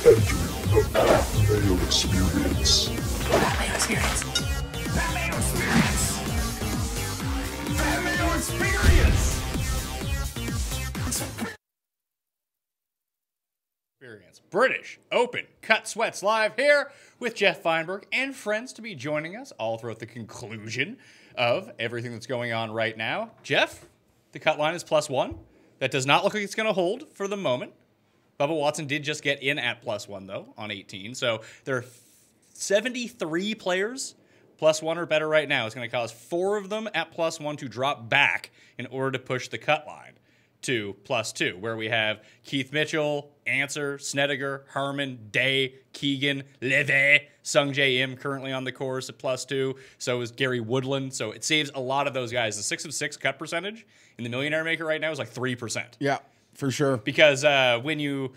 Entering the Bat Mayo Experience. Bat Mayo Experience. Bat Mayo Experience. Bat Mayo Experience. British Open Cut Sweats live here with Jeff Feinberg and friends to be joining us all throughout the conclusion of everything that's going on right now. Jeff, the cut line is +1. That does not look like it's going to hold for the moment. Bubba Watson did just get in at +1 though on 18. So there are 73 players +1 or better right now. It's going to cause 4 of them at +1 to drop back in order to push the cut line to +2, where we have Keith Mitchell, Answer, Snedeker, Herman, Day, Keegan, Levy, Sung Jae Im currently on the course at +2. So is Gary Woodland. So it saves a lot of those guys. The 6 of 6 cut percentage in the Millionaire Maker right now is like 3%. Yeah, for sure. Because when you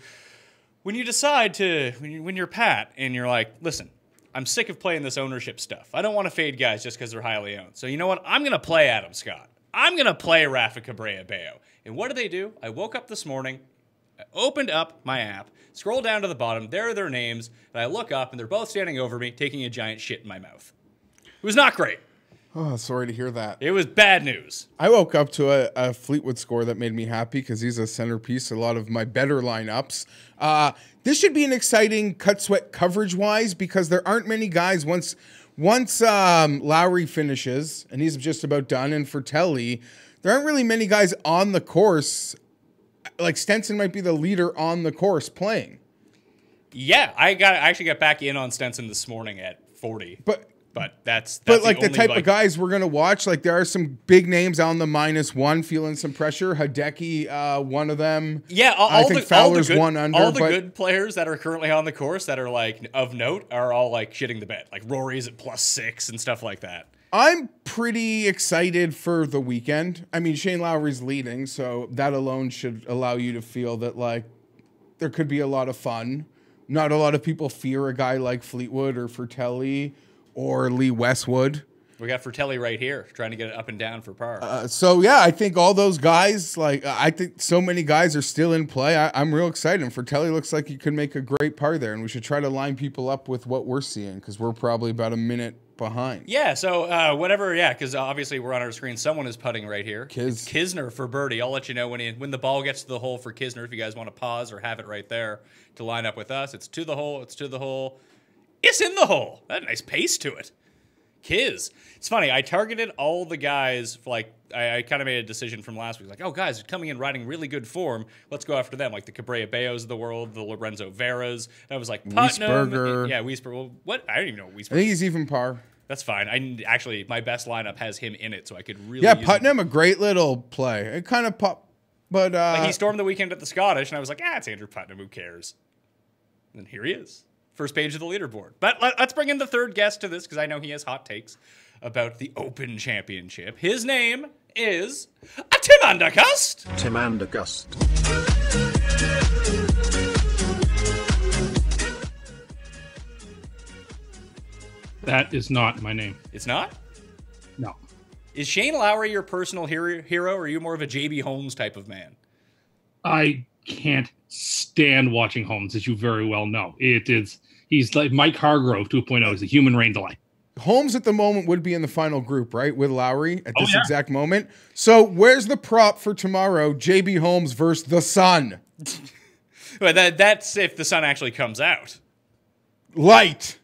decide to, when you're Pat and you're like, listen, I'm sick of playing this ownership stuff. I don't want to fade guys just because they're highly owned. So you know what? I'm going to play Adam Scott. I'm going to play Rafa Cabrera-Bello. And what do? I woke up this morning, I opened up my app, scroll down to the bottom, there are their names, and I look up, and they're both standing over me, taking a giant shit in my mouth. It was not great. Oh, sorry to hear that. It was bad news. I woke up to a Fleetwood score that made me happy because he's a centerpiece of a lot of my better lineups. This should be an exciting cut sweat coverage-wise because there aren't many guys once Lowry finishes, and he's just about done, and Fratelli, there aren't really many guys on the course. Like Stenson might be the leader on the course playing. Yeah, I actually got back in on Stenson this morning at 40. But that's like the type of guys we're gonna watch. Like there are some big names on the -1 feeling some pressure. Hideki, one of them. Yeah, I think Fowler's one under. All the good players that are currently on the course that are like of note are all like shitting the bed. Like Rory's at +6 and stuff like that. I'm pretty excited for the weekend. I mean, Shane Lowry's leading, so that alone should allow you to feel that like there could be a lot of fun. Not a lot of people fear a guy like Fleetwood or Fratelli or Lee Westwood. We got Fratelli right here trying to get it up and down for par. So yeah, I think all those guys, like I think so many guys are still in play. I'm real excited. And Fratelli looks like he could make a great par there, and we should try to line people up with what we're seeing because we're probably about a minute behind. Yeah, so whatever, yeah, because obviously we're on our screen. Someone is putting right here. It's Kisner for birdie. I'll let you know when the ball gets to the hole for Kisner if you guys want to pause or have it right there to line up with us. It's to the hole. It's to the hole. It's in the hole. That nice pace to it. Kiz. It's funny. I targeted all the guys. For like I kind of made a decision from last week. Like, oh, guys are coming in riding really good form. Let's go after them. Like the Cabrera-Bellos of the world, the Lorenzo Veras. And I was like, Putnam. Wiesberger. Yeah, Wiesberger. Well, what? I don't even know what Wiesberger. I think he's even par. That's fine. Actually, my best lineup has him in it, so I could really. Yeah, use Putnam, a great little play. It kind of pop, but like he stormed the weekend at the Scottish, and I was like, it's Andrew Putnam. Who cares? And here he is, first page of the leaderboard. But let's bring in the third guest to this because I know he has hot takes about the Open Championship. His name is Tim Andergust. Tim Andergust. That is not my name. It's not? No. Is Shane Lowry your personal hero, or are you more of a JB Holmes type of man? I can't stand watching Holmes, as you very well know. He's like Mike Hargrove 2.0. He's a human rain delay. Holmes at the moment would be in the final group, right? With Lowry at this exact moment. So where's the prop for tomorrow? JB Holmes versus the Sun. Well, that's if the sun actually comes out. Light.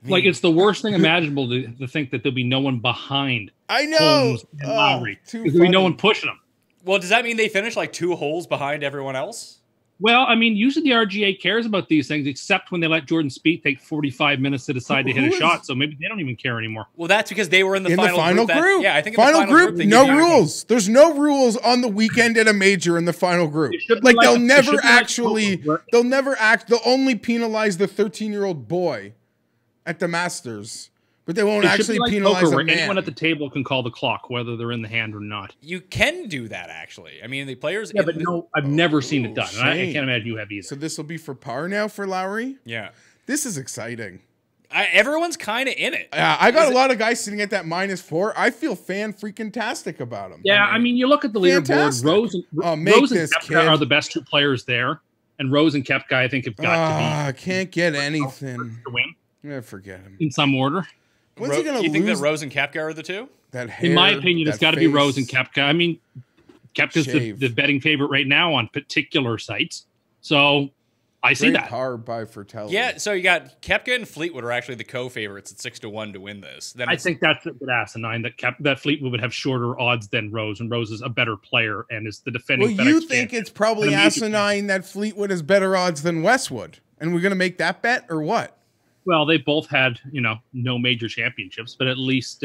Like, it's the worst thing imaginable to think that there'll be no one behind I know. Holmes and Lowry. There'll be no one pushing them. Well, does that mean they finish like 2 holes behind everyone else? Well, I mean, usually the RGA cares about these things, except when they let Jordan Spieth take 45 minutes to decide to hit a shot. So maybe they don't even care anymore. Well, that's because they were in the final group. Yeah, I think in final the final group, no rules. There's no rules on the weekend at a major in the final group. Like they'll never actually, they'll only penalize the 13-year-old boy at the Masters. But they won't actually penalize a man. Anyone at the table can call the clock, whether they're in the hand or not. You can do that, actually. I mean, the players... Yeah, but no, I've never seen it done. And I can't imagine you have either. So this will be for par now for Lowry? Yeah. This is exciting. Everyone's kind of in it. Yeah, I got a lot of guys sitting at that -4. I feel fan-freaking-tastic about them. Yeah, I mean, you look at the leaderboard. Rose and Koepka are the best 2 players there. And Rose and Koepka, I think, have got I can't get anything. to win Yeah, forget him. in some order. When's he gonna you think that lose Rose and Koepka are the two? that hair? In my opinion, it's that got to be face? Rose and Koepka. I mean, Koepka's Shave. the betting favorite right now on particular sites. So I see Great that. par by Fratelli. Yeah, so you got Koepka and Fleetwood are actually the co-favorites at 6-1 to win this. Then I it's- think that's a bit asinine that Fleetwood would have shorter odds than Rose, and Rose is a better player and is the defending. Well, you FedEx think champion. it's probably And a major- asinine that Fleetwood has better odds than Westwood, and we're gonna make that bet or what? Well, they both had, no major championships, but at least,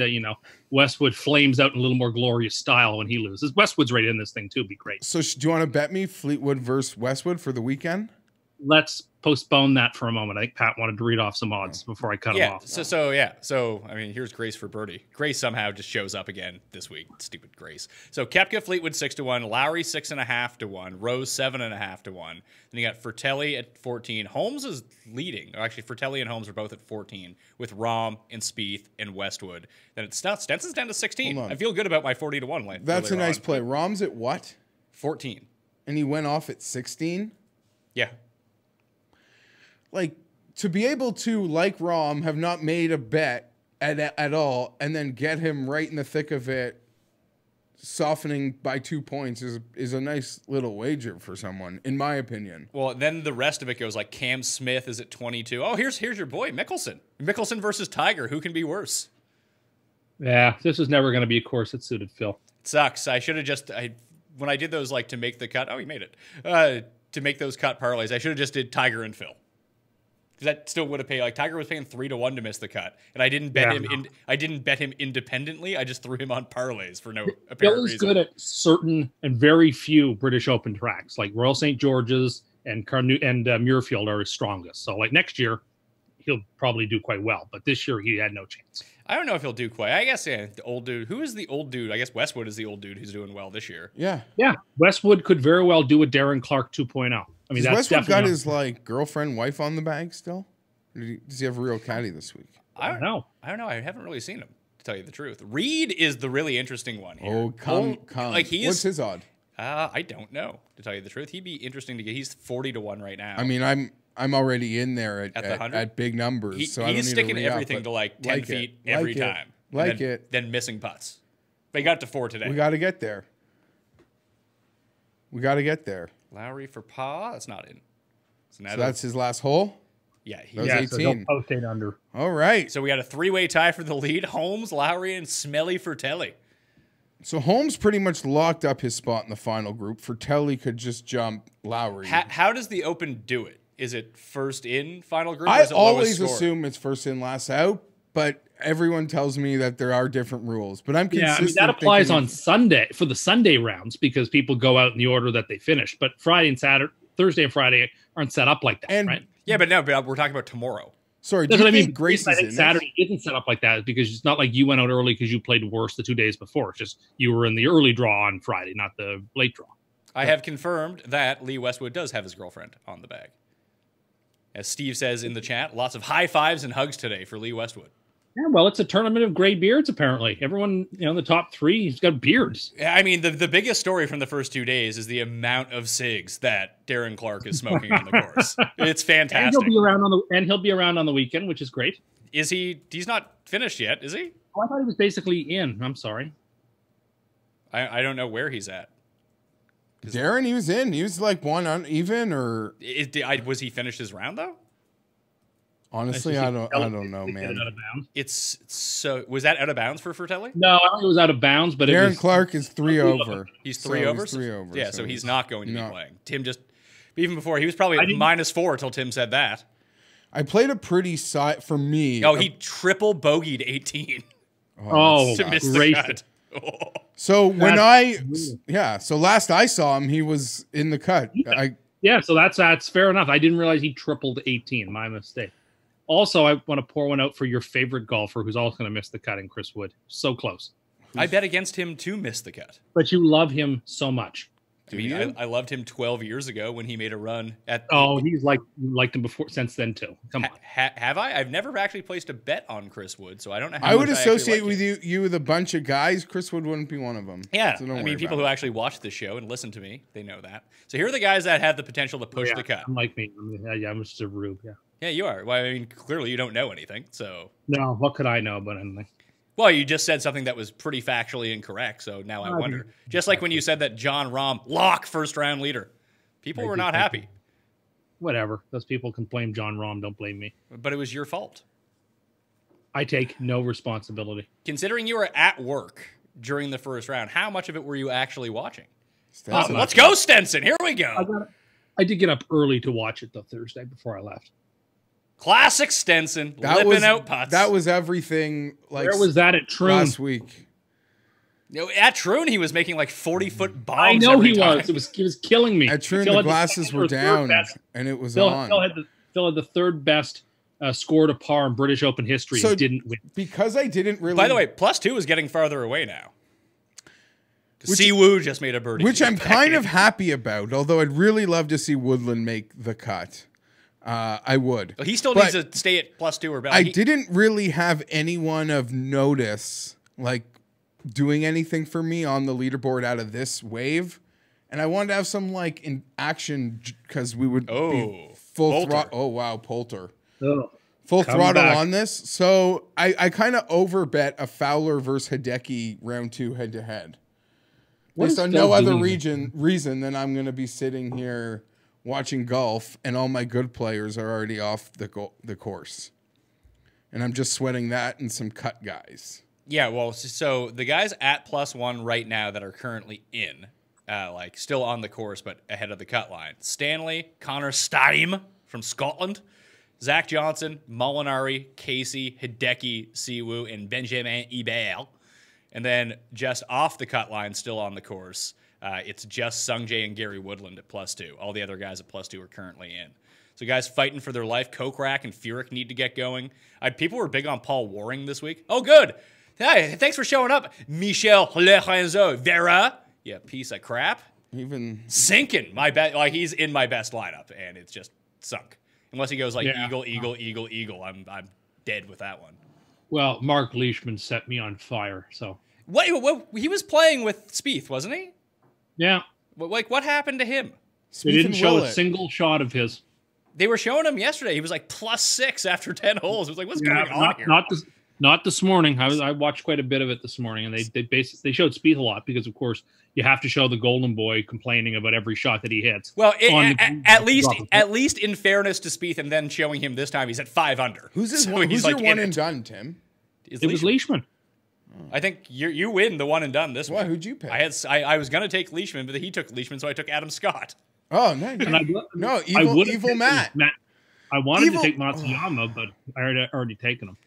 Westwood flames out in a little more glorious style when he loses. Westwood's right in this thing, too. Be great. So, do you want to bet me Fleetwood versus Westwood for the weekend? Let's postpone that for a moment. I think Pat wanted to read off some odds before I cut him yeah, off. so I mean, here's Grace for birdie. Grace somehow just shows up again this week. Stupid Grace. So Koepka, Fleetwood 6-1, Lowry 6.5 to 1, Rose 7.5 to 1. Then you got Fratelli at 14. Holmes is leading. Or actually, Fratelli and Holmes are both at 14 with Rahm and Spieth and Westwood. Then it's not Stenson's down to 16. Hold on. I feel good about my 40 to 1 lane. That's a earlier nice on. play. Rom's at what? 14. And he went off at 16. Yeah. Like, to be able to, like Rom, have not made a bet at all, and then get him right in the thick of it, softening by 2 points is a nice little wager for someone, in my opinion. Well, then the rest of it goes like Cam Smith is at 22. Oh, here's your boy Mickelson. Mickelson versus Tiger. Who can be worse? Yeah, this was never going to be a course that suited Phil. It sucks. I should have when I did those like to make the cut. Oh, he made it. To make those cut parlays, I should have just did Tiger and Phil. Because that still would have paid. Like Tiger was paying 3 to 1 to miss the cut, and I didn't bet him. I didn't bet him independently. I just threw him on parlays for no Phil apparent is reason. good at certain and very few British Open tracks, like Royal St. George's and Muirfield are his strongest. So, like next year, he'll probably do quite well. But this year, he had no chance. I don't know if he'll do quite. I guess the old dude. Who is the old dude? I guess Westwood is the old dude who's doing well this year. Yeah. Yeah, Westwood could very well do a Darren Clark 2.0. I mean, Has that's Westwood definitely got his, like, girlfriend, wife on the bag still? Or does he have a real caddy this week? I don't know. I don't know. I haven't really seen him, to tell you the truth. Reed is the really interesting one here. Oh, come. Like he What's is. his odd? I don't know, to tell you the truth. He'd be interesting to get. He's 40 to 1 right now. I mean, I'm already in there At the 100? at big numbers, so I don't he's need sticking to re-up, everything but to like 10 like feet it, every like it, time. like and then, it. Then missing putts. They got to 4 today. We got to get there. We got to get there. Lowry for par. That's not in. So now So that's his last hole? yeah. He, that was Yeah, so 18. he'll post 8 under. All right. So we got a 3-way tie for the lead. Holmes, Lowry, and Smelly Fratelli. So Holmes pretty much locked up his spot in the final group. Fratelli could just jump Lowry. How does the Open do it? Is it first in final group? Or I is it lowest always score? assume it's first in, last out, but everyone tells me that there are different rules. But I'm Yeah, I consistent. mean, that applies thinking on Sunday for the Sunday rounds because people go out in the order that they finished. But Friday and Saturday, Thursday and Friday aren't set up like that, And- right? Yeah, but no, but we're talking about tomorrow. Sorry, do That's you what I think mean. Grace I is think in Saturday isn't set up like that because it's not like you went out early because you played worse the 2 days before. It's just you were in the early draw on Friday, not the late draw. I have confirmed that Lee Westwood does have his girlfriend on the bag. As Steve says in the chat, lots of high fives and hugs today for Lee Westwood. Yeah, well, it's a tournament of gray beards, apparently. Everyone, the top 3 has got beards. Yeah, I mean, the biggest story from the first 2 days is the amount of cigs that Darren Clark is smoking on the course. It's And fantastic. he'll be around on the weekend, which is great. Is he? He's not finished yet, is he? Oh, I thought he was basically in. I'm sorry. I don't know where he's at. Darren, he was in. He was like one uneven, or Was he finished his round though? honestly, I don't know, man. Out of bounds. It's so. Was that out of bounds for Fratelli? No, I don't think it was out of bounds, but it Darren was, Clark is 3 over. He's So 3 over. 3 over. Yeah, so he's not going to no. be playing. Tim just even before he was probably I at didn't- -4 till Tim said that. I played a pretty side for me. Oh, he triple bogeyed 18 oh, to miss the gracious. cut. So when That's so last I saw him, he was in the cut. Yeah, so that's fair enough. I didn't realize he tripled 18. My mistake. Also, I want to pour one out for your favorite golfer who's also going to miss the cut in Chris Wood. So close. I bet against him to miss the cut. But you love him so much. I mean, you? I loved him 12 years ago when he made a run at. Oh, he's liked him before since then too. Come on. Have I? I've never actually placed a bet on Chris Wood, so I don't know. How I would much actually associate like with him. you with a bunch of guys. Chris Wood wouldn't be one of them. Yeah, So don't I worry mean, people about who it. actually watch the show and listen to me, they know that. So here are the guys that have the potential to push the cut. Unlike me. I'm just a rube. Yeah. Yeah, you are. Well, I mean, clearly you don't know anything. So, No, what could I know about anything? well, you just said something that was pretty factually incorrect. So now I wonder. Just like when you said that John Rahm lock first round leader, people were not happy, Whatever. Those people can blame John Rahm. Don't blame me. but it was your fault. I take no responsibility. Considering you were at work during the first round, how much of it were you actually watching? Stenson. Let's go, Stenson. Here we go. I did get up early to watch it the Thursday before I left. Classic Stenson, That lipping out putts. that was everything. Like Where was that at Troon? last week? You know, at Troon, he was making like 40-foot bombs. I know every he time. was. It was killing me. At Troon, Phil the had glasses second were or third down, best- and it was Phil on. Phil had the third best score to par in British Open history. So- and didn't win. Because I didn't really. By the way, +2 is getting farther away now. Siwoo just made a birdie. which I'm kind of happy about. Although I'd really love to see Woodland make the cut. I would. He still But needs to stay at +2 or better. I didn't really have anyone of notice like doing anything for me on the leaderboard out of this wave, and I wanted to have some like in action because we would be full Poulter. throttle. Oh wow, Poulter. Ugh. Full Come throttle back. on this. So I kind of overbet a Fowler versus Hideki round 2 head to head. What Based is on Phil no other doing? reason than I'm going to be sitting here watching golf and all my good players are already off the course. And I'm just sweating that and some cut guys. Yeah, well, so the guys at +1 right now that are currently in, like still on the course but ahead of the cut line. Stanley, Connor Steim from Scotland, Zach Johnson, Molinari, Casey, Hideki, Siwoo, and Benjamin Ibel. And then just off the cut line, still on the course, it's just Sungjae and Gary Woodland at +2. All the other guys at +2 are currently in. So guys fighting for their life. Kokrak and Furyk need to get going. People were big on Paul Waring this week. Oh, good. Hey, thanks for showing up, Michel Lorenzo Vera. Yeah, piece of crap. Even Sinking. Like he's in my best lineup, and it's just sunk. Unless he goes like Yeah. eagle. I'm dead with that one. Well, Mark Leishman set me on fire. So What he was playing with Spieth, wasn't he? yeah, What happened to him? they didn't Spieth show and a single shot of his. They were showing him yesterday. He was like +6 after 10 holes. It was like, what's going on here? Not this morning. I watched quite a bit of it this morning, and they showed Spieth a lot because, of course, you have to show the Golden Boy complaining about every shot that he hits. Well, On- at least in fairness to Spieth, and then showing him this time, he's at 5 under. who's So he's who's like your one in and it. done, Tim? It's It was Leishman. Leishman. I think you win the one and done this Why? one. Who'd you pick? I was gonna take Leishman, but he took Leishman, so I took Adam Scott. Oh no, And I evil would've evil taken Matt. I wanted Evil- to take Matsuyama, but I already taken him.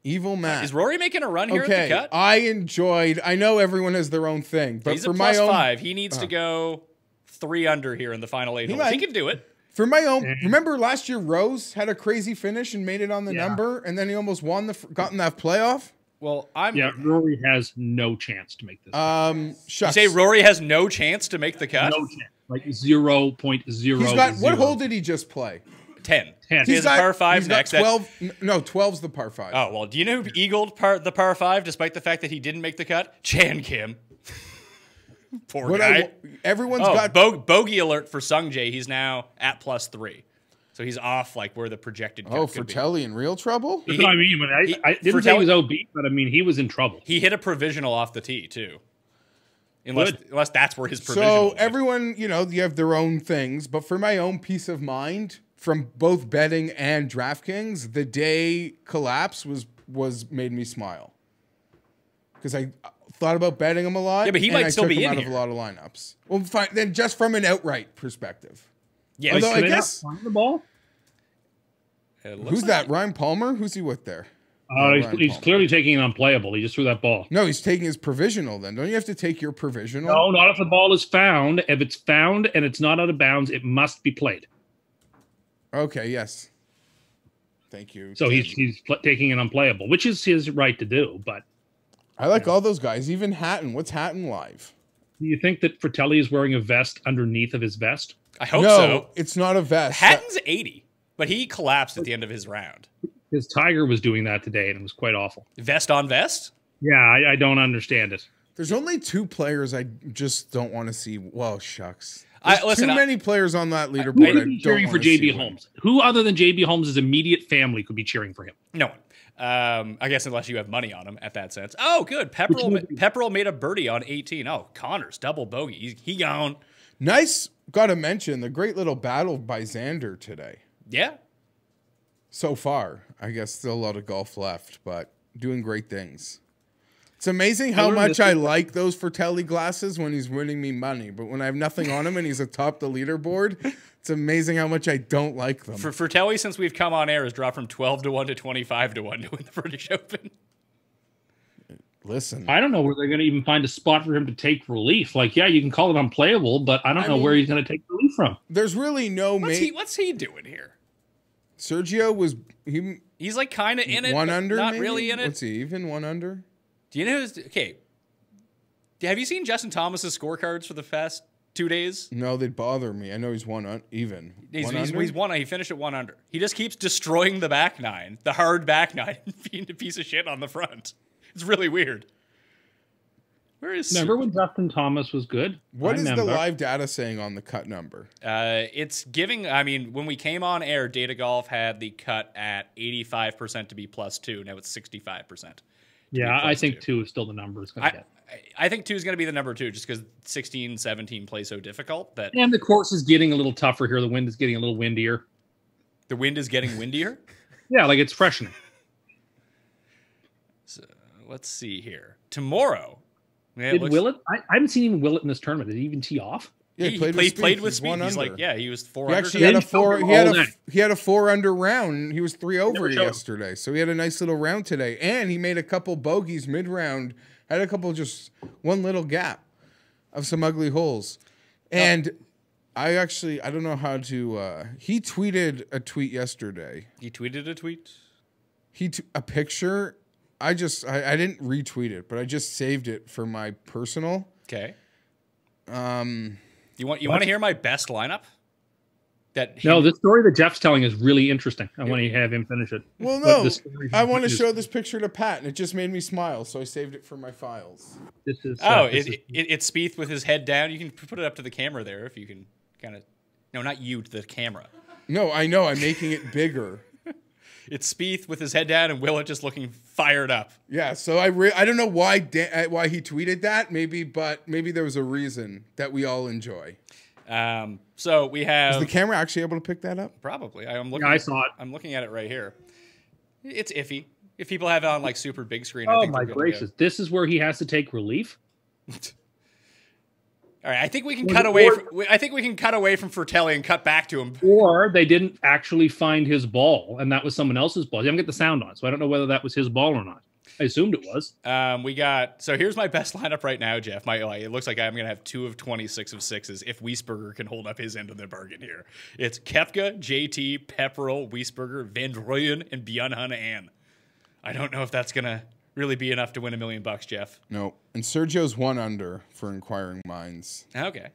Evil Matt. Is Rory making a run here at Okay, the cut? I enjoyed. I know everyone has their own thing, but He's for a my own +5. He needs to go 3 under here in the final 8 holes. might. He can do it. For my own, remember last year Rose had a crazy finish and made it on the Yeah. number, and then he almost got in that playoff. Well, I'm. Yeah, Rory has no chance to make this. You Shucks. say Rory has no chance to make the cut? no chance. Like 0.0. He's got what hole did he just play? 10. 10. He has a par 5 he's got next. 12. No, 12's the par 5. Oh, well, do you know who eagled the par 5 despite the fact that he didn't make the cut? Chan Kim. Poor What guy. everyone's Oh, got. bogey alert for Sungjae. He's now at +3. So he's off like where the projected cut Oh, could be. Fratelli in real trouble. That's what I mean. But I didn't Fratelli- say he was OB, but I mean he was in trouble. He hit a provisional off the tee, too. Unless that's where his provisional So went. everyone, you have their own things, but for my own peace of mind, from both betting and DraftKings, the day collapse was made me smile because I thought about betting him a lot. Yeah, but he and might I still took be him in out here. of a lot of lineups. Well, fine, then just from an outright perspective. Yeah, Although Can I they not guess find the ball? it looks who's like- that? Ryan Palmer? Who's he with there? He's Ryan Palmer. clearly taking it unplayable. He just threw that ball. No, he's taking his provisional. Then don't you have to take your provisional? No, not if the ball is found. If it's found and it's not out of bounds, it must be played. Okay. Yes. Thank you. So Tim. he's taking it unplayable, which is his right to do. But I like all those guys. Even Hatton. What's Hatton live? Do you think that Fratelli is wearing a vest underneath of his vest? I hope No, so. it's not a vest. Hatton's 80, but he collapsed at the end of his round. His Tiger was doing that today, and it was quite awful. Vest on vest? Yeah, I don't understand it. There's only 2 players I just don't want to see. Well, shucks. Listen, too many players on that Who leaderboard. would I be don't cheering for want to see JB win. Holmes? Who other than JB Holmes' immediate family could be cheering for him? No one. I guess unless you have money on him at that sense. Oh, good. Pepperell made a birdie on 18. Oh, Connors, double bogey. He gone. Nice. Got to mention the great little battle by Xander today. Yeah. So far, I guess still a lot of golf left, but doing great things. It's amazing how much I like those Fratelli glasses when he's winning me money, but when I have nothing on him and he's atop the leaderboard, it's amazing how much I don't like them. For Fratelli, since we've come on air, has dropped from 12-1 to 25-1 to win the British Open. Listen, I don't know where they're going to even find a spot for him to take relief. Like, yeah, you can call it unplayable, but I don't know where he's going to take relief from. there's really no What's he doing here? Sergio was He's like kind of in it, one but under, not maybe? really in it. What's he even 1 under? Do you know who's okay? Have you seen Justin Thomas's scorecards for the past 2 days? No, they'd bother me. I know he's even. He's under? one. He finished at 1 under. He just keeps destroying the back nine, the hard back nine, and being a piece of shit on the front. It's really weird. Where is? Remember when Justin Thomas was good? What I is the remember. live data saying on the cut number? It's giving. I mean, when we came on air, Data Golf had the cut at 85% to be +2. Now it's 65%. Yeah, I think 2 is still the number it's going to get. I think 2 is going to be the number 2, just because 16, 17 play so difficult that And the course is getting a little tougher here. The wind is getting a little windier. the wind is getting windier. Yeah, like it's freshening. So let's see here. Tomorrow. Yeah, Did Willett? I haven't seen even Willett in this tournament. Did he even tee off? Yeah, he played with He's Speed. He's 1 under. like, Yeah, he was 4 he under. actually had a Didn't four. show He had all a that. he had a 4 under round. He was 3 over Never showed. yesterday, so he had a nice little round today, and he made a couple bogeys mid round. Had a couple just one little gap of some ugly holes, and I don't know how to. He tweeted a tweet yesterday. He tweeted a tweet. A picture. I didn't retweet it, but I just saved it for my personal. Okay. You want to hear my best lineup? No, the story that Jeff's telling is really interesting. I want to have him finish it. Well, But no, the story I want to is- show this picture to Pat, and it just made me smile, so I saved it for my files. This is. It's Spieth with his head down. You can put it up to the camera there if you can kind of. No, not you, to the camera. No, I know. I'm making it bigger. It's Spieth with his head down and Willett just looking fired up. Yeah, so I don't know why he tweeted that. Maybe there was a reason that we all enjoy. So we have Is the camera actually able to pick that up? probably. I'm looking. Yeah, I saw it. I'm looking at it right here. It's iffy. If people have it on like super big screen, I Oh think my they're good to go. gracious! This is where he has to take relief. All right, I think we can Or- cut away. or- I think we can cut away from Fratelli and cut back to him. Or they didn't actually find his ball, and that was someone else's ball. You haven't got the sound on, so I don't know whether that was his ball or not. I assumed it was. We got. So here's my best lineup right now, Jeff. It looks like I'm going to have 2 of 26 of 6s if Wiesberger can hold up his end of the bargain here. It's Koepka, JT, Pepperell, Wiesberger, Van Rooyen, and Bjorn Ann. I don't know if that's going to really be enough to win $1 million, Jeff. No. And Sergio's 1 under for inquiring minds. Okay.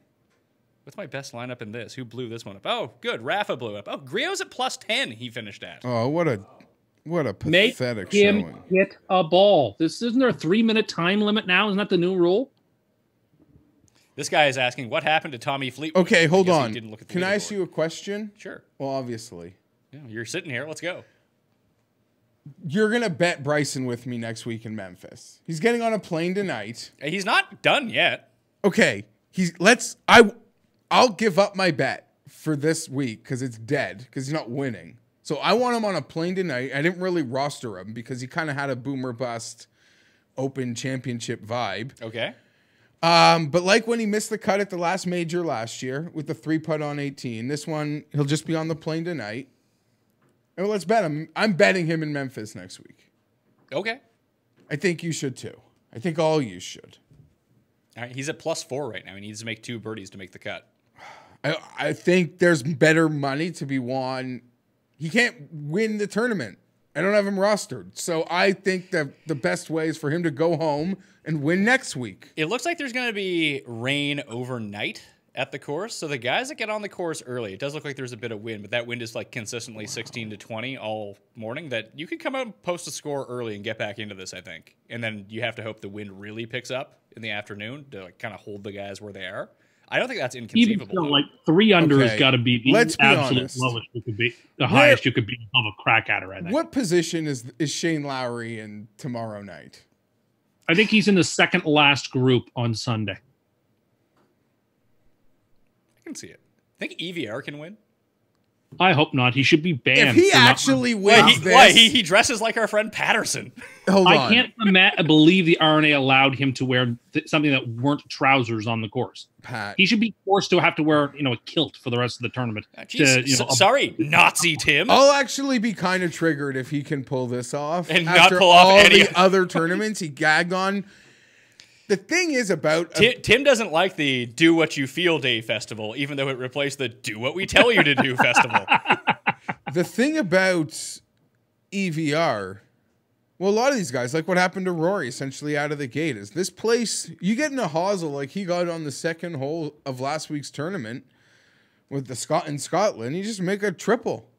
What's my best lineup in this? Who blew this one up? Oh, good. Rafa blew up. Oh, Griot's at +10. He finished at. Oh, what a Make pathetic him showing. hit a ball. Isn't there a 3-minute time limit now? Isn't that the new rule? This guy is asking what happened to Tommy Fleetwood. Okay, hold because he on. didn't look at the Can I ask leaderboard. you a question? Sure. Well, obviously. Yeah, you're sitting here. Let's go. You're going to bet Bryson with me next week in Memphis. He's getting on a plane tonight. He's not done yet. Okay, I'll give up my bet for this week because it's dead because he's not winning. So I want him on a plane tonight. I didn't really roster him because he kind of had a boomer bust Open Championship vibe. Okay. But like when he missed the cut at the last major last year with the 3-putt on 18, this one he'll just be on the plane tonight. And let's bet him. I'm betting him in Memphis next week. Okay. I think you should too. I think all you should. All right. He's at +4 right now. He needs to make 2 birdies to make the cut. I think there's better money to be won. He can't win the tournament. I don't have him rostered. So I think that the best way is for him to go home and win next week. It looks like there's going to be rain overnight at the course. So the guys that get on the course early, it does look like there's a bit of wind, but that wind is like consistently 16 to 20 all morning, that you could come out and post a score early and get back into this, I think. And then you have to hope the wind really picks up in the afternoon to like kind of hold the guys where they are. I don't think that's Even inconceivable. still, like 3 under Okay, has got to be the let's be absolute honest. lowest you could be. The highest you could be of a crack at it, I think. What position is Shane Lowry in tomorrow night? I think he's in the second last group on Sunday. I can see it. I think EVR can win. I hope not. He should be banned. If he for not- actually Wait, wins this, why? He dresses like our friend Patterson. hold on. I can't believe the RNA allowed him to wear something that weren't trousers on the course. Pat. He should be forced to have to wear, a kilt for the rest of the tournament. Jeez, sorry, Nazi Tim. I'll actually be kind of triggered if he can pull this off. And not After pull off all any- the other tournaments he gagged on. The thing is about Tim doesn't like the Do What You Feel Day festival, even though it replaced the Do What We Tell You to Do festival. the thing about EVR. Well, a lot of these guys, like what happened to Rory, essentially out of the gate, is this place. You get in a hosel like he got on the second hole of last week's tournament with the in Scotland. You just make a triple.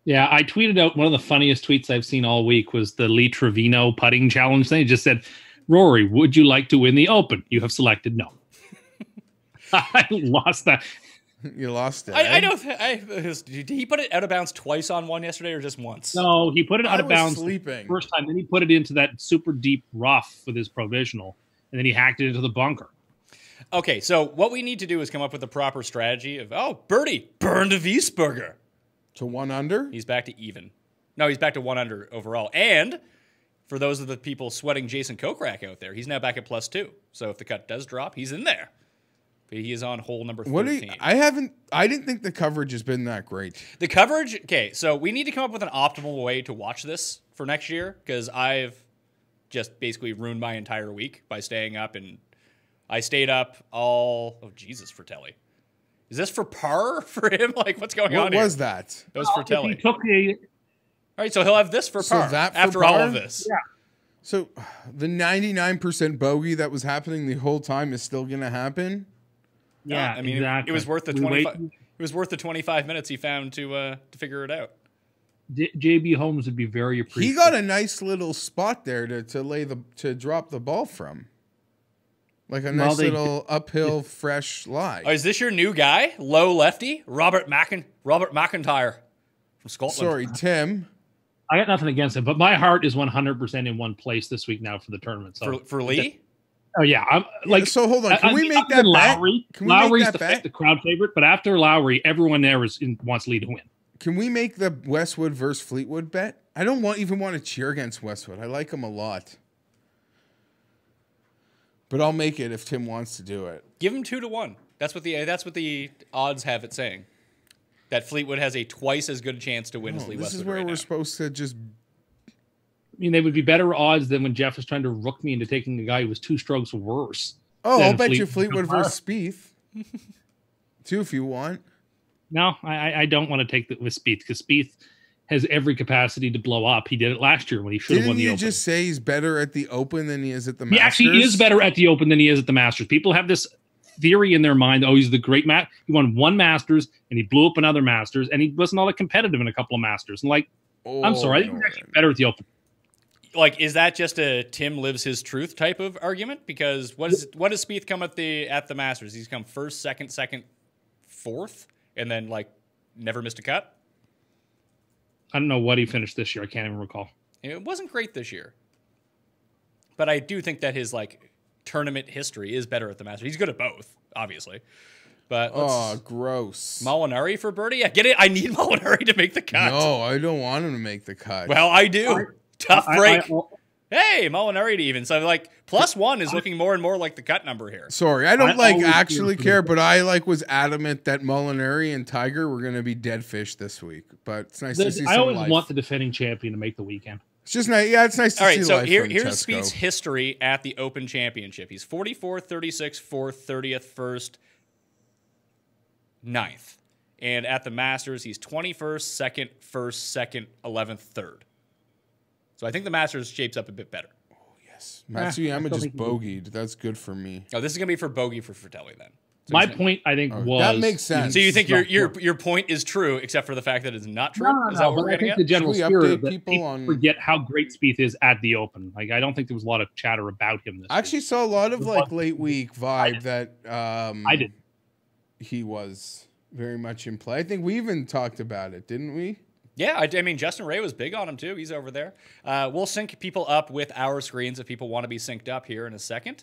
Yeah, I tweeted out one of the funniest tweets I've seen all week was the Lee Trevino putting challenge thing. It just said, Rory, would you like to win the Open? You have selected no. I lost that. You lost it. I know. Did he put it out of bounds twice on one yesterday, or just once? No, he put it out I of was bounds sleeping. the first time. Then he put it into that super deep rough with his provisional, and then he hacked it into the bunker. Okay, so what we need to do is come up with a proper strategy of, Birdie, burn to Wiesberger. To 1 under? He's back to even. No, he's back to 1 under overall. And for those of the people sweating Jason Kokrak out there, he's now back at +2. So if the cut does drop, he's in there. But he is on hole number 13. I didn't think the coverage has been that great. The coverage, okay, so we need to come up with an optimal way to watch this for next year, because I've just basically ruined my entire week by staying up, and I stayed up all, Jesus, Fratelli. Is this for par for him? Like, what's going on What here? was that? That was If Fratelli. he took a, All right, so he'll have this for So par that for after all par? of this. yeah, So the 99% bogey that was happening the whole time is still going to happen? yeah, I mean, exactly. it was worth the We 25. wait- It was worth the 25 minutes he found to figure it out. JB Holmes would be very appreciative. He got a nice little spot there to drop the ball from. Like a nice they- little uphill fresh lie. Oh, is this your new guy, low lefty, Robert McIntyre from Scotland? Sorry, Tim. I got nothing against it, but my heart is 100% in one place this week now for the tournament. So for Lee. oh yeah, I'm like. So hold on, can we make other that than bet? Lowry, Can we make Lowry's that bet? the crowd favorite, but after Lowry, everyone there wants Lee to win. Can we make the Westwood versus Fleetwood bet? I don't even want to cheer against Westwood. I like him a lot. But I'll make it if Tim wants to do it. Give him 2-1. That's what the odds have it saying. That Fleetwood has a twice as good a chance to win as Lee This Westwood is where right we're now. supposed to just... I mean, they would be better odds than when Jeff was trying to rook me into taking a guy who was 2 strokes worse. Oh, than I'll bet you Fleetwood. Fleetwood versus Spieth. Two if you want. No, I don't want to take that with Spieth because Spieth has every capacity to blow up. He did it last year when he should have Didn't won the you Open. just say he's better at the Open than he is at the He Masters? actually is better at the Open than he is at the Masters. People have this theory in their mind, oh, he's the great He won 1 Masters, and he blew up another Masters, and he wasn't all that competitive in a couple of Masters. And like, I'm sorry, I think he's actually better at the Open. Like, is that just a Tim lives his truth type of argument? Because what does Spieth come at the Masters? He's come first, second, fourth, and then like never missed a cut. I don't know what he finished this year. I can't even recall. It wasn't great this year, but I do think that his like tournament history is better at the Masters. He's good at both, obviously. But Oh, gross. Molinari for birdie. Yeah, get it. I need Molinari to make the cut. No, I don't want him to make the cut. Well, I do. Tough break. I- Hey, Molinari to even. So like +1 is looking more and more like the cut number here. Sorry, I don't I always actually feel- care, but I was adamant that Molinari and Tiger were going to be dead fish this week. But it's nice to see I some always life. want the defending champion to make the weekend. It's just nice. Yeah, it's nice to All see right, so life. here's Francesco. Spieth's history at the Open Championship. He's 44, 36, 4th, 30th, 1st, 9th. And at the Masters, he's 21st, second, first, second, 11th, third. So I think the Masters shapes up a bit better. Matsuyama just bogeyed. That's good for me. Oh, this is going to be for bogey for Fratelli then. So My point, I think, was that makes sense. So you think your point is true, except for the fact that it's not true? No, Is that what but we're I getting think at? the general Should we spirit update of that people people on- forget how great Spieth is at the Open. Like, I don't think there was a lot of chatter about him this I actually saw a lot of like late week vibe that I did. he was very much in play. I think we even talked about it, didn't we? Yeah, I mean, Justin Ray was big on him too. He's over there. We'll sync people up with our screens if people want to be synced up here in a second.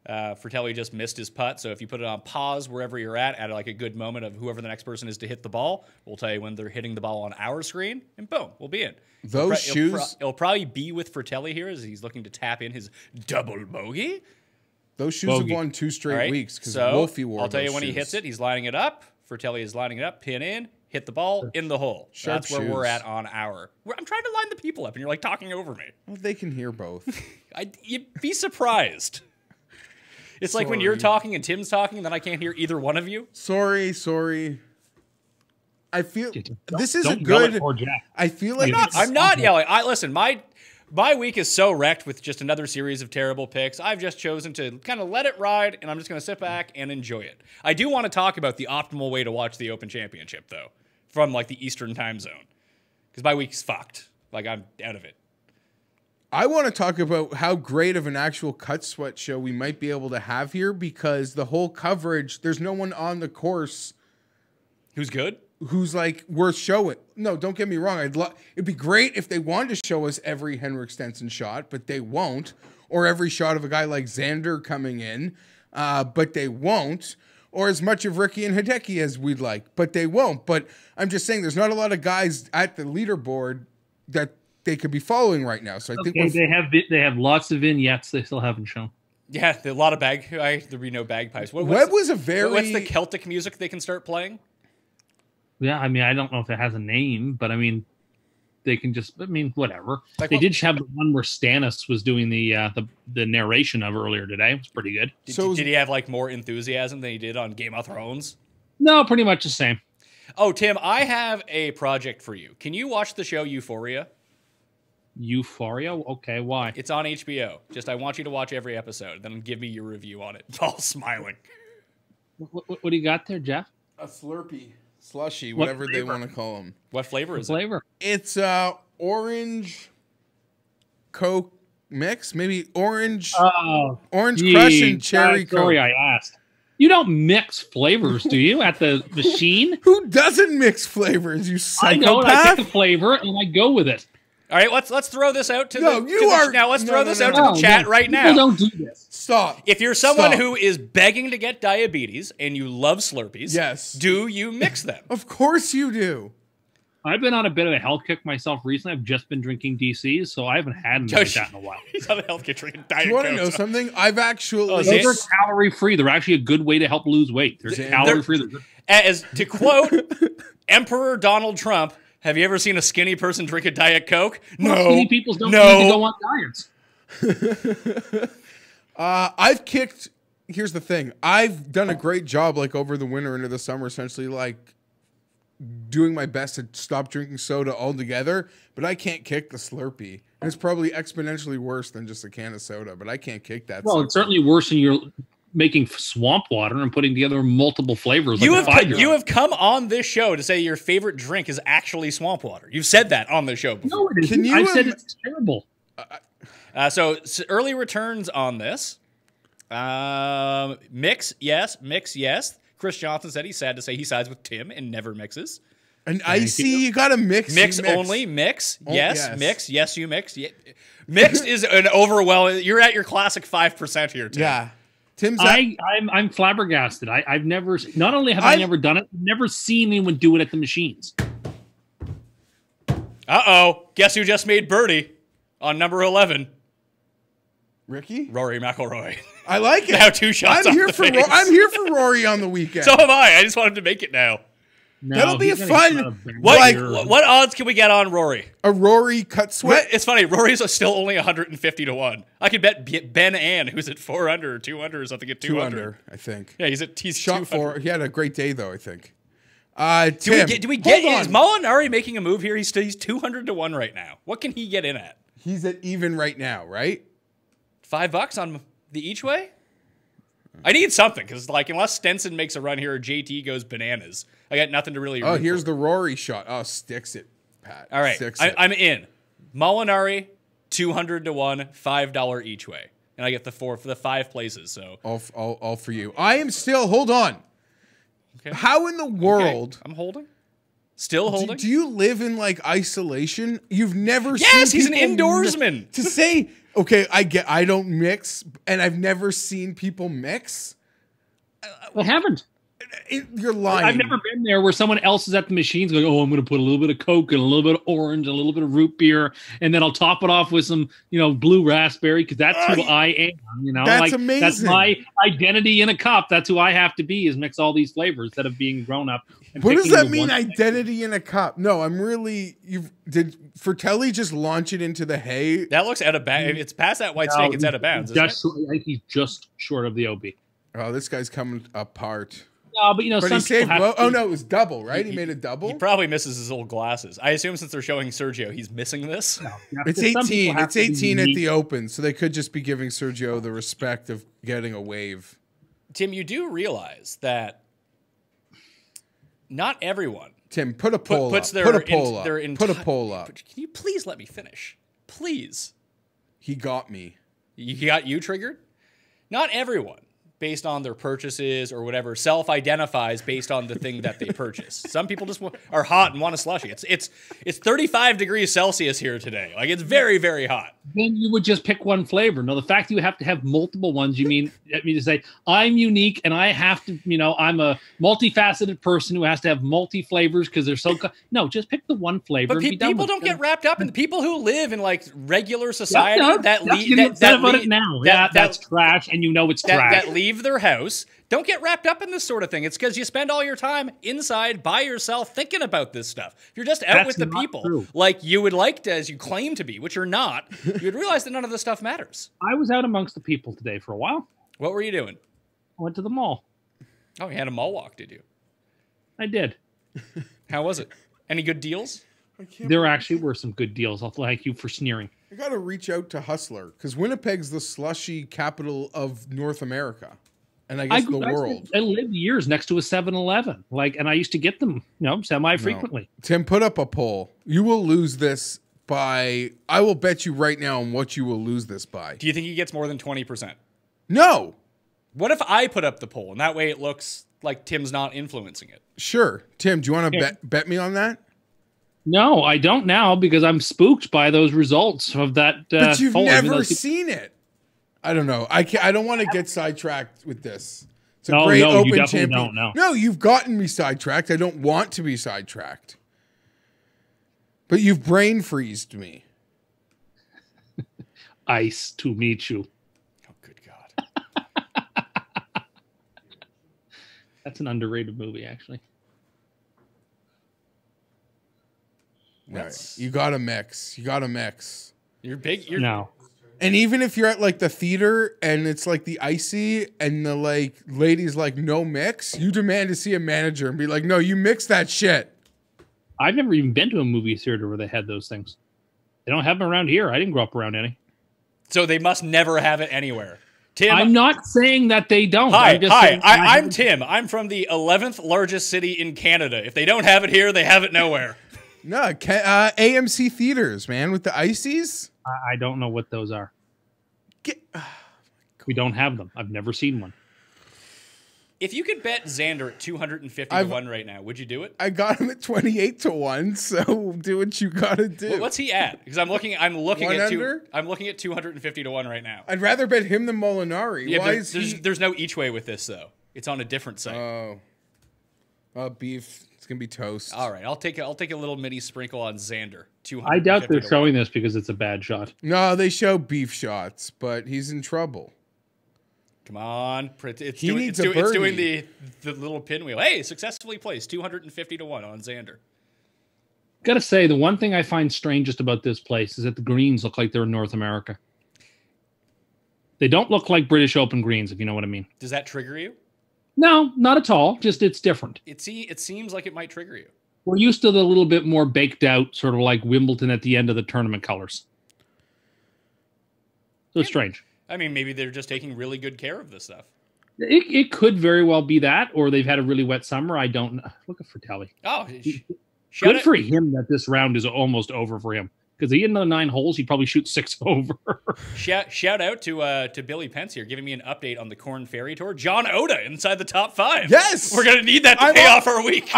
Fratelli just missed his putt, so if you put it on pause wherever you're at like a good moment of whoever the next person is to hit the ball, we'll tell you when they're hitting the ball on our screen, and boom, we'll be in. Those shoes, it'll probably be with Fratelli here as he's looking to tap in his double bogey. those shoes have won 2 straight All right, weeks because so Wolfie wore I'll tell you those when he shoes. hits it. He's lining it up. Fratelli is lining it up. Pin in. Hit the ball in the hole. Sharp That's where we're shoes. at on our. I'm trying to line the people up, and you're like talking over me. Well, they can hear both. You'd be surprised. It's like when you're Sorry. talking and Tim's talking, and then I can't hear either one of you. sorry. I feel this is a Don't yell at good. poor Jack. I feel like I'm not yelling. Listen. My week is so wrecked with just another series of terrible picks. I've just chosen to kind of let it ride, and I'm just going to sit back and enjoy it. I do want to talk about the optimal way to watch the Open Championship, though, from like the Eastern time zone, because my week's fucked. Like I'm out of it. I want to talk about how great of an actual cut sweat show we might be able to have here because the whole coverage, there's no one on the course Who's good? who's like worth showing. No, don't get me wrong. It'd be great if they wanted to show us every Henrik Stenson shot, but they won't. Or every shot of a guy like Xander coming in, but they won't. Or as much of Ricky and Hideki as we'd like, but they won't. But I'm just saying there's not a lot of guys at the leaderboard that they could be following right now. So I think They have lots of vignettes they still haven't shown. Yeah, a lot of there'd be no bagpipes. Webb was a very... What's the Celtic music they can start playing? Yeah, I mean, I don't know if it has a name, but I mean, they can just, I mean, whatever. Like they what- did have the one where Stannis was doing the narration of earlier today. It was pretty good. Did he have like more enthusiasm than he did on Game of Thrones? No, pretty much the same. Oh, Tim, I have a project for you. Can you watch the show Euphoria? Euphoria? Okay, why? It's on HBO. I want you to watch every episode, then give me your review on it. All smiling. What do you got there, Jeff? A Slurpee. Slushy, What whatever they flavor? want to call them. What flavor is it? Flavor. It's orange Coke mix, maybe orange orange crush and cherry Coke. Sorry, I asked. You don't mix flavors, do you, at the machine? Who doesn't mix flavors? You I know, and I psychopath! pick a flavor and I go with it. All right, let's throw this out to No, the you to the- are- now. Let's no, throw no, this no, out no. to the chat right People now. don't do this. Stop. If you're someone Stop. who is begging to get diabetes and you love Slurpees, Yes. do you mix them? Of course you do. I've been on a bit of a health kick myself recently. I've just been drinking DCs, so I haven't had anything like that in a while. He's on a health kit drinking Diet Do you want to Coke. know something? I've actually... Oh, Those are calorie free. They're actually a good way to help lose weight. They're Xander- calorie free. As to quote Emperor Donald Trump, have you ever seen a skinny person drink a Diet Coke? No. Skinny people don't no. need to go on diets. I've kicked... Here's the thing. I've done a great job, like, over the winter into the summer, essentially, like, doing my best to stop drinking soda altogether, but I can't kick the Slurpee. And it's probably exponentially worse than just a can of soda, but I can't kick that. Well, it's certainly worse than you're making swamp water and putting together multiple flavors. You like a have 5-year-old. you have come on this show to say your favorite drink is actually swamp water. You've said that on the show before. No, it isn't. Can you I've said im- it's terrible. So early returns on this. Mix, yes. Chris Johnson said he's sad to say he sides with Tim and never mixes. And icy, you gotta mix. Mix you only, mix. Yes, yes. mix. Yes, you mix. Yeah. Mixed is an overwhelming. You're at your classic 5% here, Tim. Yeah. Tim's at, I'm flabbergasted. I've never, not only have I I've- never done it, I've never seen anyone do it at the machines. Uh-oh. Guess who just made birdie on number 11? Ricky. Rory McIlroy. I like it. Now 2 shots I'm off here the for face. I'm here for Rory on the weekend. So am I. I just wanted to make it now. No, That'll be he's a gonna fun- get a What, beer. what odds can we get on Rory? a Rory cut sweat. It's funny. Rory's still only 150 to 1. I could bet Ben Ann, who's at 4 under or 2 under or something, at 2 2 under. under, I think. Yeah, he's Shot 200. 4. He had a great day though, I think. Tim, Do we get? hold Is on. Molinari making a move here? He's 200 to 1 right now. What can he get in at? He's at even right now, right? $5 on the each way? I need something because, like, unless Stenson makes a run here or JT goes bananas, I got nothing to really. Oh, root here's for. the Rory shot. Oh, sticks it, Pat. All right. Sticks it. I'm in. Molinari, 200 to 1, $5 each way, and I get the 4 for the 5 places. So all for you. I am still. Hold on. okay. How in the world? Okay, I'm holding. Still holding. Do you live in like isolation? You've never Yes, seen he's an people indoorsman. To say, okay, I don't mix, and I've never seen people mix. I haven't. You're lying. I've never been there where someone else is at the machines going, oh, I'm going to put a little bit of Coke and a little bit of orange and a little bit of root beer, and then I'll top it off with some, blue raspberry because that's who I am. That's amazing. That's my identity in a cup. That's who I have to be, is mix all these flavors instead of being grown up. And What does picking that the mean, one- identity in a cup? No, I'm really. Did Fratelli just launch it into the hay? That looks out of bounds. If it's past that white snake, it's out of bounds. Isn't it? I think he's just short of the OB. Oh, this guy's coming apart. No, but But some he saved. people have Oh no, it was double, right? He made a double. He probably misses his old glasses. I assume since they're showing Sergio, he's missing this. It's some people 18. have It's to be 18 at unique. the Open, so they could just be giving Sergio the respect of getting a wave. Tim, you do realize that not everyone Tim, put a poll puts up. their Put a poll up. their Put a enti- poll up. Can you please let me finish? Please. He got me. He got you triggered? Not everyone, based on their purchases or whatever, self-identifies based on the thing that they purchase. Some people just are hot and want a slushie. It's 35 degrees Celsius here today. Like, it's very, very hot. Then you would just pick one flavor. No, the fact you have to have multiple ones, you mean to say I'm unique and I have to, I'm a multifaceted person who has to have multi flavors because they're so. No, just pick the one flavor. But and be done people with don't it. get wrapped up in the people who live in like regular society that's trash, and it's trash. that leave their house. Don't get wrapped up in this sort of thing. It's because you spend all your time inside by yourself thinking about this stuff. If you're just out That's with the not people true. like you would like to, as you claim to be, which you're not, you would realize that none of this stuff matters. I was out amongst the people today for a while. What were you doing? I went to the mall. Oh, you had a mall walk, did you? I did. How was it? Any good deals? There actually were some good deals. I'll thank you for sneering. I got to reach out to Hustler because Winnipeg's the slushy capital of North America, and I guess the world. I lived years next to a 7-Eleven, and I used to get them, semi-frequently. Tim, put up a poll. You will lose this by. I will bet you right now on what you will lose this by. Do you think he gets more than 20%? No. What if I put up the poll and that way it looks like Tim's not influencing it? Sure, Tim. Do you want to Yeah. bet me on that? No, I don't now because I'm spooked by those results of that. But you've poll. never seen it. I don't know. I don't want to get sidetracked with this. It's a No, great no, you Open definitely champion. don't, no. No, you've gotten me sidetracked. I don't want to be sidetracked. But you've brain freezed me. Ice to meet you. Oh, good God. That's an underrated movie, actually. That's- Right. You got to mix. You got to mix. You're big. You're, No. And even if you're at like the theater and it's like the icy and the like lady's like no mix, you demand to see a manager and be like, no, you mix that shit. I've never even been to a movie theater where they had those things. They don't have them around here. I didn't grow up around any. So they must never have it anywhere. Tim, I'm not saying that they don't. Hi, I'm just hi. saying I'm Tim. I'm from the 11th largest city in Canada. If they don't have it here, they have it nowhere. No, AMC theaters, man, with the ices. I don't know what those are. We don't have them. I've never seen one. If you could bet Xander at 250 to 1 right now, would you do it? I got him at 28 to 1, so do what you gotta do. Well, what's he at? Because I'm looking One at under? I'm looking at 250 to 1 right now. I'd rather bet him than Molinari. Yeah, Why is there's no each way with this though. It's on a different site. beef? It's gonna be toast. All right, I'll take a little mini sprinkle on Xander. I doubt they're 250 to 1. showing this because it's a bad shot. No, they show beef shots, but he's in trouble. Come on, it's He doing, needs it's, a do, it's doing birdie. the little pinwheel. Hey, successfully placed 250 to 1 on Xander. Gotta say, the one thing I find strangest about this place is that the greens look like they're in North America. They don't look like British Open greens, if you know what I mean. Does that trigger you? No, not at all. Just it's different. It seems like it might trigger you. We're used to the little bit more baked out, sort of like Wimbledon at the end of the tournament colors. So it's strange. I mean, maybe they're just taking really good care of this stuff. It could very well be that, or they've had a really wet summer. I don't know. Look at Fratelli. Oh, Good for him that this round is almost over for him. Because he had another 9 holes, he'd probably shoot 6 over. Shout out to Billy Pence here, giving me an update on the Corn Ferry Tour. John Oda inside the top 5. Yes! We're going to need that to pay off our week.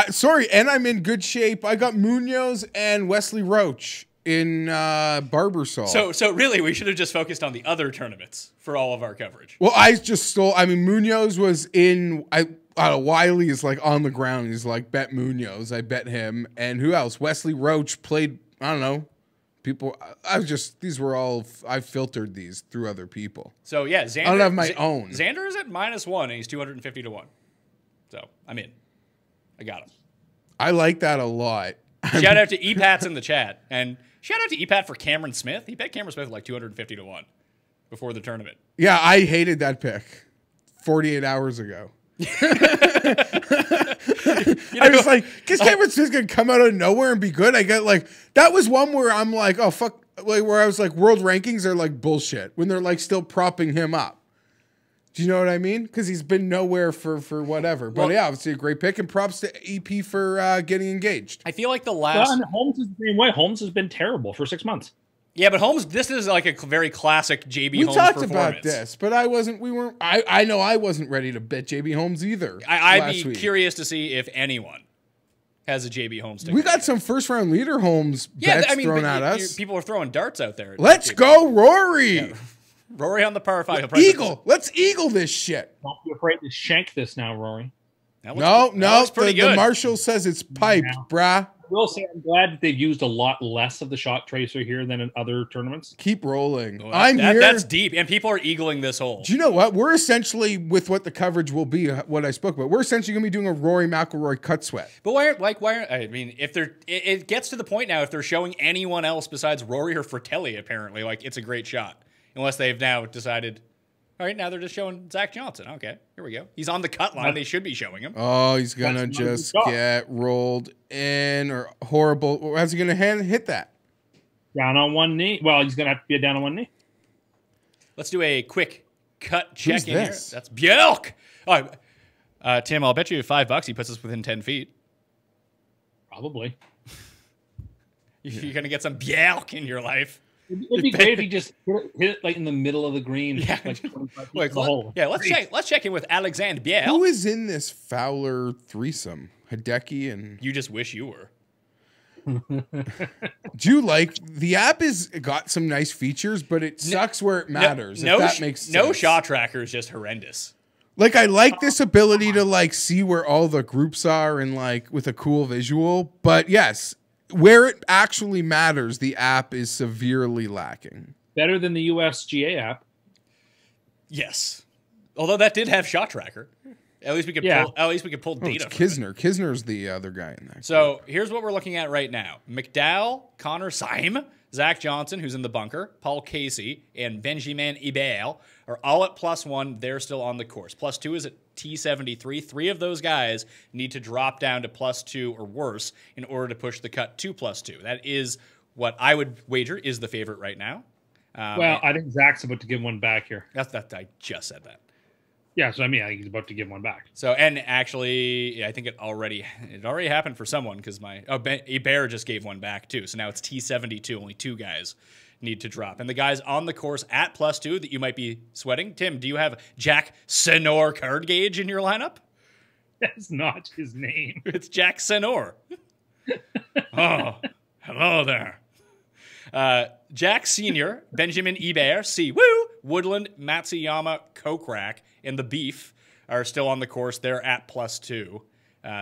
Sorry, and I'm in good shape. I got Munoz and Wesley Roach in Barbasol. So really, we should have just focused on the other tournaments for all of our coverage. Well, I just stole. I mean, Munoz was in. Wiley is like on the ground. He's like, bet Munoz. I bet him. And who else? Wesley Roach played. I don't know. People. These were all. I filtered these through other people. So yeah, Xander. I don't have my own. Xander is at -1 and he's 250 to 1. So I'm in. I got him. I like that a lot. Shout out to Epats in the chat, and shout out to Epat for Cameron Smith. He bet Cameron Smith like 250 to 1 before the tournament. Yeah, I hated that pick 48 hours ago. I was like, because Cameron Smith's gonna come out of nowhere and be good. I got like that was one where I'm like, oh fuck, like where I was like, world rankings are like bullshit when they're like still propping him up. Do you know what I mean? Because he's been nowhere for whatever. But yeah, obviously a great pick, and props to EP for getting engaged. I feel like the last. Well, and Holmes is the same way. Holmes has been terrible for 6 months. Yeah, but Holmes, this is like a very classic JB Holmes talked performance. about this, but I wasn't. We weren't. I know I wasn't ready to bet JB Holmes either. I'd be curious to see if anyone has a JB Holmes. We got some first round leader Holmes bets thrown at us. People are throwing darts out there. Let's go, Rory. Yeah. Rory on the par 5. Eagle. Let's eagle this shit. Don't be afraid to shank this now, Rory. No. The marshal says it's piped, brah. I will say I'm glad that they've used a lot less of the shot tracer here than in other tournaments. Keep rolling. Well, here. That's deep, and people are eagling this hole. Do you know what? We're essentially, with what the coverage will be, what I spoke about, we're essentially going to be doing a Rory McIlroy cut sweat. But why aren't, I mean, if they're, it gets to the point now, if they're showing anyone else besides Rory or Fratelli, apparently, like, it's a great shot. Unless they've now decided, all right, now they're just showing Zach Johnson. Okay, here we go. He's on the cut line. They should be showing him. Oh, he's going to just get rolled in or horrible. How's he going to hit that? Down on one knee. Well, he's going to have to be down on one knee. Let's do a quick cut check Who's in this? here. That's Bjelk. Oh, Tim, I'll bet you $5 he puts us within 10 feet. Probably. You're going to get some Bjelk in your life. It'd be great if he just hit it like in the middle of the green. Yeah. Like 25 feet Wait, from the hole. Yeah, let's check in with Alexander Bjelk. Who is in this Fowler threesome? Hideki and... You just wish you were. Do you like... The app has got some nice features, but it sucks where it matters, if that makes sense. No shot tracker is just horrendous. Like, I like this ability to, like, see where all the groups are and, like, with a cool visual. But, yes... Where it actually matters, the app is severely lacking. Better than the USGA app. Yes, although that did have shot tracker. At least we could pull. At least we could pull data. It's Kisner. Kisner's the other guy in there. So here's what we're looking at right now: McDowell, Connor Syme, Zach Johnson, who's in the bunker, Paul Casey, and Benjamin Ibel are all at +1. They're still on the course. +2 is at T73. 3 of those guys need to drop down to +2 or worse in order to push the cut to +2. That is what I would wager is the favorite right now. Well, I think Zach's about to give one back here. I just said that. Yeah, so I mean, I think he's about to give one back. So, and actually, I think it already happened for someone because Bear just gave one back too. So now it's T72. Only 2 guys need to drop, and the guys on the course at +2 that you might be sweating. Tim, do you have Jack Senor card gauge in your lineup? That's not his name. It's Jack Senor. Oh, hello there. Jack Senior, Benjamin Ebert, Woo, Woodland, Matsuyama, Kokrak, and the Beef are still on the course. They're at +2,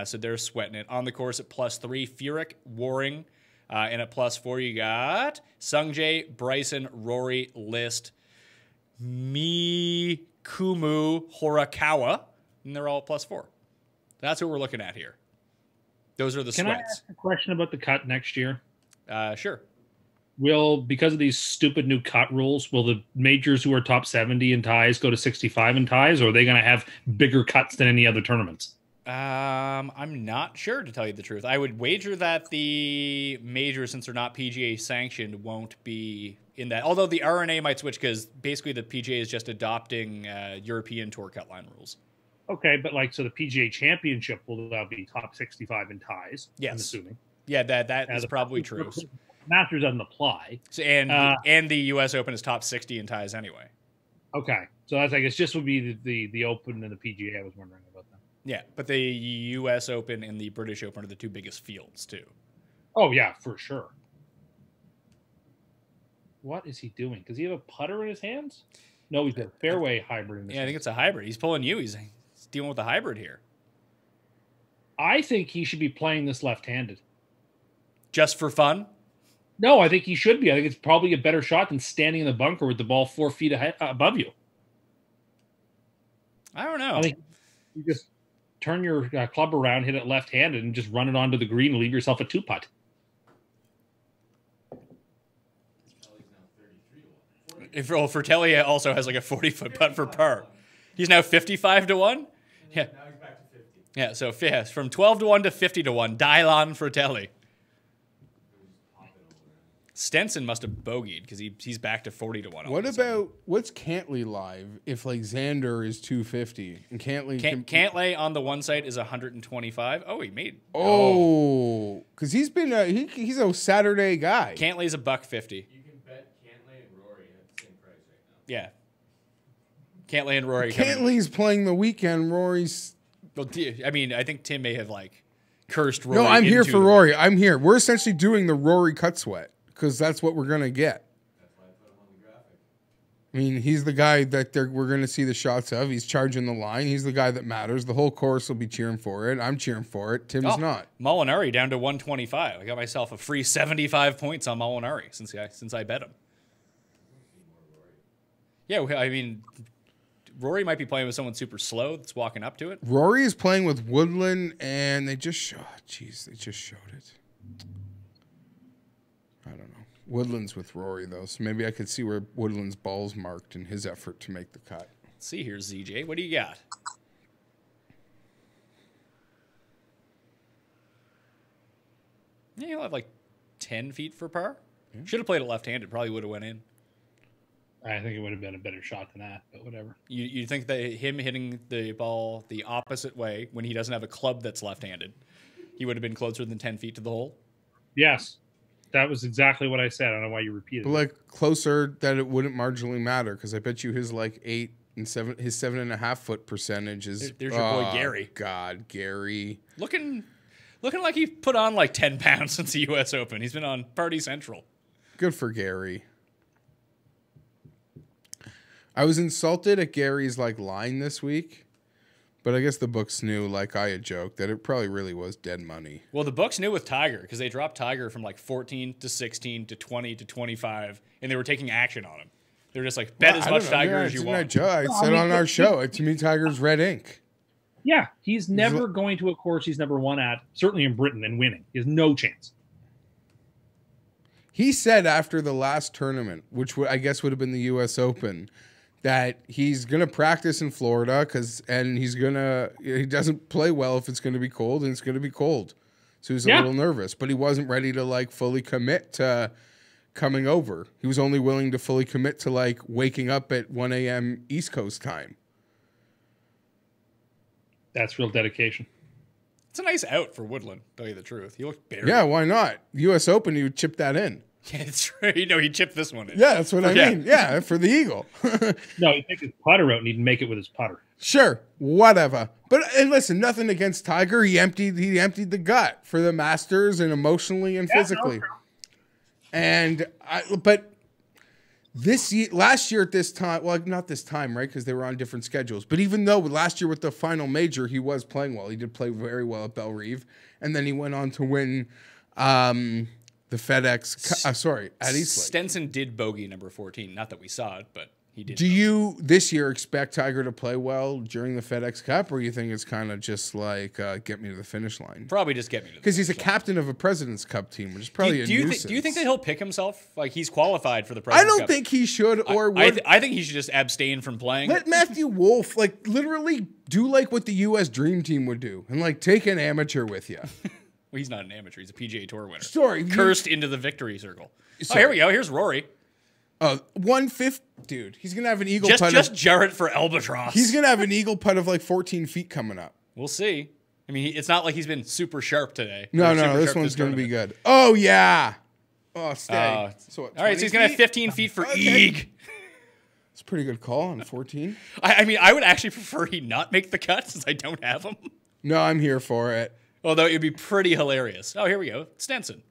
so they're sweating it. On the course at +3, Furyk, Waring, and at +4 you got Sungjae, Bryson, Rory, List, Mikumu, Horikawa, and they're all at +4. That's what we're looking at here. Those are the Can I sweats. ask a question about the cut next year? Sure. because of these stupid new cut rules, will the majors who are top 70 in ties go to 65 in ties, or are they going to have bigger cuts than any other tournaments? I'm not sure, to tell you the truth. I would wager that the majors, since they're not PGA sanctioned, won't be in that. Although the RNA might switch because basically the PGA is just adopting European Tour cut line rules. Okay, but so the PGA Championship will now be top 65 in ties. Yes. I'm assuming. Yeah, that is probably true. Masters doesn't apply. So, and the U.S. Open is top 60 in ties anyway. Okay, so that's, I guess, just would be the Open and the PGA. I was wondering about that. Yeah, but the U.S. Open and the British Open are the two biggest fields too. Oh yeah, for sure. What is he doing? Does he have a putter in his hands? No, he's got a fairway hybrid in his hands. I think it's a hybrid. He's pulling you. He's dealing with a hybrid here. I think he should be playing this left-handed. Just for fun? No, I think he should be. I think it's probably a better shot than standing in the bunker with the ball 4 feet above you. I don't know. I think you just turn your club around, hit it left-handed, and just run it onto the green and leave yourself a 2-putt. Fratelli also has like a 40-foot putt for par. He's now 55 to 1? Yeah. Now he's back to 50. Yeah, so from 12 to 1 to 50 to 1. Dylan Fratelli. Stenson must have bogeyed because he's back to 40 to 1. What's Cantley live if Xander is 250 and Cantlay on the one side is 125. Oh, he made. Oh, because he's been he's a Saturday guy. Cantlay's $150. You can bet Cantlay and Rory at the same price right now. Yeah. Cantlay and Rory. Cantley's playing the weekend. Rory's. Well, I mean, I think Tim may have cursed Rory. No, I'm here for Rory. I'm here. We're essentially doing the Rory cut sweat. Because that's what we're going to get. That's why I put him on the graphic. I mean, he's the guy that we're going to see the shots of. He's charging the line. He's the guy that matters. The whole course will be cheering for it. I'm cheering for it. Tim's not. Molinari down to 125. I got myself a free 75 points on Molinari since I bet him. Yeah, I mean, Rory might be playing with someone super slow that's walking up to it. Rory is playing with Woodland, and they just showed it. I don't know. Woodland's with Rory, though, so maybe I could see where Woodland's ball's marked in his effort to make the cut. Let's see here, ZJ. What do you got? Yeah, you'll have 10 feet for par. Yeah. Should have played it left-handed. Probably would have went in. I think it would have been a better shot than that, but whatever. You think that him hitting the ball the opposite way when he doesn't have a club that's left-handed, he would have been closer than 10 feet to the hole? Yes. That was exactly what I said. I don't know why you repeated it. Closer that it wouldn't marginally matter because I bet you his 8 and 7, his 7.5 foot percentage is. There's your boy Gary. God, Gary. Looking like he put on 10 pounds since the U.S. Open. He's been on Party Central. Good for Gary. I was insulted at Gary's line this week. But I guess the books knew, like I had joked, that it probably really was dead money. Well, the books knew with Tiger because they dropped Tiger from 14 to 16 to 20 to 25, and they were taking action on him. They were just bet as much Tiger as you want. I said on our show, to me, Tiger's red ink. Yeah, he's never going to a course he's never won at, certainly in Britain, and winning. He has no chance. He said after the last tournament, which I guess would have been the U.S. Open, that he's going to practice in Florida he doesn't play well if it's going to be cold, and it's going to be cold. So he was a little nervous, but he wasn't ready to fully commit to coming over. He was only willing to fully commit to waking up at 1 a.m. East Coast time. That's real dedication. It's a nice out for Woodland, to tell you the truth. He looked buried. Yeah, why not? U.S. Open, he would chip that in. Yeah, it's true. He chipped this one in. Yeah, that's what I mean. Yeah, for the Eagle. No, he'd take his putter out and he'd make it with his putter. Sure, whatever. But listen, nothing against Tiger. He emptied the gut for the Masters and emotionally and physically. No. But last year at this time, well, not this time, right? Because they were on different schedules. But even though last year with the final major, he was playing well. He did play very well at Bellerive, and then he went on to win. The FedEx, at East Lake. Stenson did bogey number 14. Not that we saw it, but He did. Do you this year expect Tiger to play well during the FedEx Cup, or you think it's kind of just like get me to the finish line? Probably just get me to the Because he's a finish line. captain of a President's Cup team, which is probably Do you nuisance. think that he'll pick himself? Like he's qualified for the I President's don't Cup. think he should or I, would. I think he should just abstain from playing. Let Matthew Wolf like literally do like what the U.S. Dream Team would do and like take an amateur with you. Well, he's not an amateur. He's a PGA Tour winner. Sorry, Cursed into the victory circle. Oh, Sorry. here we go. Here's Rory. 1/5, dude. He's gonna have an eagle putt. Just Jarrett for albatross. He's gonna have an eagle putt of like 14 feet coming up. We'll see. I mean, it's not like he's been super sharp today. No, Or super this sharp one's gonna be tournament. good. Oh yeah. Oh, stay. So what, All right, so 20 he's gonna have feet? 15 feet for Okay. Eeg. It's a pretty good call on 14. I mean, I would actually prefer he not make the cut since I don't have him. No, I'm here for it. Although it'd be pretty hilarious. Oh, here we go. Stenson.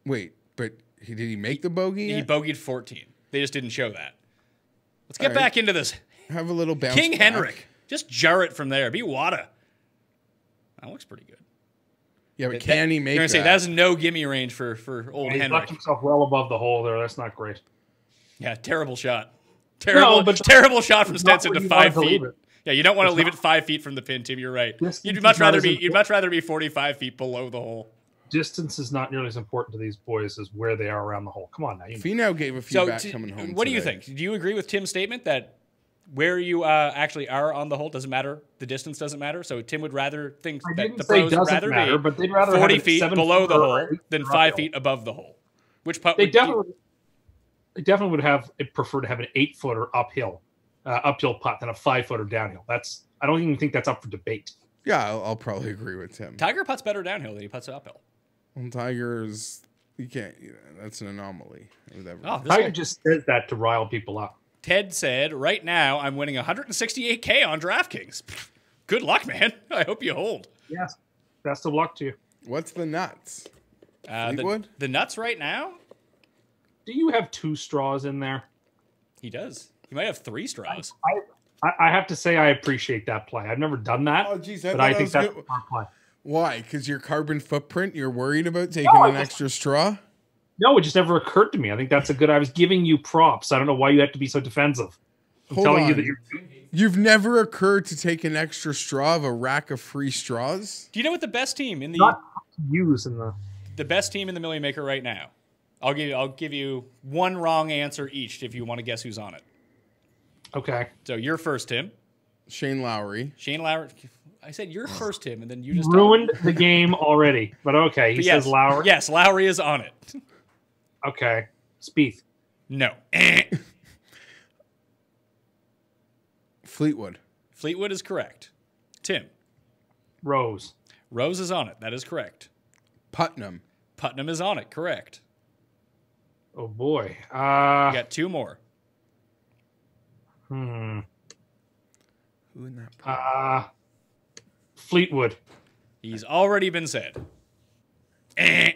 Wait, but did he make the bogey? He yet? bogeyed 14. They just didn't show that. Let's get All right. back into this. Have a little bounce. King back. Henrik. Just Jarrett from there. Be Wada. That looks pretty good. Yeah, but can he make You're gonna say that? that's no gimme range for old He Henrik. left himself well above the hole there. That's not great. Yeah, terrible shot. Terrible, but terrible shot from it's not Stenson where to you want 5 to feet. leave it. Yeah, you don't want to It's leave not- it 5 feet from the pin, Tim. You're right. Distance You'd is much not rather as be. You'd important. much rather be 45 feet below the hole. Distance is not nearly as important to these boys as where they are around the hole. Come on now. You know. Finau gave a few So, back coming home. what do you today. think? Do you agree with Tim's statement that where you actually are on the hole doesn't matter? The distance doesn't matter. So Tim would rather think I that didn't the say pros would doesn't rather matter, be but they'd rather have 40 it feet 7 below the feet hole or 8 than feet 5 uphill. feet above the hole. Which putt They would you? definitely would have prefer to have an 8-footer uphill putt than a 5-footer downhill. I don't even think that's up for debate. Yeah, I'll probably agree with Tim. Tiger putts better downhill than he putts uphill. Well, Tigers, you can't. That's an anomaly. Whatever. Oh, this Tiger guy- just says that to rile people up. Ted said, right now I'm winning 168K on DraftKings. Pfft, good luck, man. I hope you hold. Yes. Best of luck to you. What's the nuts? The, Fleetwood? the nuts right now? Do you have 2 straws in there? He does. He might have 3 straws. I have to say I appreciate that play. I've never done that, Oh, geez, I but thought I I think was that's good. a smart play. Why? Because your carbon footprint. You're worried about taking No, I an just- extra straw. No, it just never occurred to me. I think that's a good. I was giving you props. I don't know why you have to be so defensive. I'm Hold telling you on. that you're. You've never occurred to take an extra straw of a rack of free straws? Do you know what the best team in Not use in the best team in the Million Maker right now? I'll give you one wrong answer each if you want to guess who's on it. Okay. So you're first, Tim. Shane Lowry. Shane Lowry. I said you're first, Tim, and then you just Ruined the game already. But okay, he But says Lowry. Yes, Lowry is on it. Okay. Spieth. No. Fleetwood. Fleetwood is correct. Tim. Rose. Rose is on it. That is correct. Putnam. Putnam is on it. Correct. Oh boy. You got 2 more. Who in that? pool? Fleetwood. He's already been said. I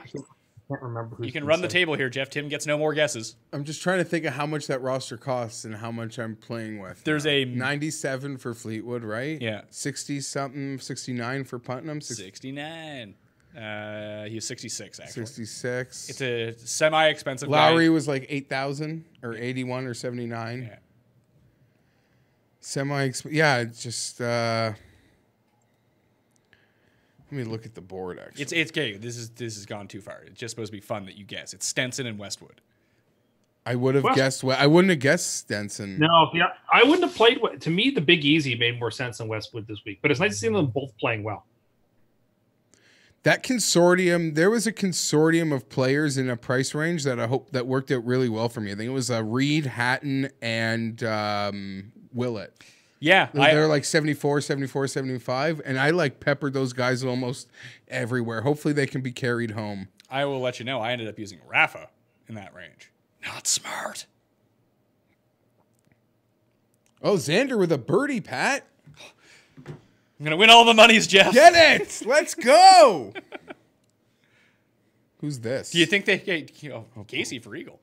can't remember who. You can run the table here, Jeff. Tim gets no more guesses. I'm just trying to think of how much that roster costs and how much I'm playing with. There's now. a 97 for Fleetwood, right? Yeah. 60 something, 69 for Putnam, 69. He's 66 actually. 66. It's a semi-expensive Lowry guy. was like 8,000 or 81 or 79. Yeah. Yeah, it's just let me look at the board actually. It's gay. This has gone too far. It's just supposed to be fun that you guess. It's Stenson and Westwood. I would have Well- guessed I wouldn't have guessed Stenson. No, yeah, I wouldn't have played. To me, the Big Easy made more sense than Westwood this week. But it's nice to see them both playing well. That consortium, there was a consortium of players in a price range that I hope that worked out really well for me. I think it was Reed, Hatton, and Willett. Yeah, They're like 74, 74, 75, and I like peppered those guys almost everywhere. Hopefully they can be carried home. I will let you know. I ended up using Rafa in that range. Not smart. Oh, Xander with a birdie, Pat. I'm gonna win all the monies, Jeff. Get it! Let's go! Who's this? Do you think they? Casey for Eagle.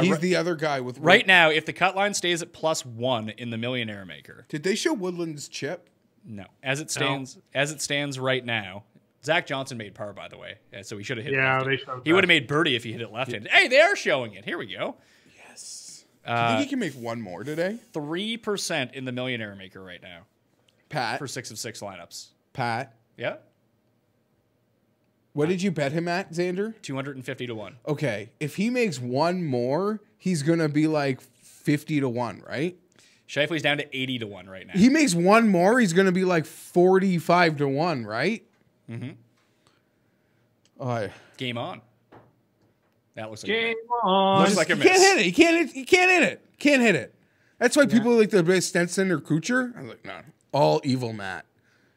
He's the other guy with Right now, if the cut line stays at +1 in the Millionaire Maker, Did they show Woodland's chip? no. As it stands right now, Zach Johnson made par, by the way, so he should have hit. Yeah, left-handed. they showed He that. would have made birdie if he hit it left-handed. Hey, they are showing it. Here we go. Yes. I think he can make one more today. 3% in the Millionaire Maker right now Pat. for 6 of 6 lineups. Pat. Yeah, What did you bet him at, Xander? 250 to 1. Okay. If he makes one more, he's going to be like 50 to 1, right? Shifley's down to 80 to 1 right now. He makes one more, he's going to be like 45 to 1, right? Mm-hmm. Oh, Game on. That looks like Game a, on. looks like a you can't miss. hit it. You can't hit it. Can't hit it. That's why people like to bet Stenson or Kucher. I was like, no, all evil Matt.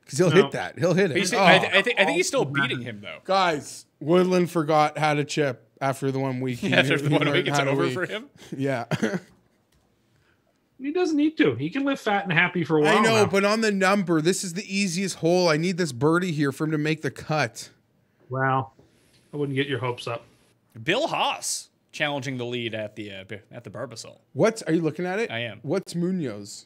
Because he'll hit that. He'll hit it. He's- Oh. I think he's still beating him though. Guys, Woodland forgot how to chip after the 1 week. After the 1 learned week, it's how to over week. for him. Yeah. He doesn't need to. He can live fat and happy for a while. I know, now. but on the number, this is the easiest hole. I need this birdie here for him to make the cut. Wow. I wouldn't get your hopes up. Bill Haas challenging the lead at the Barbasol. Are you looking at it? I am. What's Munoz?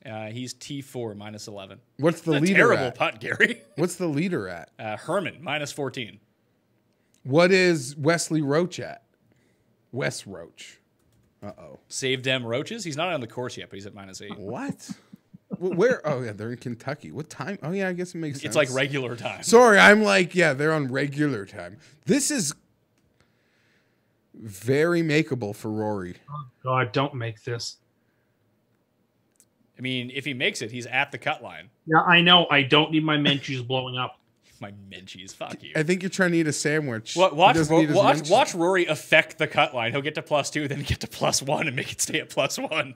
He's T4 minus 11. What's the A leader terrible at? putt, Gary. What's the leader at? Herman minus 14. What is Wesley Roach at? Wes Roach. Uh-oh. Save them roaches. He's not on the course yet, but he's at minus 8. What? Where? Oh, yeah, they're in Kentucky. What time? Oh, yeah, I guess it makes sense. It's like regular time. Sorry, I'm like, yeah, they're on regular time. This is very makeable for Rory. God, don't make this. I mean, if he makes it, he's at the cut line. Yeah, I know. I don't need my Menchie's blowing up. My Menchies, fuck you. I think you're trying to eat a sandwich. Watch, He doesn't eat his Menchiees. watch Rory affect the cut line. He'll get to +2, then get to +1, and make it stay at +1.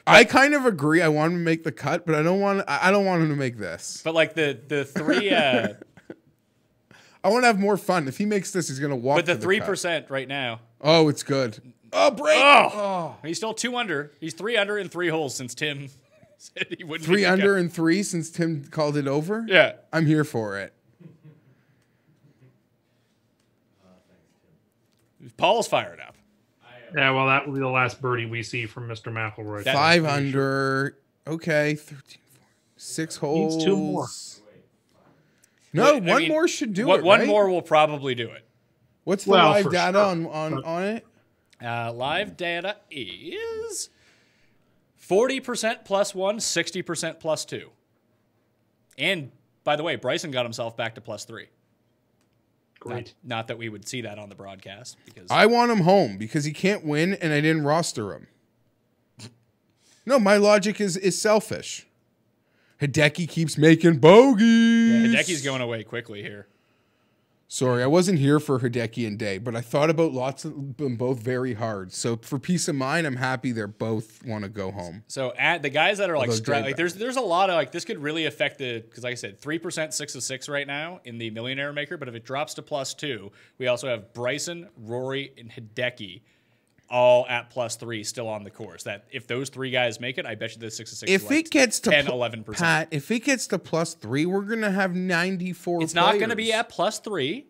I kind of agree. I want him to make the cut, but I don't want him to make this. But like the three, I want to have more fun. If he makes this, he's gonna walk. but the to 3% right now. Oh, it's good. Oh, break. Oh, he's still 2 under. He's 3 under in 3 holes since Tim said he wouldn't. 3 make the under cut. and 3 since Tim called it over. Yeah. I'm here for it. Paul's fired up. Yeah, well, that will be the last birdie we see from Mr. McElroy. That- 5 under. Okay, 13, 14, 6 holes. Needs 2 more. No, I one mean, more should do one, it. One right? more will probably do it. What's the Well, live for data sure. on it? Live data is 40% +1, 60% +2. And by the way, Bryson got himself back to +3. Great. Not that we would see that on the broadcast because I want him home because he can't win, and I didn't roster him. No, my logic is selfish. Hideki keeps making bogeys. Hideki's going away quickly here. Sorry, I wasn't here for Hideki and Day, but I thought about lots of them both very hard. So for peace of mind, I'm happy they're both want to go home. So at the guys that are like, Although Jay- like there's a lot of like this could really affect the because like I said 3% 6 of 6 right now in the Millionaire Maker, but if it drops to +2, we also have Bryson, Rory, and Hideki all at +3 still on the course. That if those 3 guys make it, I bet you the 6 of 6 If is like it gets to 10, 11%. Pat, if it gets to +3, we're gonna have 94. It's not going to be players. at +3.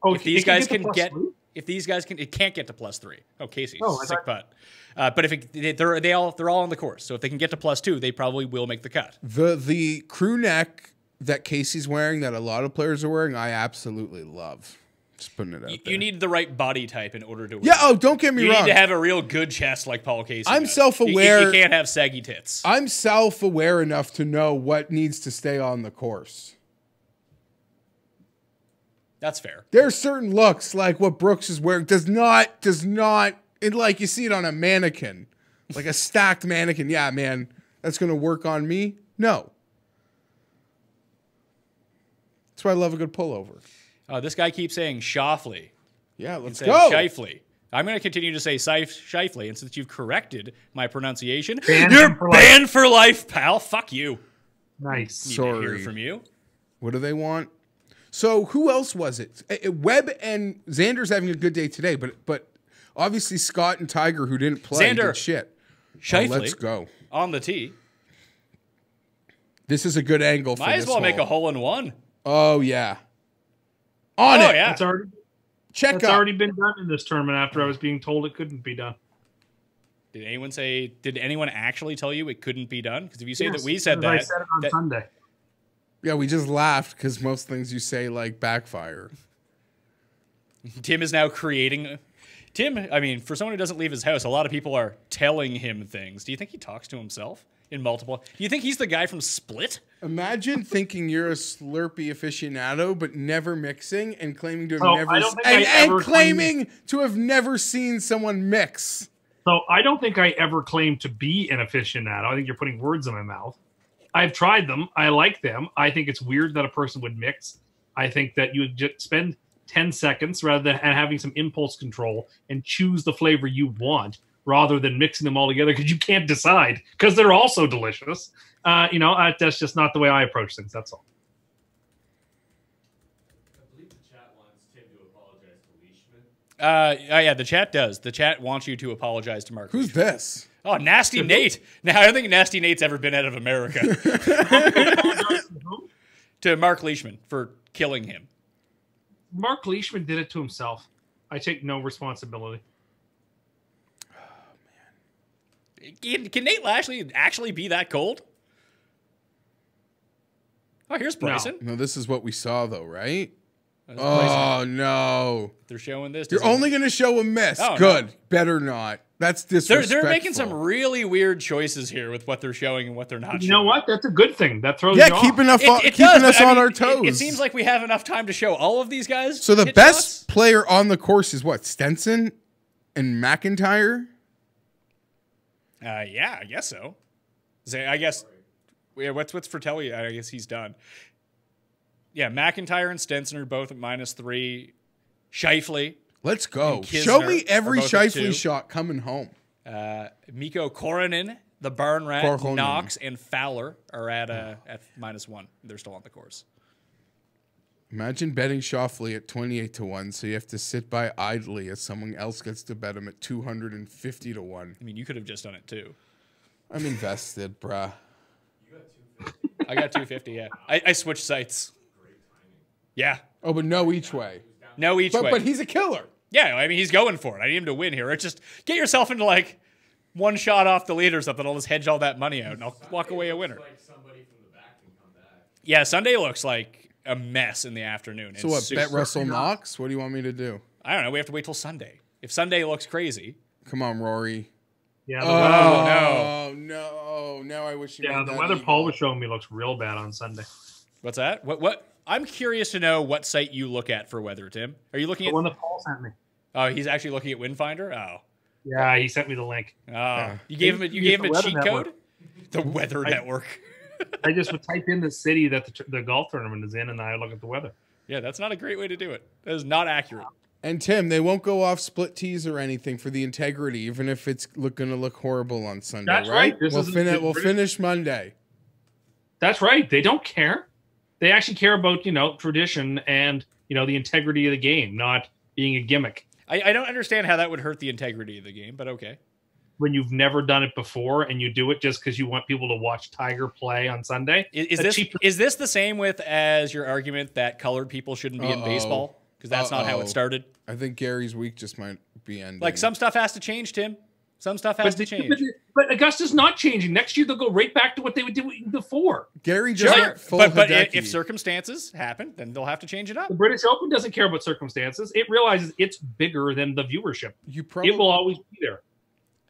Oh, If these guys can plus get, three? if these guys can, it can't get to +3. Oh, Casey, Oh, I sick thought- putt. But if they're all on the course, so if they can get to +2, they probably will make the cut. the crew neck that Casey's wearing, that a lot of players are wearing. I absolutely love. Just putting it out there. You need the right body type in order to win. Yeah. Oh, don't get me You wrong. need to have a real good chest like Paul Casey. I'm does. self-aware- You can't have saggy tits. I'm self-aware enough to know what needs to stay on the course. That's fair. There are certain looks like what Brooks is wearing does not it like you see it on a mannequin. Like a stacked mannequin. Yeah, man, that's gonna work on me. No. That's why I love a good pullover. This guy keeps saying Shoffley. Yeah, let's Saying go. Shifley. I'm going to continue to say Shifley, and since you've corrected my pronunciation, Banned you're him for life. banned for life, pal. Fuck you. Nice. Need to hear Sorry. from you. What do they want? So who else was it? Webb and Xander's having a good day today, but obviously Scott and Tiger, who didn't play, Xander. did shit. Shifley Let's go. on the tee. This is a good angle for Might as this well make a hole. hole-in-one. Oh yeah. On Oh it. yeah. That's already Check that's up. already been done in this tournament after I was being told it couldn't be done. Did anyone actually tell you it couldn't be done? Because if you say Yes, that we said because that, I said it on that- Sunday. Yeah, we just laughed because most things you say like backfire. Tim is now creating. Tim, I mean, for someone who doesn't leave his house, a lot of people are telling him things. Do you think he talks to himself in multiple? Do you think he's the guy from Split? Imagine thinking you're a Slurpee aficionado, but never mixing, and claiming to have Oh, never I don't think I and ever claiming to have never seen someone mix. So I don't think I ever claimed to be an aficionado. I think you're putting words in my mouth. I've tried them. I like them. I think it's weird that a person would mix. I think that you would just spend 10 seconds rather than having some impulse control and choose the flavor you want rather than mixing them all together because you can't decide because they're also delicious. That's just not the way I approach things. That's all. I believe the chat wants Tim to apologize to Leishman. Yeah, the chat does. The chat wants you to apologize to Mark. Who's this? Oh, Nasty Nate. Now, I don't think Nasty Nate's ever been out of America. To Mark Leishman for killing him. Mark Leishman did it to himself. I take no responsibility. Can Nate Lashley actually be that cold? Oh, here's Bryson. No, this is what we saw, though, right? There's Bryson. Oh, no. They're showing this. You're only going to show a miss. Oh, Good. no. Better not. That's disrespectful. They're making some really weird choices here with what they're showing and what they're not showing. You know what? That's a good thing. That throws Yeah, you keeping off. us on our toes. It seems like we have enough time to show all of these guys. So the hit best shots? player on the course is what? Stenson and McIntyre? Yeah, I guess so. I guess. Yeah, what's Fratelli? I guess he's done. Yeah, McIntyre and Stenson are both at -3. Shifley, Let's go. And Kisner Show me every are both at 2. Shifley shot coming home. Miko Koronen, the Barn Rat, Korhonen. Knox, and Fowler are at -1. They're still on the course. Imagine betting Shoffley at 28-1, so you have to sit by idly as someone else gets to bet him at 250-1. I mean, you could have just done it too. I'm invested, bruh. I got 250. Yeah, I switched sites. Yeah, Oh, but no each way. no each way. But he's a killer. Yeah, I mean, he's going for it. I need him to win here. It's just get yourself into like one shot off the lead or something. I'll just hedge all that money out and I'll walk away a winner. Like somebody from the back can come back. Yeah, Sunday looks like a mess in the afternoon. So It's what, bet super- Russell Knox? What do you want me to do? I don't know. We have to wait till Sunday. If Sunday looks crazy, Come on, Rory. Yeah, Oh, no. Now I wish you yeah. made The that weather evil. Paul was showing me looks real bad on Sunday. what's that? What? I'm curious to know what site you look at for weather, Tim. Are you looking The at? one that Paul sent me. Oh, he's actually looking at Windfinder. Oh, Yeah, he sent me the link. You gave him a Use the Weather cheat Network. code. The Weather Network. I just would type in the city that the golf tournament is in, and I look at the weather. Yeah, that's not a great way to do it. That is not accurate. And Tim, they won't go off split tees or anything for the integrity, even if it's going to look horrible on Sunday, That's right? right. This We'll, is- we'll finish Monday. That's right. They don't care. They actually care about tradition and the integrity of the game, not being a gimmick. I don't understand how that would hurt the integrity of the game, but okay. When you've never done it before and you do it just because you want people to watch Tiger play on Sunday, Is this the same with as your argument that colored people shouldn't be in Uh-oh. baseball? Because that's not how Uh-oh. it started. I think Gary's week just might be ending. Like some stuff has to change, Tim. Some stuff has to change. But Augusta's not changing. Next year they'll go right back to what they would do before. Gary just Sure, went full but Hideki. if circumstances happen, then they'll have to change it up. The British Open doesn't care about circumstances. It realizes it's bigger than the viewership. You probably It will always be there.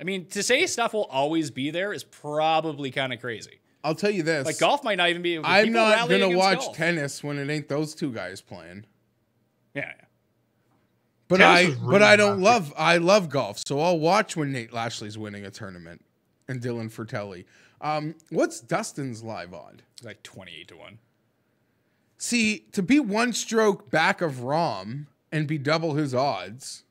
I mean, to say stuff will always be there is probably kind of crazy. I'll tell you this. Like golf might not even be. I'm people not rally going to against watch golf. tennis when it ain't those two guys playing. Yeah. But Tennis was really I don't last I love golf, so I'll watch when Nate Lashley's winning a tournament and Dylan Fratelli. What's Dustin's live odd? It's like 28-1. See, to be one stroke back of Rom and be double his odds.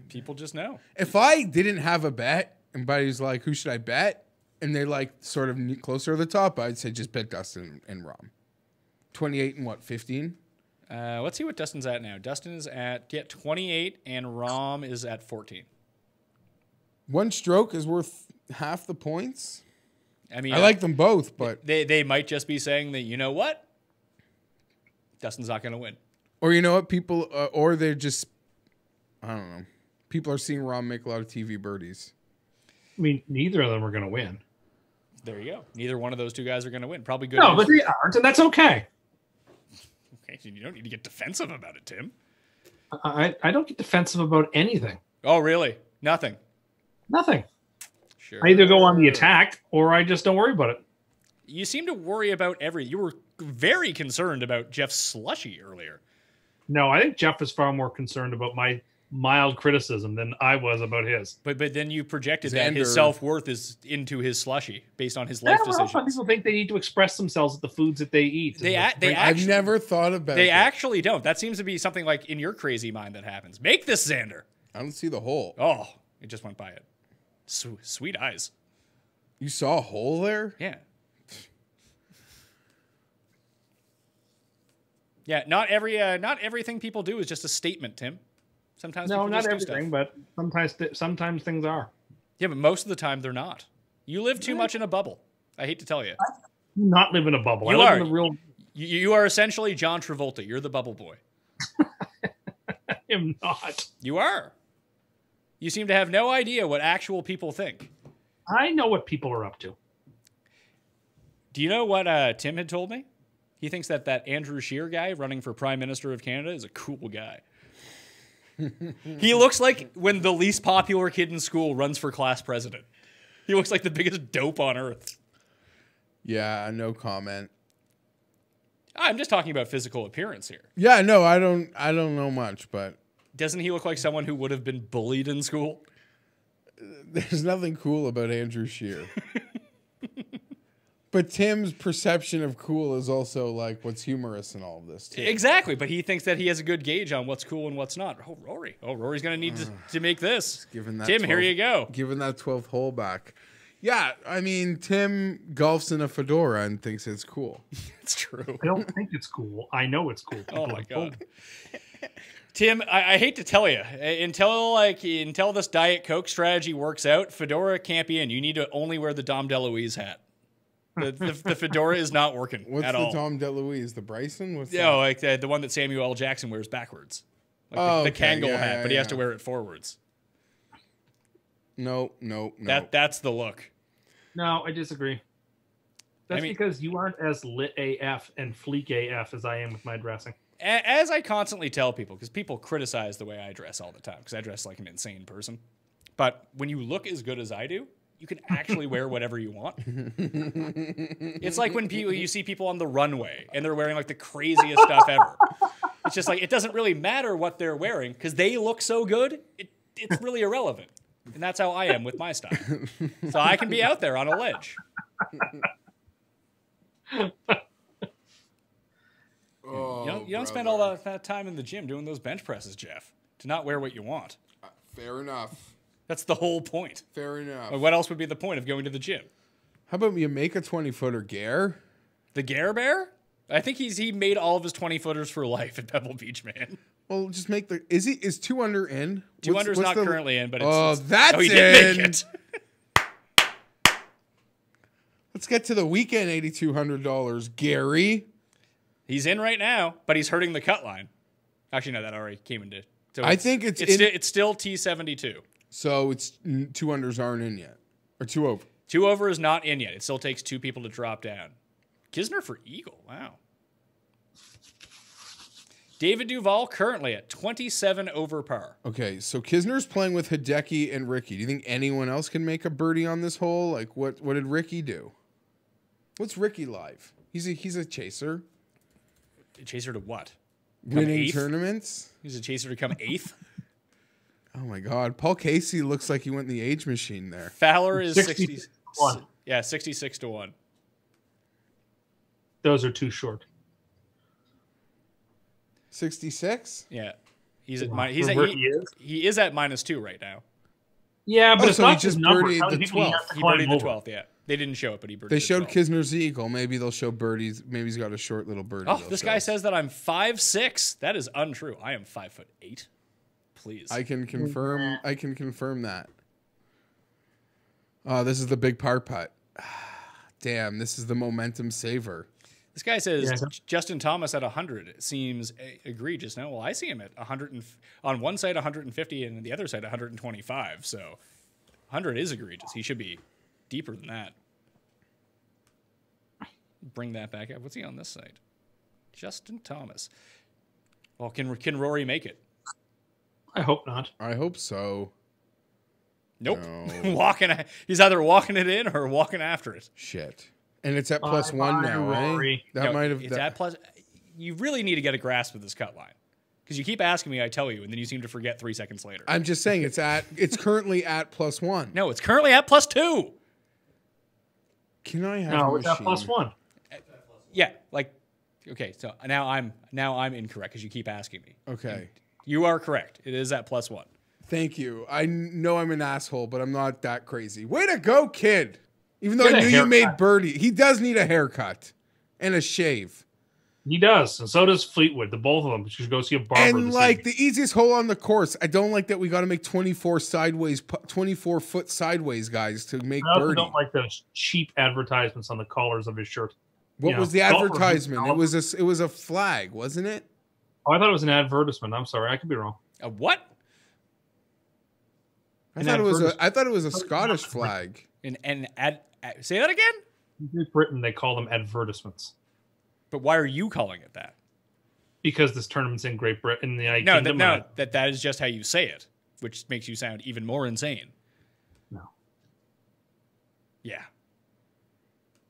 People just know. If I didn't have a bet and buddy's like, who should I bet? And they're like sort of closer to the top, I'd say just bet Dustin and Rom. 28 and what, 15? Let's see what Dustin's at now. Dustin is at 28 and Rom is at 14. One stroke is worth half the points. I mean, I like them both, but they might just be saying that, you know what? Dustin's not going to win. or you know what, people, or they're just, I don't know. People are seeing Rom make a lot of TV birdies. I mean, neither of them are going to win. There you go. Neither one of those two guys are going to win. Probably good. No, news. but they aren't, and that's okay. Okay, you don't need to get defensive about it, Tim. I don't get defensive about anything. Oh, really? Nothing. Nothing. Sure. I either go on the attack or I just don't worry about it. You seem to worry about you were very concerned about Jeff's slushy earlier. No, I think Jeff is far more concerned about my mild criticism than I was about his. But then you projected that his Xander- self-worth is into his slushy based on his life Some decisions. people think they need to express themselves with the foods that they eat. I've never thought about They it. actually don't. That seems to be something like in your crazy mind that happens. Make this, Xander. I don't see the hole. Oh, it just went by it. Sweet eyes. You saw a hole there? Yeah. Yeah, not everything people do is just a statement, Tim. Sometimes No, people not just do everything, stuff. but sometimes things are. Yeah, but most of the time they're not. You live too much in a bubble. I hate to tell you. Do not live in a bubble. You I live are. in the real. You are essentially John Travolta. You're the bubble boy. I am not. You are. You seem to have no idea what actual people think. I know what people are up to. Do you know what Tim had told me? He thinks that Andrew Scheer guy running for Prime Minister of Canada is a cool guy. He looks like when the least popular kid in school runs for class president. He looks like the biggest dope on earth. Yeah, no comment. I'm just talking about physical appearance here. Yeah, no, I don't know much, but Doesn't he look like someone who would have been bullied in school? there's nothing cool about Andrew Scheer. But Tim's perception of cool is also like what's humorous in all of this too. Exactly, but he thinks that he has a good gauge on what's cool and what's not. Oh, Rory. Oh, Rory's going to need to make this. Given that Tim, here 12 you go. Giving that 12th hole back. Yeah, I mean, Tim golfs in a fedora and thinks it's cool. It's true. I don't think it's cool. I know it's cool. Oh, People my have told God. me. Tim, I hate to tell you, until this Diet Coke strategy works out, fedora can't be in. You need to only wear the Dom DeLuise hat. The fedora is not working What's at the all. Tom DeLuise? The Bryson? What's No, like the one that Samuel L. Jackson wears backwards. Like the okay. Kangol Yeah, hat, yeah, but he has to yeah. wear it forwards. No. That's the look. No, I disagree. That's mean- because you aren't as lit AF and fleek AF as I am with my dressing. As I constantly tell people, because people criticize the way I dress all the time, because I dress like an insane person. But when you look as good as I do, you can actually wear whatever you want. It's like when you see people on the runway and they're wearing like the craziest stuff ever. It's just like, it doesn't really matter what they're wearing because they look so good, it's really irrelevant. And that's how I am with my style. So I can be out there on a ledge. Oh, You don't spend all that time in the gym doing those bench presses, Jeff, to not wear what you want. Fair enough. That's the whole point. Fair enough. Like, what else would be the point of going to the gym? How about you make a 20-footer Gare? The Gare Bear? I think he made all of his 20-footers for life at Pebble Beach, man. Well, just make the. Is 2 under in? 2 What's- under's what's not the- currently in, but it's. Oh, that's he did in. make it. Let's get to the weekend $8,200, Gary. He's in right now, but he's hurting the cut line. Actually, no, that already came into. So I think it's it's still T72. So it's 2 unders aren't in yet, or 2 over. 2 over is not in yet. It still takes 2 people to drop down. Kisner for eagle. Wow. David Duval currently at 27 over par. Okay, so Kisner's playing with Hideki and Ricky. Do you think anyone else can make a birdie on this hole? Like, what did Ricky do? What's Ricky live? He's a chaser, A chaser to what? Become winning eighth? tournaments. He's a chaser to come 8th. Oh my God, Paul Casey looks like he went in the age machine there. Fowler is 66 to 1. Yeah, 66 to 1. Those are too short. 66. Yeah. He's at For he's at, where he is at -2 right now. Yeah, but Oh, it's so he not just just number. birdied How the many people he has 12th. to He climb birdied the over? 12th, yeah. They didn't show it, but he birdied They the showed 12th. Kisner's eagle. Maybe they'll show birdies. Maybe he's got a short little birdie. Oh, they'll this show guy us. says that I'm 5'6". That is untrue. I am 5'8". Please. I can confirm. I can confirm that. This is the big par putt. Damn, this is the momentum saver. This guy says Yeah. Justin Thomas at 100 it seems egregious. No, well, I see him at 100 on one side 150 and on the other side 125. So 100 is egregious. He should be deeper than that. Bring that back up. What's he on this side? Justin Thomas. Well, can Rory make it? I hope not. I hope so. Nope. No. He's either walking it in or walking after it. Shit. And it's at +1 now, Rory. eh? That No, might have. It's at plus. You really need to get a grasp of this cut line because you keep asking me, I tell you, and then you seem to forget 3 seconds later. I'm just saying it's currently at +1. No, it's currently at +2. Can I have No, a it's at machine? +1. Yeah, like okay. So now I'm incorrect because you keep asking me. Okay. You are correct. It is at +1. Thank you. I know I'm an asshole, but I'm not that crazy. Way to go, kid. Even though Get I a knew you made haircut. birdie. He does need a haircut and a shave. He does, and so does Fleetwood. The both of them should go see a barber. And like the easiest hole on the course. I don't like that we got to make 24 foot sideways guys to make I also birdie. don't like those cheap advertisements on the collars of his shirt. What Yeah. was the Golfers- advertisement? It was a flag, wasn't it? Oh, I thought it was an advertisement. I'm sorry, I could be wrong. A what? I An thought advertisement. it was a Scottish flag. Say that again. In Great Britain, they call them advertisements But why are you calling it that? because this tournament's in Great Britain. The United No, Kingdom. that is just how you say it, which makes you sound even more insane. No. Yeah.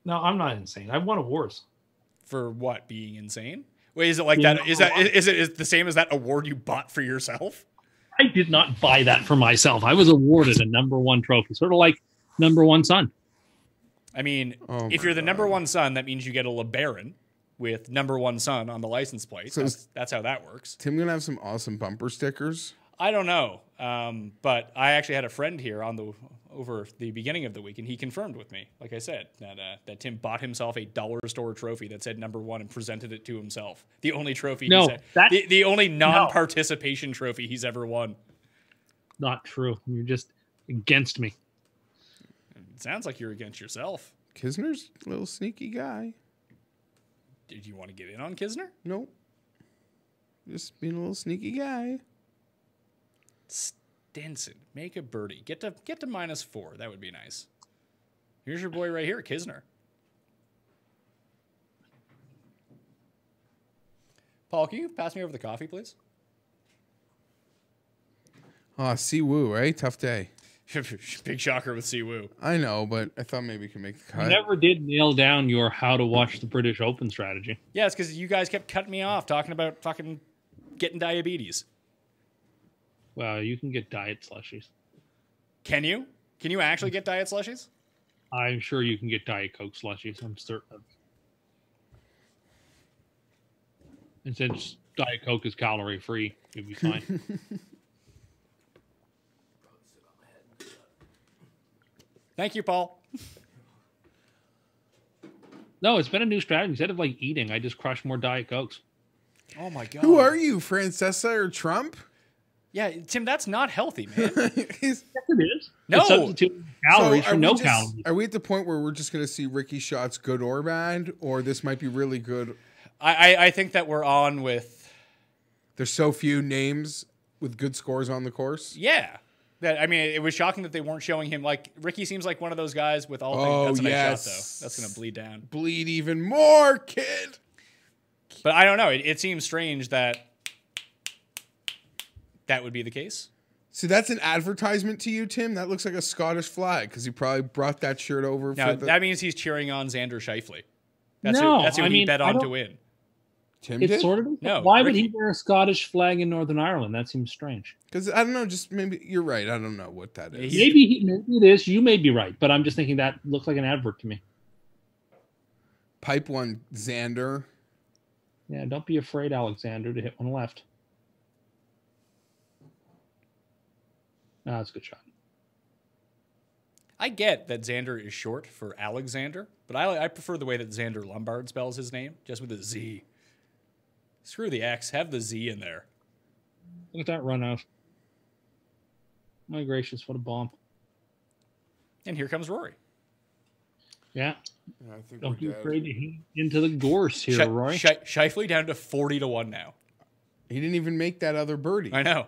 No, I'm not insane. I've won awards. For what? Being insane? Wait, is it like Yeah. that? Is it the same as that award you bought for yourself? I did not buy that for myself. I was awarded a #1 trophy, sort of like #1 son. I mean, Oh if my you're the God. #1 son, that means you get a LeBaron with #1 son on the license plate. So That's how that works. Tim gonna have some awesome bumper stickers. I don't know, but I actually had a friend here over the beginning of the week, and he confirmed with me, like I said, that Tim bought himself a dollar store trophy that said #1 and presented it to himself. The only trophy No, the only non-participation trophy he's ever won. Not true. You're just against me. It sounds like you're against yourself. Kisner's a little sneaky guy. Did you want to get in on Kisner? Nope. Just being a little sneaky guy. Stinson, make a birdie. Get to -4. That would be nice. Here's your boy right here, Kisner. Paul, can you pass me over the coffee, please? Ah, Siwoo, right? Tough day. Big shocker with Siwoo. I know, but I thought maybe we could make the You cut. never did nail down your how to watch the British Open strategy. Yeah, it's because you guys kept cutting me off talking about fucking getting diabetes. Well, you can get diet slushies. Can you? Can you actually get diet slushies? I'm sure you can get Diet Coke slushies. I'm certain of. And since Diet Coke is calorie free, you'll be fine. Thank you, Paul. No, it's been a new strategy. Instead of like eating, I just crush more Diet Cokes. Oh my god. Who are you, Francesa or Trump? Yeah, Tim, that's not healthy, man. He's- Yes, it is. No. It's substituting calories So for are no we just- calories. Are we at the point where we're just going to see Ricky shots good or bad, or this might be really good? I think that we're on with There's so few names with good scores on the course. yeah. That I mean, it was shocking that they weren't showing him. Like Ricky seems like one of those guys with all. Oh, That's a nice yes. shot though. That's gonna bleed down. Bleed even more, kid. But I don't know. It seems strange that that would be the case. So that's an advertisement to you, Tim? That looks like a Scottish flag because he probably brought that shirt over Now for the... that means he's cheering on Xander Schauffele. That's No, who, that's who I he mean, bet I on to don't- win. Tim It's did? sort of. No, Why would Ricky- he wear a Scottish flag in Northern Ireland? That seems strange. Because I don't know, just maybe... You're right. I don't know what that is. Yeah, Maybe it is. You may be right, but I'm just thinking that looks like an advert to me. Pipe one, Xander. Yeah, don't be afraid, Alexander, to hit one left. Ah, that's a good shot. I get that Xander is short for Alexander, but I prefer the way that Xander Lombard spells his name, just with a Z. Screw the X, have the Z in there. Look at that run out. My gracious, what a bomb. And here comes Rory. Yeah, I think don't be we're dead. afraid to hit into the gorse here, Roy. Scheifele down to 40-1 now. He didn't even make that other birdie. I know.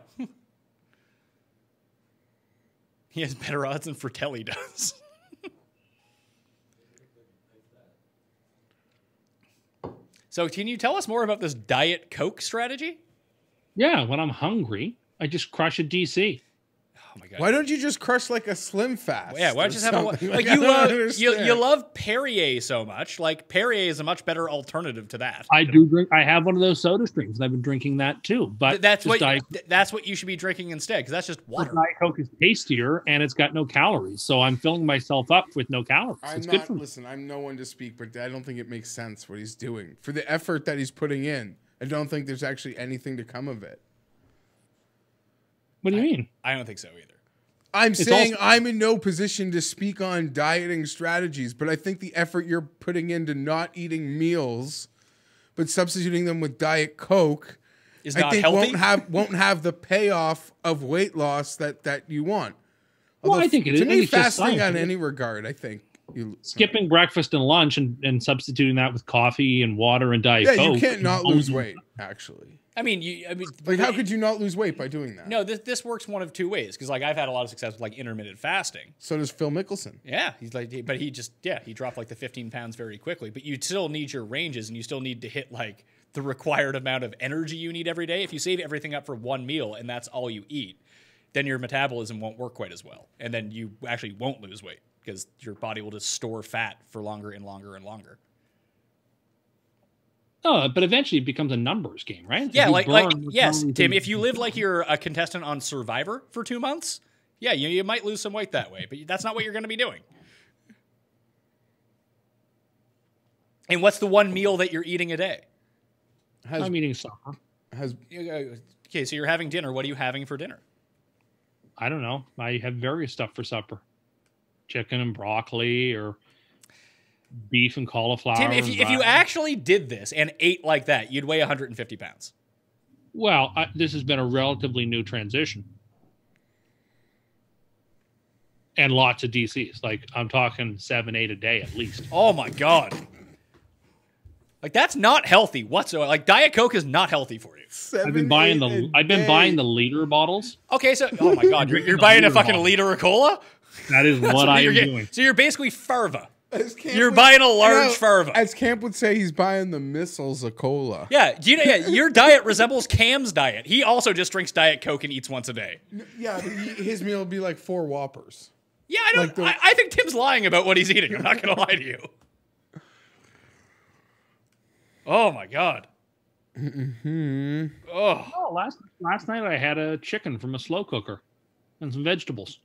He has better odds than Fratelli does. So can you tell us more about this Diet Coke strategy? Yeah, when I'm hungry, I just crush a DC. Oh my god. Why don't you just crush like a Slim Fast? Yeah, why or don't you just have a something? like I you don't love understand. you love Perrier so much. Like Perrier is a much better alternative to that. I do drink. I have one of those Soda Streams, and I've been drinking that too. But That's just that's what you should be drinking instead, because that's just water. Diet Coke is tastier and it's got no calories, so I'm filling myself up with no calories. I'm It's good not, for me. listen, I'm no one to speak, but I don't think it makes sense what he's doing. For the effort that he's putting in, I don't think there's actually anything to come of it. What do you mean? I don't think so either. I'm saying also- I'm in no position to speak on dieting strategies, but I think the effort you're putting into not eating meals, but substituting them with Diet Coke, Is I not think healthy. won't have the payoff of weight loss that you want. Well, I think it is. To I me, think it's just fasting science. on any regard, I think you Skipping breakfast and lunch and substituting that with coffee and water and Diet Yeah, Coke. you can't not lose weight. Actually, I mean, like how could you not lose weight by doing that? No, this works one of two ways, because like I've had a lot of success with like intermittent fasting. So does Phil Mickelson. Yeah, he's like, but he dropped like the 15 pounds very quickly. But you still need your ranges, and you still need to hit like the required amount of energy you need every day. If you save everything up for one meal and that's all you eat, then your metabolism won't work quite as well, and then you actually won't lose weight because your body will just store fat for longer and longer and longer. Oh, but eventually it becomes a numbers game, right? Yeah, If you like burn yes, calories Tim. in- If you live like you're a contestant on Survivor for 2 months, yeah, you might lose some weight that way, but that's not what you're going to be doing. And what's the one meal that you're eating a day? I'm eating supper. Okay, so you're having dinner. What are you having for dinner? I don't know. I have various stuff for supper. Chicken and broccoli or beef and cauliflower. Tim, if and you rice. actually did this and ate like that, you'd weigh 150 pounds. Well, this has been a relatively new transition. And lots of DCs. Like, I'm talking 7, 8 a day at least. Oh my god. Like that's not healthy whatsoever. Like Diet Coke is not healthy for you. I've been buying the liter bottles. Okay, so oh my god, you're buying a fucking liter of cola? That is what I am doing. So you're basically Farva. You're buying a large Farva. As Camp would say, he's buying the missiles of cola. Yeah, do you know, your diet resembles Cam's diet. He also just drinks Diet Coke and eats once a day. Yeah, his meal would be like 4 Whoppers. Yeah, Like the- I think Tim's lying about what he's eating. I'm not going to lie to you. Oh my god. Oh, Oh, last night I had a chicken from a slow cooker and some vegetables.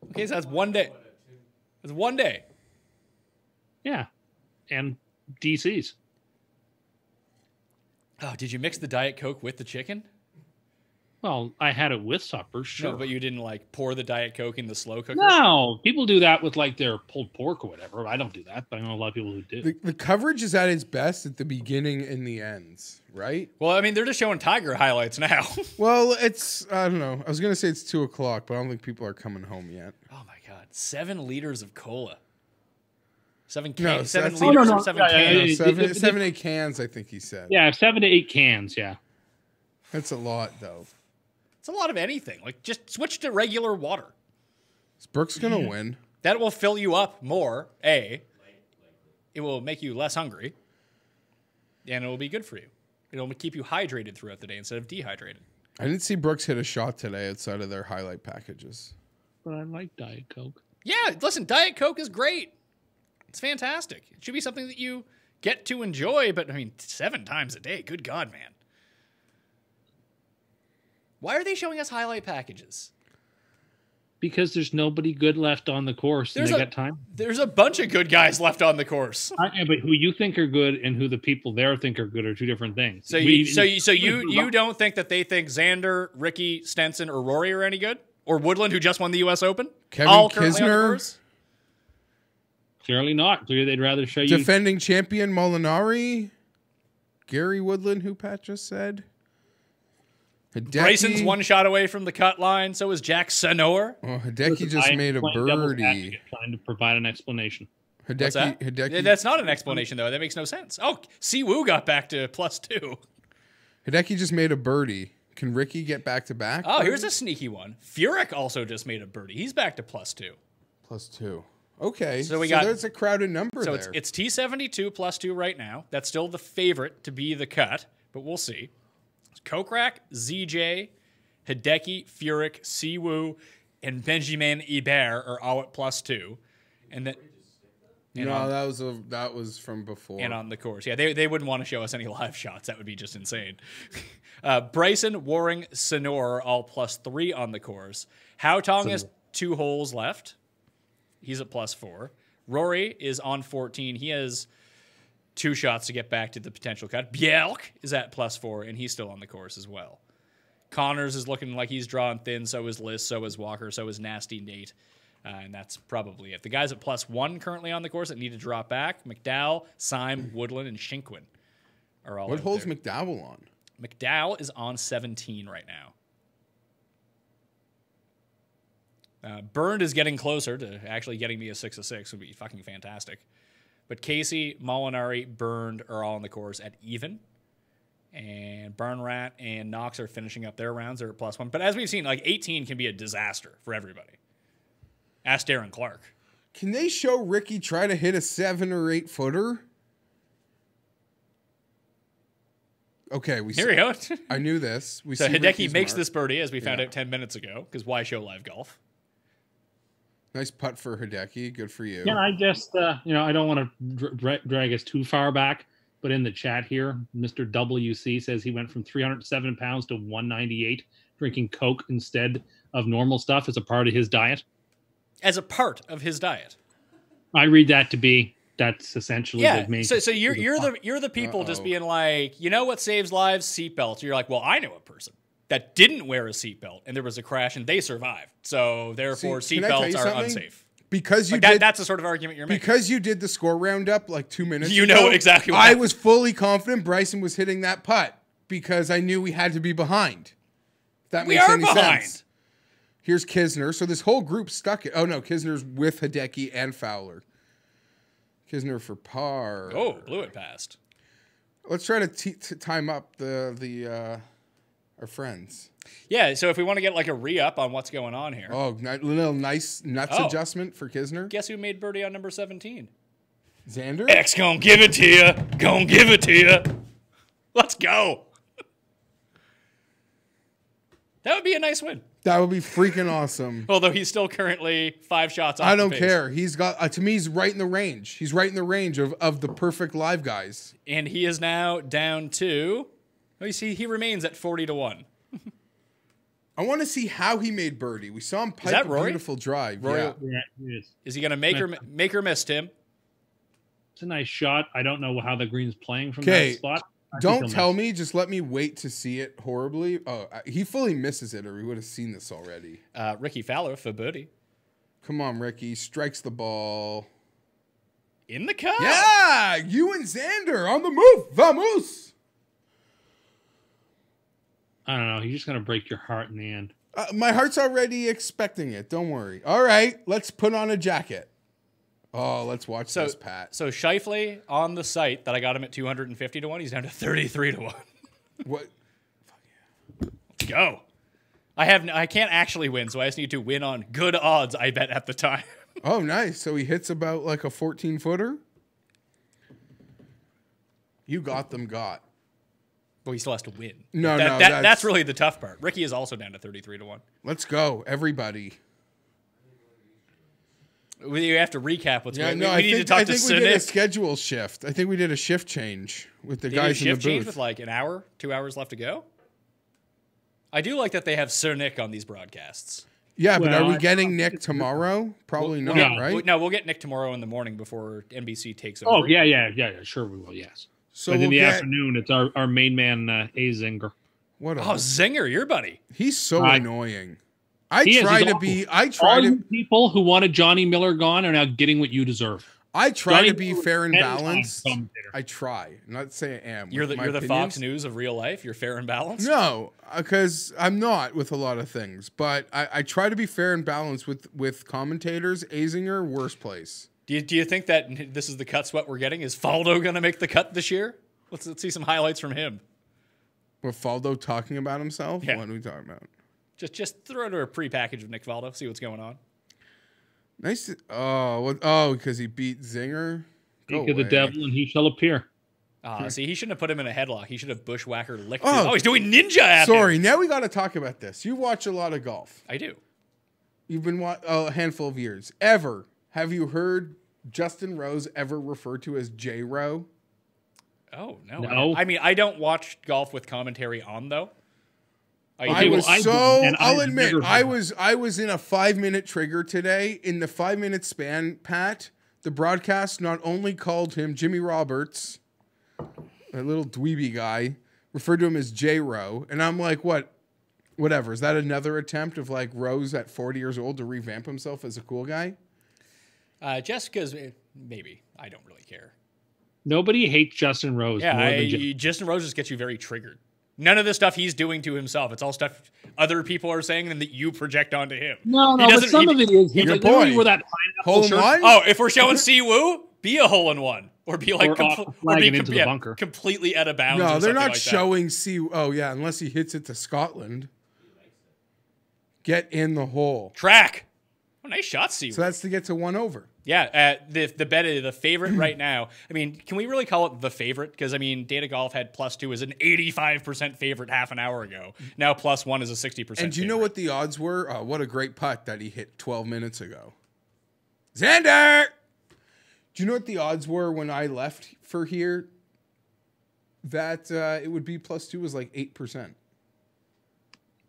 okay, so that's one day. That's one day. Yeah. And DCs. Oh, did you mix the Diet Coke with the chicken? Well, I had it with supper, sure. No, but you didn't like pour the Diet Coke in the slow cooker? No, people do that with like their pulled pork or whatever. I don't do that, but I know a lot of people who do. The coverage is at its best at the beginning and the ends, right? Well, I mean, they're just showing Tiger highlights now. Well, it's, I don't know. I was going to say it's 2 o'clock, but I don't think people are coming home yet. Oh my god, 7 liters of cola. 7 No, cans, 7 that's- liters Oh, no, or no. 7 Yeah, yeah, cans. yeah. Seven, it- 7, 8 cans, I think he said. Yeah, 7 to 8 cans, yeah. That's a lot, though. It's a lot of anything. Like, just switch to regular water. Is Brooks going to win? That will fill you up more. It will make you less hungry, and it will be good for you. It'll keep you hydrated throughout the day instead of dehydrated. I didn't see Brooks hit a shot today outside of their highlight packages. But I like Diet Coke. Yeah, listen, Diet Coke is great. It's fantastic. It should be something that you get to enjoy, but I mean, 7 times a day. Good God, man. Why are they showing us highlight packages? Because there's nobody good left on the course and There's they a- got time. There's a bunch of good guys left on the course. But who you think are good and who the people there think are good are two different things. So you don't think that they think Xander, Ricky, Stenson, or Rory are any good? Or Woodland, who just won the U.S. Open? Kevin All currently on the Kisner? course? Clearly not. Clearly they'd rather show you. Defending champion Molinari? Gary Woodland, who Pat just said? Hideki? Bryson's one shot away from the cut line. So is Jack Sanoor. Oh, Hideki just I'm made a playing devil's birdie. advocate, trying to provide an explanation. What's that? Hideki, That's not an explanation, though. That makes no sense. Oh, Siwoo got back to +2. Hideki just made a birdie. Can Ricky get back to back? Oh, here's a sneaky one. Furyk also just made a birdie. He's back to +2. +2. Okay, So we got- there's a crowded number So there. it's T72 +2 right now. That's still the favorite to be the cut, but we'll see. Kokrak, ZJ, Hideki, Furyk, Siwoo, and Benjamin Ibert are all at +2. And then that was from before. and on the course. Yeah, they wouldn't want to show us any live shots. That would be just insane. Bryson, Waring, Sonor are all +3 on the course. Hao Tong has 2 holes left. He's at +4. Rory is on 14. He has 2 shots to get back to the potential cut. Bjelk is at +4, and he's still on the course as well. Connors is looking like he's drawn thin. So is Liz. So is Walker. So is Nasty Nate. And that's probably it. The guys at +1 currently on the course that need to drop back: McDowell, Syme, Woodland, and Shinkwin are all. What out hole's there. McDowell on? McDowell is on 17 right now. Burned is getting closer to actually getting me a 6 of 6. Would be fucking fantastic. But Casey, Molinari, Burned are all on the course at even. And Burnrat and Knox are finishing up their rounds. They're at +1. But as we've seen, like 18 can be a disaster for everybody. Ask Darren Clark. Can they show Ricky try to hit a 7 or 8 footer? Okay, Here we go. I knew this. So see Hideki Ricky's makes mark. this birdie, as we found Yeah. out 10 minutes ago, because why show live golf? Nice putt for Hideki. Good for you. Can I just, I don't want to drag us too far back, but in the chat here, Mr. WC says he went from 307 pounds to 198, drinking Coke instead of normal stuff as a part of his diet. As a part of his diet. I read that to be that's essentially Yeah. like me. So you're the people just being like, you know what saves lives? Seatbelts. You're like, well, I know a person that didn't wear a seatbelt and there was a crash and they survived. So therefore, See, can I tell you seatbelts are something? unsafe. Because you Like did that's the sort of argument you're making. because you did the score roundup like 2 minutes You ago, know exactly what I happened. was fully confident Bryson was hitting that putt because I knew we had to be behind. If that We makes are any behind. sense. Here's Kisner. So this whole group stuck it. Oh no, Kisner's with Hideki and Fowler. Kisner for par. Oh, blew it past. Let's try to time up the our friends. Yeah, so if we want to get like a re-up on what's going on here, Oh, little nice nuts Oh. adjustment for Kisner. guess who made birdie on number 17? Xander. X gonna give it to you. Gonna give it to you. Let's go. That would be a nice win. That would be freaking awesome. Although he's still currently 5 shots off I the don't pace. care. He's got to me. He's right in the range. He's right in the range of the perfect live guys. And he is now down to. Oh, you see, he remains at 40-1. I want to see how he made birdie. We saw him pipe that a Rory? beautiful drive. Rory- Yeah. Yeah, it is. Is he going to make or miss, Tim? It's a nice shot. I don't know how the green's playing from Okay, that spot. I think Don't he'll tell miss. me. Just let me wait to see it horribly. Oh, he fully misses it, or we would have seen this already. Ricky Fowler for birdie. Come on, Ricky. Strikes the ball. In the cup. Yeah, you and Xander on the move. Vamos. I don't know. He's just gonna break your heart in the end. My heart's already expecting it. Don't worry. All right, let's put on a jacket. Oh, let's watch this, Pat. So Scheifele on the site that I got him at 250-1. He's down to 33-1. What? Let's go. I can't actually win, so I just need to win on good odds. I bet at the time. Oh, nice. So he hits about like a 14-footer. You got them. Got. But he still has to win. No, that's really the tough part. Ricky is also down to 33-1. Let's go, everybody. We have to recap what's going on. No, We need to talk to we did a Sinek. schedule shift. I think we did a shift change with the Did you guys in the shift change booth. with like an hour, 2 hours left to go? I do like that they have Sir Nick on these broadcasts. Yeah, but Well, are we I getting Nick tomorrow? Probably not, yeah. right? No, we'll get Nick tomorrow in the morning before NBC takes over. Oh yeah. Sure, we will. Yes. So But we'll in the get, afternoon, it's our main man, Azinger. what? Oh, Zinger, your buddy. He's so I- annoying. I He is, try he's to awful. be. I All try you to. people who wanted Johnny Miller gone are now getting what you deserve. I try Johnny to be Miller, fair and 10 times balanced. commentator. I try. I'm not saying I am. You're with the my Fox opinions. News of real life. You're fair and balanced. No, because I'm not with a lot of things. But I try to be fair and balanced with commentators. Azinger, worst place. Do you think that this is the cut sweat we're getting? Is Faldo going to make the cut this year? Let's see some highlights from him. With Faldo talking about himself? Yeah. What are we talking about? Just throw to a pre-package of Nick Faldo. See what's going on. Nice. Because he beat Zinger. Go Speak of the away. devil, and he shall appear. See, he shouldn't have put him in a headlock. He should have bushwhacker licked. Oh. Oh, he's doing ninja at him. Sorry, now we got to talk about this. You watch a lot of golf. I do. You've been a handful of years. Ever have you heard Justin Rose ever referred to as J-Row? Oh, no. No. I mean, I don't watch golf with commentary on, though. I do. was I so. didn't, and I'll I've admit, never heard I was in a 5-minute trigger today. In the 5-minute span, Pat, the broadcast not only called him Jimmy Roberts, a little dweeby guy, referred to him as J-Row, and I'm like, what? Whatever. Is that another attempt of like Rose at 40 years old to revamp himself as a cool guy? Just because maybe. I don't really care. Nobody hates Justin Rose. more than Justin Rose just gets you very triggered. None of the stuff he's doing to himself. It's all stuff other people are saying and that you project onto him. No, He but doesn't- some he- of it is. Good Like, remember point. where that Hole pineapple in shirt? one? Oh, if we're showing Siwoo, be a hole in one. Or be like Or off the flag and into the bunker. completely out of bounds. No, or they're something not like that. showing C. Oh yeah, unless he hits it to Scotland. Get in the hole. Track. Oh, nice shot, Siwoo. So that's to get to 1 over. Yeah, the bet the favorite right now. I mean, can we really call it the favorite? Because I mean, Data Golf had +2 as an 85% favorite half an hour ago. Now +1 is a 60%. And do you know favorite. what the odds were? Oh, what a great putt that he hit 12 minutes ago. Xander! Do you know what the odds were when I left for here? That it would be +2 was like 8%.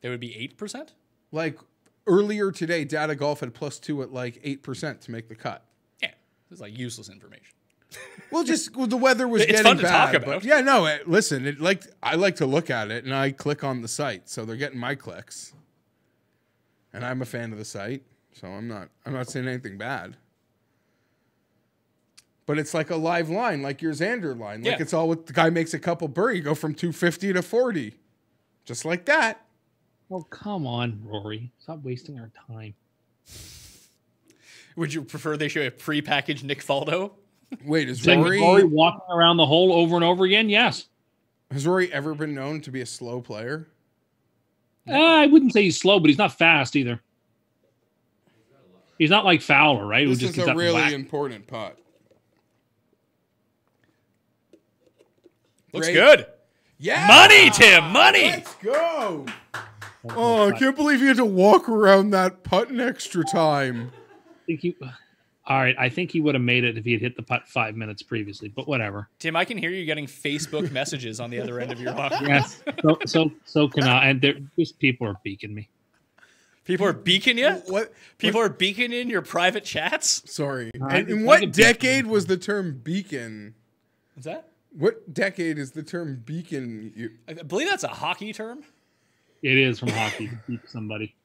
There would be 8%? Like earlier today, Data Golf had +2 at like 8% to make the cut. Yeah, it's like useless information. Well, the weather was It's getting fun to bad. talk about. But yeah, no, listen, I like to look at it and I click on the site, so they're getting my clicks. And I'm a fan of the site, so I'm not saying anything bad. But it's like a live line, like your Xander line. Like Yeah. it's all with the guy makes a couple birdie, go from 250 to 40. Just like that. Oh, come on, Rory. Stop wasting our time. Would you prefer they show a prepackaged Nick Faldo? Wait, is Like Rory Rory walking around the hole over and over again? Yes. has Rory ever been known to be a slow player? I wouldn't say he's slow, but he's not fast either. He's not like Fowler, right? Who This just is gets a up and really whack. important putt. Looks Great. good. Yeah. Money, Tim, money. Let's go. Oh, I can't believe you had to walk around that putt in extra time. All right, I think he would have made it if he had hit the putt 5 minutes previously, but whatever. Tim, I can hear you getting Facebook messages on the other end of your line. Yes, so can I. And these people are beaking me. People are beaking you? What? People are beaking in your private chats? Sorry. I And in can what beacon. decade was the term beacon? What's that? What decade is the term beacon? I believe that's a hockey term. It is from hockey to beat somebody.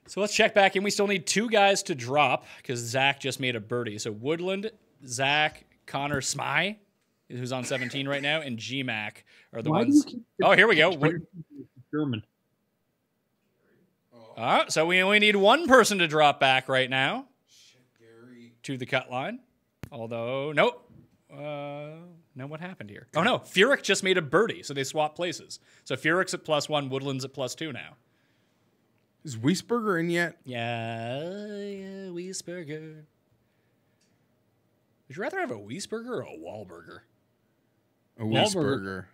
So let's check back in. We still need 2 guys to drop because Zach just made a birdie. So Woodland, Zach, Connor Smy, who's on 17 right now, and G-Mac are the Why do ones. you keep- Oh, here we go. German. So we only need 1 person to drop back right now to the cut line. Although, nope. No, what happened here? Oh, no. Furyk just made a birdie, so they swapped places. So Furyk's at +1, Woodland's at +2 now. Is Wiesberger in yet? Yeah, Wiesberger. Would you rather have a Wiesberger or a Wahlberger? A Wahlberger. Wiesberger.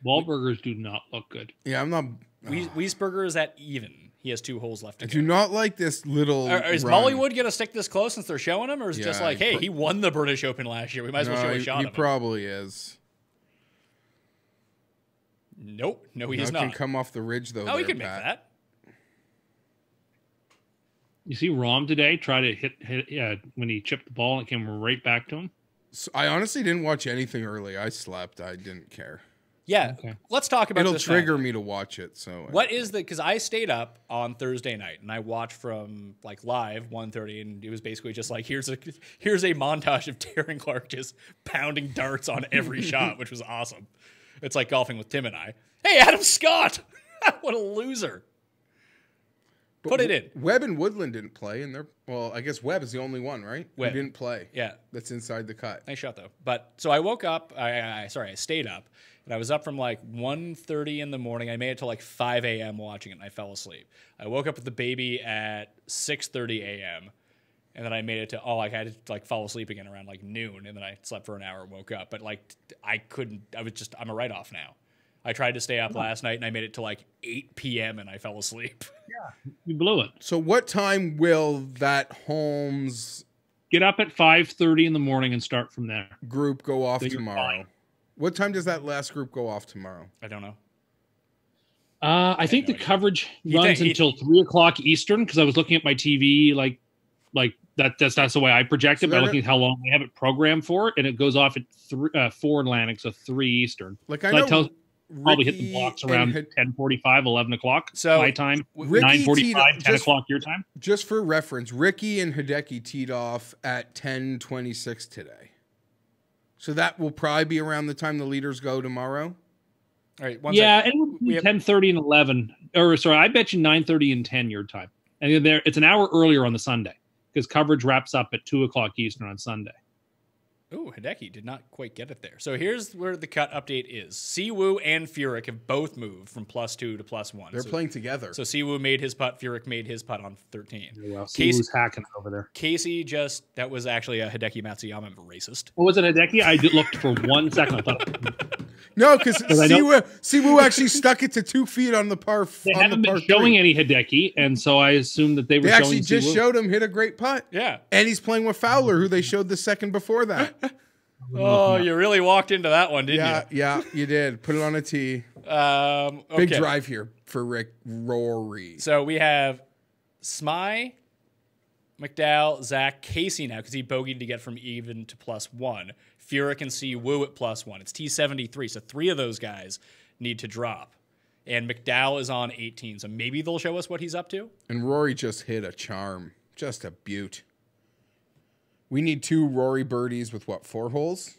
Wahlburgers do not look good. Yeah, I'm not. Wiesberger is at even. He has 2 holes left to I go. do not like this little. Is run. Mollywood going to stick this close since they're showing him? Or is it just Yeah, like, hey, he won the British Open last year. We might as well show a shot he of him. probably is. Nope. No, he Now is it can not. come off the ridge though. No, he there, can make Pat. that. You see Rom today try to hit when he chipped the ball and it came right back to him. So I honestly didn't watch anything early. I slept. I didn't care. Yeah. Okay. Let's talk about It'll this trigger now. me to watch it. So What is the? Because I stayed up on Thursday night and I watched from like live 1:30, and it was basically just like here's a montage of Darren Clark just pounding darts on every shot, which was awesome. It's like golfing with Tim and I. Hey, Adam Scott, what a loser! Put it in. Webb and Woodland didn't play, and they're I guess Webb is the only one, right? Webb. Who didn't play. Yeah, That's inside the cut. nice shot though. But so I woke up. I stayed up, and I was up from like 1:30 in the morning. I made it to like 5 a.m. watching it, and I fell asleep. I woke up with the baby at 6:30 a.m. And then I made it to, I had to like fall asleep again around like noon. And then I slept for an hour and woke up. But like, I'm a write-off now. I tried to stay up last night and I made it to like 8 p.m. and I fell asleep. You blew it. So what time will that Holmes Get up at 5:30 in the morning and start from there. group go off So you're tomorrow? fine. What time does that last group go off tomorrow? I don't know. I think no the idea. coverage He runs think- he- until 3:00 Eastern because I was looking at my TV like that's the way I project it So by they're looking at how long they have it programmed for, and it goes off at 4 Atlantic, so 3 Eastern. Like I So know that tells probably hit the Ricky blocks and around Hid- 10:45, 11 o'clock So, my time, Ricky 9:45, teed- 10 just- o'clock your time. just for reference, Ricky and Hideki teed off at 10:26 today. So that will probably be around the time the leaders go tomorrow. All right. One Yeah, second. and it would We be have- 10:30 and 11. Or sorry, I bet you 9:30 and 10 your time. And there, it's an hour earlier on the Sunday because coverage wraps up at 2:00 Eastern on Sunday. Ooh, Hideki did not quite get it there. So here's where the cut update is. Siwoo and Furyk have both moved from +2 to +1. They're so, playing together. So Siwoo made his putt. Furyk made his putt on 13. Well, see Casey- who's hacking it over there. Casey that was actually a Hideki Matsuyama racist. What was it, Hideki? I looked for 1 second. I thought No, because I know- Siwoo actually stuck it to 2 feet on the par. they on the haven't par been showing three. any Hideki, and so I assumed that they were They showing actually just Siwoo. showed him hit a great putt, Yeah. and he's playing with Fowler, who they showed the second before that. Oh, you really walked into that one, didn't Yeah, you did. Put it on a tee. you? Okay. Big drive here for Rory. So we have Smy, McDowell, Zach, Casey now because he bogeyed to get from even to +1. Furyk and Siwoo at +1. It's T73, so 3 of those guys need to drop. And McDowell is on 18, so maybe they'll show us what he's up to. And Rory just hit a charm. Just a beaut. We need 2 Rory birdies with what, 4 holes?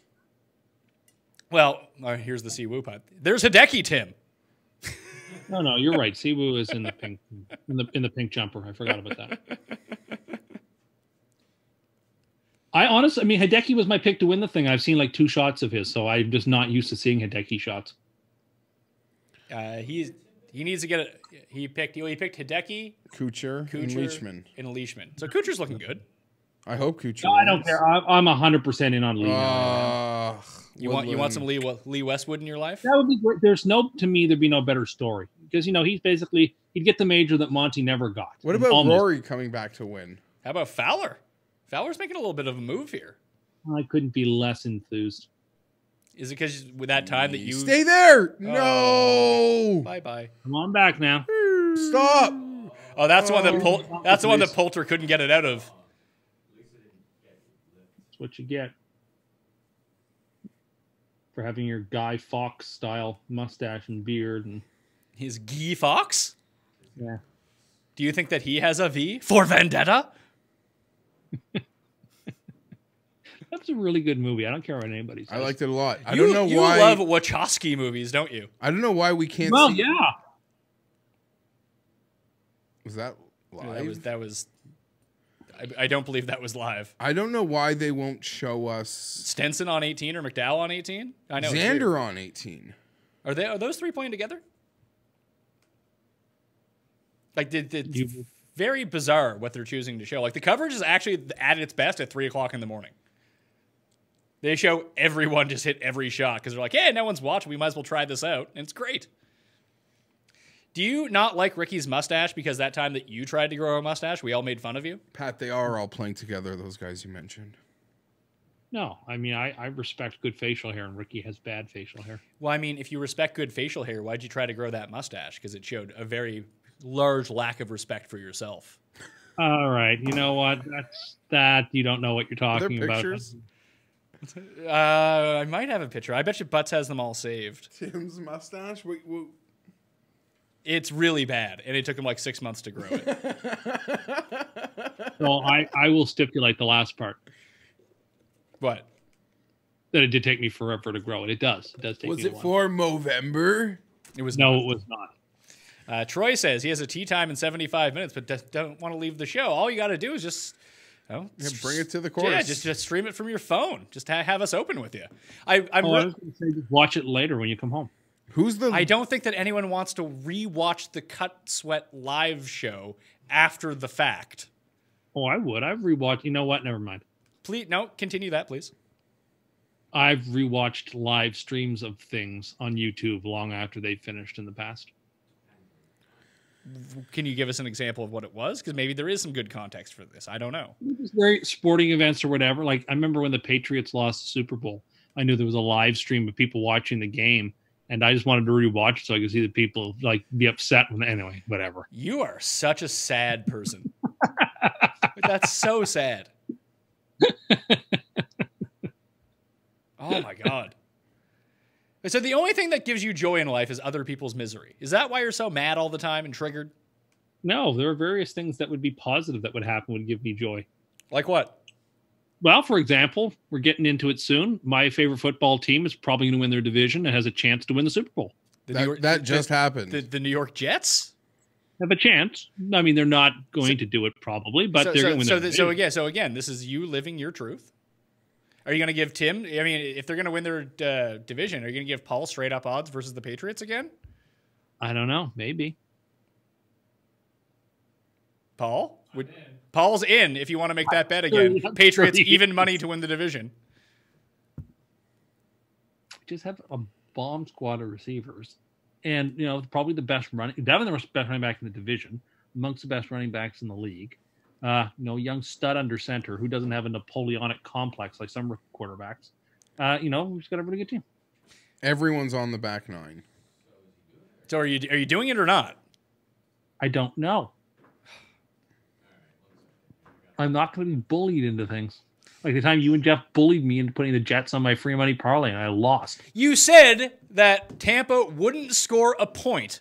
Well, here's the Siwoo putt. There's Hideki, Tim. No, you're right. Siwoo is in the pink in the pink jumper. I forgot about that. I mean, Hideki was my pick to win the thing. I've seen like 2 shots of his, so I'm just not used to seeing Hideki shots. He needs to get it. He picked Hideki, Kuchar, and Kuchar, Leishman. and Leishman. So Kuchar's looking good. I hope Kuchar. No, I don't wins. care. I'm 100% in on Lee. now. You want some Lee Westwood in your life? That would be great. To me, there'd be no better story because he'd get the major that Monty never got. What about Almost. Rory coming back to win? How about Fowler? Fowler's making a little bit of a move here. I couldn't be less enthused. Is it because with that time that you Stay there. No. Bye? Come on back now. Stop. Oh, that's the one that that's the one that Poulter couldn't get it out of. That's what you get for having your Guy Fawkes style mustache and beard. And His Guy Fawkes? yeah, Do you think that he has a V for Vendetta? that's a really good movie. I don't care what anybody says. I liked it a lot. I You don't know you why. love Wachowski movies, don't you? I don't know why we can't. Well, see. yeah. Was that live? That was. I don't believe that was live. I don't know why they won't show us Stenson on 18 or McDowell on 18? I know. it's weird. Xander on 18. Are those 3 playing together? Like, it's very bizarre what they're choosing to show. Like, the coverage is actually at its best at 3:00 in the morning. They show everyone just hit every shot because they're like, hey, no one's watching. We might as well try this out. And it's great. Do you not like Ricky's mustache because that time that you tried to grow a mustache, we all made fun of you? Pat, they are all playing together, those guys you mentioned. No, I mean, I respect good facial hair, and Ricky has bad facial hair. Well, I mean, if you respect good facial hair, why'd you try to grow that mustache? Because it showed a very large lack of respect for yourself. All right, you know what? That's that. You don't know what you're Are there talking about. pictures? I might have a picture. I bet you Butts has them all saved. Tim's mustache? Wait. It's really bad, and it took him like 6 months to grow it. So I will stipulate the last part What? that it did take me forever to grow it. It does. It does take Was me a it while. for Movember? It was No, not. it was not. Troy says he has a tea time in 75 minutes, but don't want to leave the show. All you got to do is just Yeah, bring it to the course. Yeah, just stream it from your phone. Just have us open with you. I I was going to say just watch it later when you come home. Who's the? I don't think that anyone wants to rewatch the Cut Sweat live show after the fact. Oh, I would. I've rewatched. You know what? Never mind. Please, no, continue that, please. I've rewatched live streams of things on YouTube long after they finished in the past. Can you give us an example of what it was? Because maybe there is some good context for this. I don't know. Very sporting events or whatever. Like, I remember when the Patriots lost the Super Bowl, I knew there was a live stream of people watching the game, and I just wanted to rewatch it so I could see the people like be upset. Anyway, whatever. You are such a sad person. That's so sad. Oh my God. So the only thing that gives you joy in life is other people's misery. Is that why you're so mad all the time and triggered? No, there are various things that would be positive that would happen would give me joy. Like what? Well, for example, we're getting into it soon. My favorite football team is probably going to win their division and has a chance to win the Super Bowl. That just happened. The New York Jets? Have a chance. I mean, they're not going to do it probably, but they're going to win their division. So again, this is you living your truth. Are you going to give Tim? I mean, if they're going to win their division, are you going to give Paul straight up odds versus the Patriots again? I don't know. Maybe. Paul's in if you want to make that bet again. Patriots even money to win the division. Just have a bomb squad of receivers, and probably the best running. Definitely the best running back in the division, amongst the best running backs in the league. Young stud under center who doesn't have a Napoleonic complex like some quarterbacks. We've got a really good team. Everyone's on the back nine. So are you doing it or not? I don't know. I'm not going to be bullied into things. Like the time you and Jeff bullied me into putting the Jets on my free money parlay and I lost. You said that Tampa wouldn't score a point,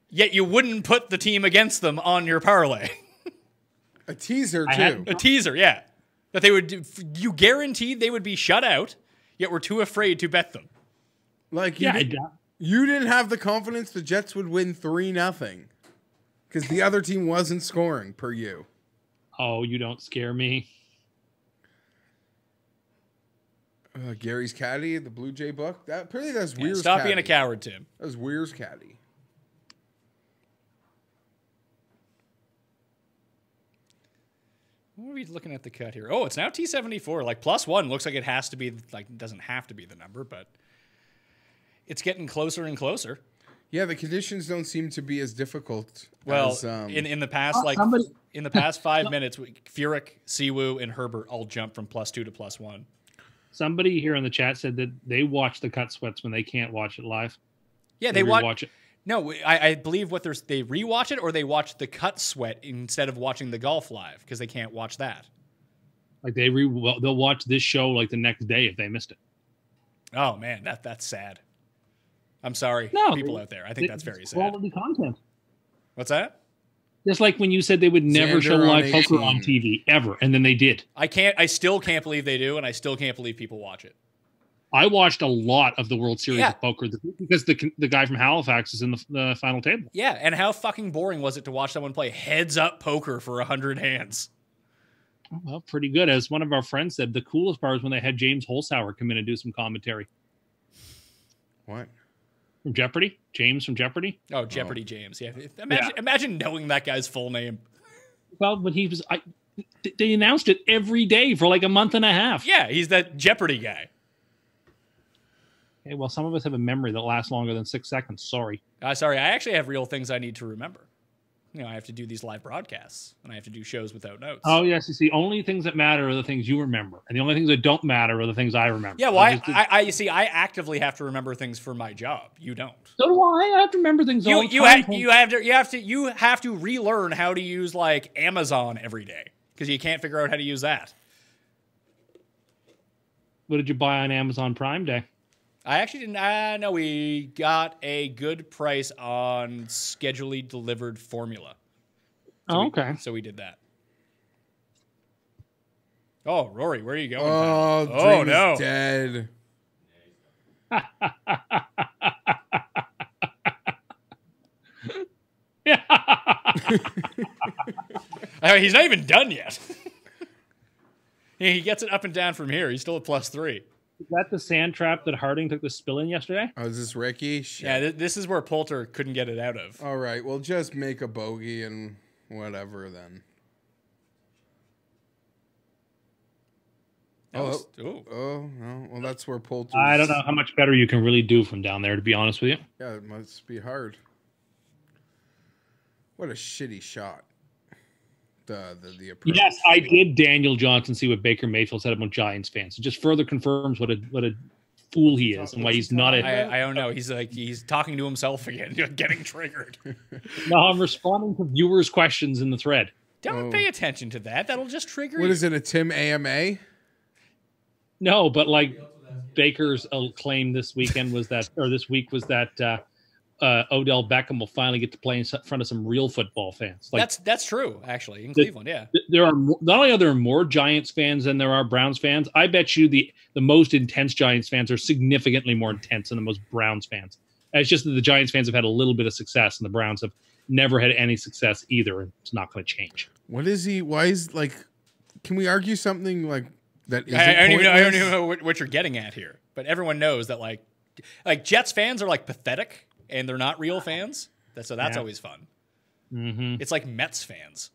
yet you wouldn't put the team against them on your parlay. A teaser, too. A teaser, yeah. That they would you guaranteed they would be shut out, yet we're too afraid to bet them. Like, you didn't have the confidence the Jets would win 3-0 because the other team wasn't scoring per you. Oh, you don't scare me. Gary's caddy, the Blue Jay book. That's Weir's Stop caddy. being a coward, Tim. That was Weir's caddy. What are we looking at the cut here? Oh, it's now T74. Like +1 looks like it has to be, like, doesn't have to be the number, but it's getting closer and closer. Yeah, the conditions don't seem to be as difficult. Well, as, in the past, in the past 5 minutes, Furyk, Siwoo, and Herbert all jumped from +2 to +1. Somebody here in the chat said that they watch the cut sweats when they can't watch it live. Yeah, they watch it. No, I believe they rewatch it or they watch the cut sweat instead of watching the golf live because they can't watch that. Like they'll watch this show like the next day if they missed it. Oh man, that's sad. I'm sorry, people out there. I think that's very sad. Quality content. What's that? Just like when you said they would never show live poker on TV ever, and then they did. I still can't believe they do, and I still can't believe people watch it. I watched a lot of the World Series of Poker because the guy from Halifax is in the final table. Yeah, and how fucking boring was it to watch someone play heads-up poker for 100 hands? Well, pretty good. As one of our friends said, the coolest part is when they had James Holzhauer come in and do some commentary. What? From Jeopardy? James from Jeopardy? Oh, Jeopardy James. Yeah. Imagine knowing that guy's full name. Well, when he was... they announced it every day for like a month and a half. Yeah, he's that Jeopardy guy. Okay, well, some of us have a memory that lasts longer than 6 seconds. Sorry. Sorry, I actually have real things I need to remember. I have to do these live broadcasts, and I have to do shows without notes. Oh, yes. You see, only things that matter are the things you remember, and the only things that don't matter are the things I remember. Yeah, well, you see, I actively have to remember things for my job. You don't. So do I. I have to remember things all the time. You have to relearn how to use like Amazon every day because you can't figure out how to use that. What did you buy on Amazon Prime Day? I actually didn't. No, we got a good price on schedulely delivered formula. Okay. So we did that. Oh, Rory, where are you going? Oh, no. Dead. He's not even done yet. He gets it up and down from here. He's still at +3. Is that the sand trap that Harding took the spill in yesterday? Oh, is this Ricky? Shit. Yeah, this is where Poulter couldn't get it out of. All right, well, just make a bogey and whatever then. Oh, no. Well, that's where Poulter's... I don't know how much better you can really do from down there, to be honest with you. Yeah, it must be hard. What a shitty shot. The approach. Yes, I did, Daniel Johnson, see what Baker Mayfield said about Giants fans. It just further confirms what a fool he is and why he's not I don't know. He's talking to himself again, getting triggered. No, I'm responding to viewers' questions in the thread. Don't pay attention to that. That'll just trigger What you. is it, a Tim AMA? No, but like Baker's claim this week was that Odell Beckham will finally get to play in front of some real football fans. Like, That's true, actually, in Cleveland, yeah. There are not only are there more Giants fans than there are Browns fans. I bet you the most intense Giants fans are significantly more intense than the most Browns fans. And it's just that the Giants fans have had a little bit of success, and the Browns have never had any success either, and it's not going to change. What is he? Why is like? Can we argue something like that? I don't even know what you're getting at here. But everyone knows that like Jets fans are like pathetic, and they're not real fans. That's always fun. Mm-hmm. It's like Mets fans.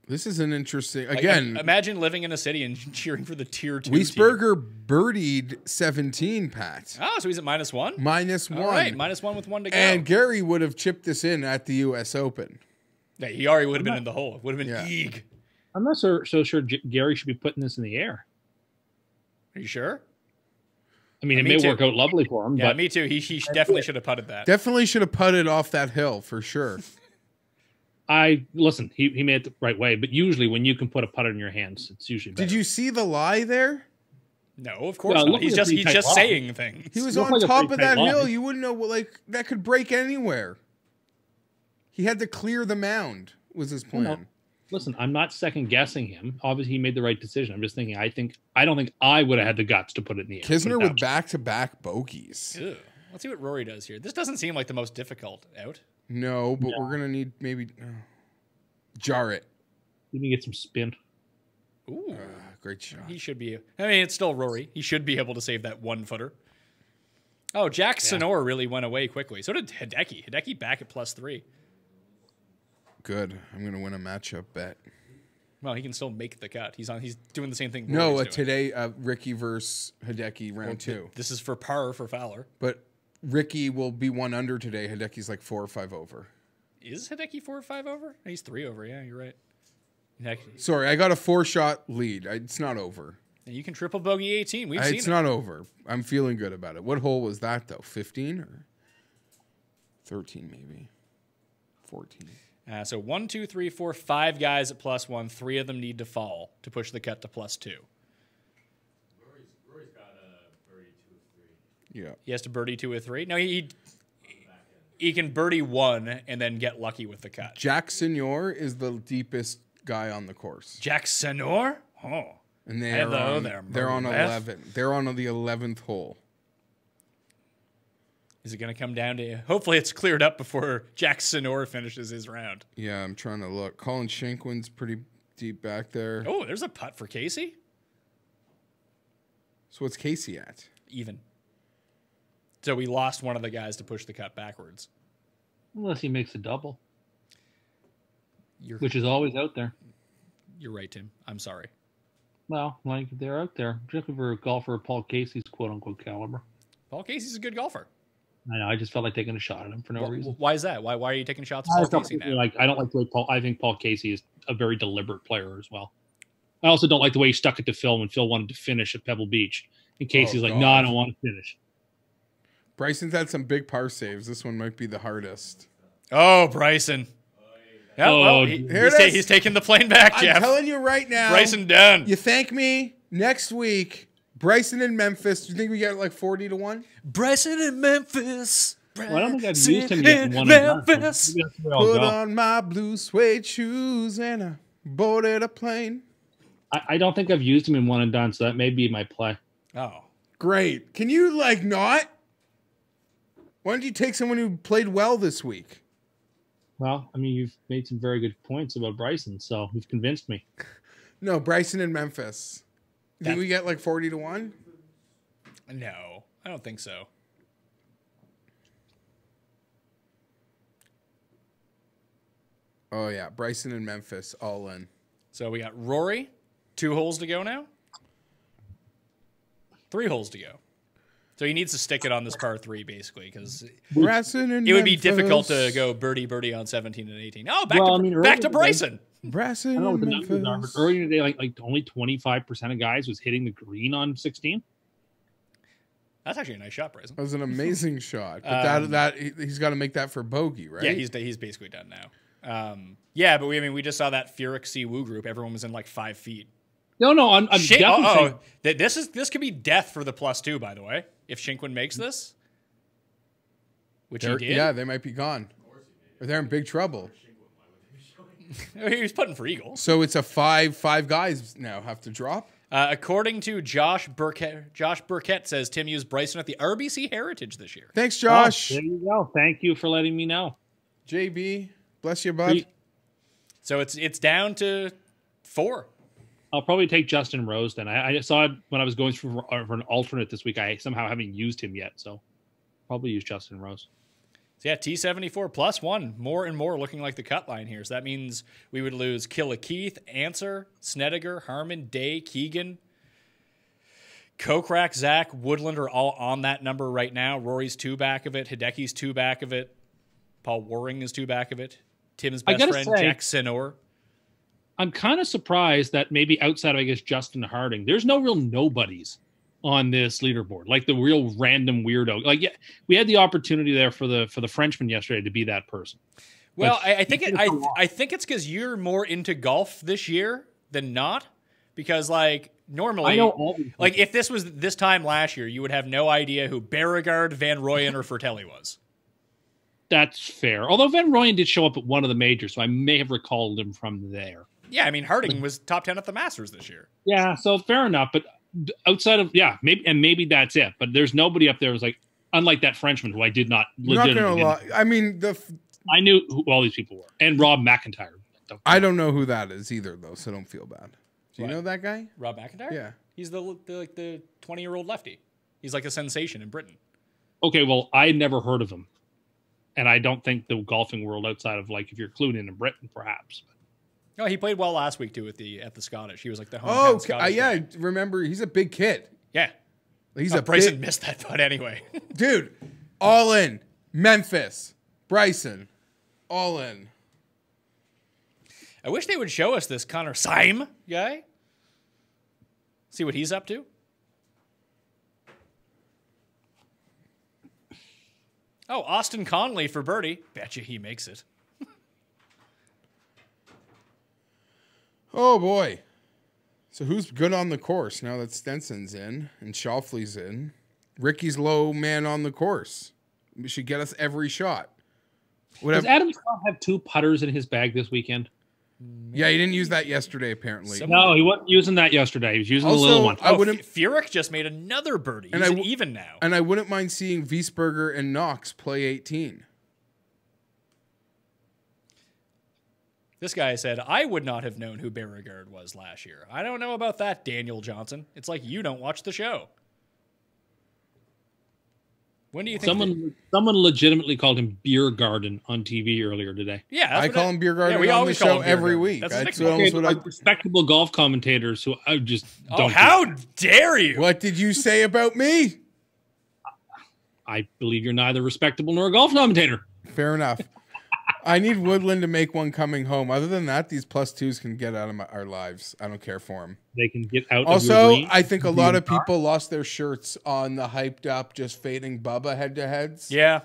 This is an interesting. Again, imagine living in a city and cheering for the tier 2 Wiesberger birdied 17, Pat. Oh, so he's at -1? -1. All right, -1 with 1 to go. And Gary would have chipped this in at the U.S. Open. Yeah, he already would have been in the hole. It would have been eeg. I'm not so sure Gary should be putting this in the air. Are you sure? I mean, it Me may too. work out lovely for him. Yeah, but me too. He definitely should have putted that. Definitely should have putted off that hill for sure. Listen. He made it the right way, but usually when you can put a putter in your hands, it's usually better. Did you see the lie there? No, of course Well, not. look He's at the just pretty tight line. saying things. He was looked on like a top pretty of that tight hill. line. You wouldn't know that could break anywhere. He had to clear the mound. Was his plan? Listen, I'm not second guessing him. Obviously, he made the right decision. I'm just thinking. I don't think I would have had the guts to put it in the air. Kisner with back-to-back bogeys. Ew. Let's see what Rory does here. This doesn't seem like the most difficult out. No, but we're gonna need maybe jar it. Let me get some spin. Ooh, Great shot. he should be. I mean, it's still Rory. He should be able to save that 1-footer. Oh, Jack Sonor really went away quickly. So did Hideki. Hideki back at +3. Good. I'm gonna win a matchup bet. Well, he can still make the cut. He's doing the same thing. No, Rory's doing. today Ricky versus Hideki round 2. This is for par for Fowler. But Ricky will be 1 under today. Hideki's like 4 or 5 over. Is Hideki 4 or 5 over? He's 3 over. Yeah, you're right. Hideki. Sorry, I got a 4-shot lead. It's not over. And you can triple bogey 18. We've seen It's it. not over. I'm feeling good about it. What hole was that though? 15 or 13 maybe? 14. So 1, 2, 3, 4, 5 guys at +1. 3 of them need to fall to push the cut to +2. Rory's got a birdie 2 of 3. Yeah. He has to birdie 2 or 3. No, he can birdie 1 and then get lucky with the cut. Jack Senior is the deepest guy on the course. Jack Sonor? Oh. And Hello they're on Murph. 11. They're on the 11th hole. Is it going to come down to... Hopefully it's cleared up before Jack Sonor finishes his round. Yeah, I'm trying to look. Colin Shankwin's pretty deep back there. Oh, there's a putt for Casey. So what's Casey at? Even. So we lost one of the guys to push the cut backwards. Unless he makes a double, You're, which is always out there. you're right, Tim. I'm sorry. Well, like they're out there, particularly for a golfer of Paul Casey's quote-unquote caliber. Paul Casey's a good golfer. I know. I just felt like taking a shot at him for no reason. Why is that? Why are you taking shots at Paul Casey now? I don't like the way Paul. I think Paul Casey is a very deliberate player as well. I also don't like the way he stuck it to Phil when Phil wanted to finish at Pebble Beach, and Casey's like, God. "No, I don't want to finish." Bryson's had some big par saves. This one might be the hardest. Oh, Bryson. Yeah, Oh, well, here it is. he's taking the plane back, Jeff. I'm telling you right now. Bryson done. You thank me next week. Bryson in Memphis. Do you think we get like 40 to 1? Bryson in Memphis. Well, I don't think I've used him yet in one and done. Memphis. Maybe that's where I'll Put go. on my blue suede shoes and I boarded a plane. I don't think I've used him in one and done, so that may be my play. Oh. Great. Can you like not? Why don't you take someone who played well this week? Well, I mean, you've made some very good points about Bryson, so you've convinced me. No, Bryson in Memphis. Did That- we get like 40 to 1? No, I don't think so. Oh yeah, Bryson in Memphis, all in. So we got Rory, 2 holes to go now. 3 holes to go. So he needs to stick it on this par 3, basically, because Brasson and it would be Memphis. difficult to go birdie on 17 and 18. Oh, back Well, to I mean, back to earlier- Bryson. Brasson I don't know what and the numbers are, but Memphis. earlier today, like only 25% of guys was hitting the green on 16. That's actually a nice shot, Bryson. That was an amazing shot. But he's got to make that for bogey, right? Yeah, he's basically done now. Yeah, but we just saw that Furyk Siwoo group. Everyone was in like 5 feet. No, I'm Shink, definitely saying this could be death for the +2. By the way, if Shinkwin makes this, which he did, Yeah, they might be gone. Or they're in big trouble. he was putting for eagle. So it's a 5 guys now have to drop. According to Josh Burkett says Tim used Bryson at the RBC Heritage this year. Thanks, Oh, Josh. there you go. Thank you for letting me know. JB, bless you, bud. So it's down to 4. I'll probably take Justin Rose then. I saw it when I was going through for an alternate this week. I somehow haven't used him yet, so probably use Justin Rose. So yeah, T74 +1, more and more looking like the cut line here. So that means we would lose Killa Keith, Answer, Snedeker, Harmon, Day, Keegan, Kokrak, Zach, Woodland are all on that number right now. Rory's 2 back of it. Hideki's 2 back of it. Paul Waring is 2 back of it. Tim's best gotta friend, say- Jack Sinor. I'm kind of surprised that maybe outside of, I guess, Justin Harding, there's no real nobodies on this leaderboard, like the real random weirdo. Like, yeah, we had the opportunity there for the Frenchman yesterday to be that person. Well, But I think I think it's because you're more into golf this year than not. Because like normally, I know all these like if this was this time last year, you would have no idea who Beauregard, Van Rooyen, or Fratelli was. That's fair. Although Van Rooyen did show up at one of the majors, so I may have recalled him from there. Yeah, I mean Harding was top 10 at the Masters this year. Yeah, so fair enough. But outside of maybe that's it. But there's nobody up there who's like, unlike that Frenchman who I did not I'm not legitimately. gonna lie. I mean, I knew who all these people were, and Rob McIntyre. I don't know who that is either, though, so don't feel bad. Do you What? know that guy? Rob McIntyre? Yeah. He's the 20-year-old lefty. He's like a sensation in Britain. Okay, well, I never heard of him, and I don't think the golfing world outside of like if you're clued in Britain, perhaps. No, he played well last week too at the Scottish. He was like the hometown Oh, Scottish yeah. guy. Remember, he's a big kid. Yeah. He's a Bryson big missed that putt anyway. dude. All in. Memphis. Bryson. All in. I wish they would show us this Connor Syme guy. See what he's up to. Oh, Austin Conley for birdie. Betcha he makes it. Oh boy. So who's good on the course now that Stenson's in and Schauffele's in? Ricky's low man on the course. We should get us every shot. Does Whatever. Adam Scott have 2 putters in his bag this weekend? Yeah, he didn't use that yesterday apparently. Some- No, he wasn't using that yesterday. He was using the Also, little one. I Oh, wouldn't- Furyk just made another birdie. And He's I an w- even now. And I wouldn't mind seeing Wiesberger and Knox play 18. This guy said, I would not have known who Beauregard was last year. I don't know about that, Daniel Johnson. It's like you don't watch the show. When do you think... Someone legitimately called him Beer Garden on TV earlier today. Yeah, that's I what call him Beer Garden Yeah, we on the always call show him Beer every Garden. week. That's his That's nickname. almost Okay, what but respectable golf commentators who I just don't. Oh, how dare you? What did you say about me? I believe you're neither respectable nor a golf commentator. Fair enough. I need Woodland to make one coming home. Other than that, these +2s can get out of our lives. I don't care for them. They can get out. of your Also, green. I think a lot of people lost their shirts on the hyped up, just fading Bubba head-to-heads. Yeah.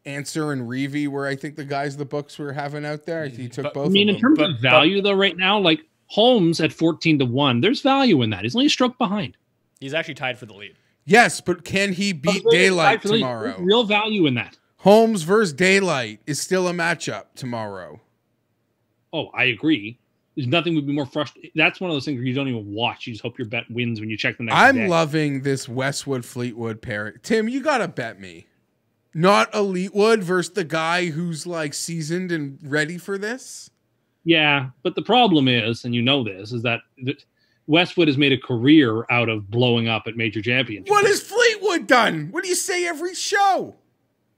Answer and Reevy were, I think, the guys the books were having out there. He took But- both I mean, of in them. terms of value, though, right now, like Holmes at 14-1, there's value in that. He's only a stroke behind. He's actually tied for the lead. Yes, but can he beat Daylight tomorrow? There's real value in that. Holmes versus Daylight is still a matchup tomorrow. Oh, I agree. There's nothing would be more frustrating. That's one of those things where you don't even watch. You just hope your bet wins when you check the next day. I'm loving this Westwood Fleetwood pairing. Tim, you gotta bet me. Not Elitewood versus the guy who's like seasoned and ready for this. Yeah, but the problem is, and you know this, is that Westwood has made a career out of blowing up at major championships. What has Fleetwood done? What do you say every show?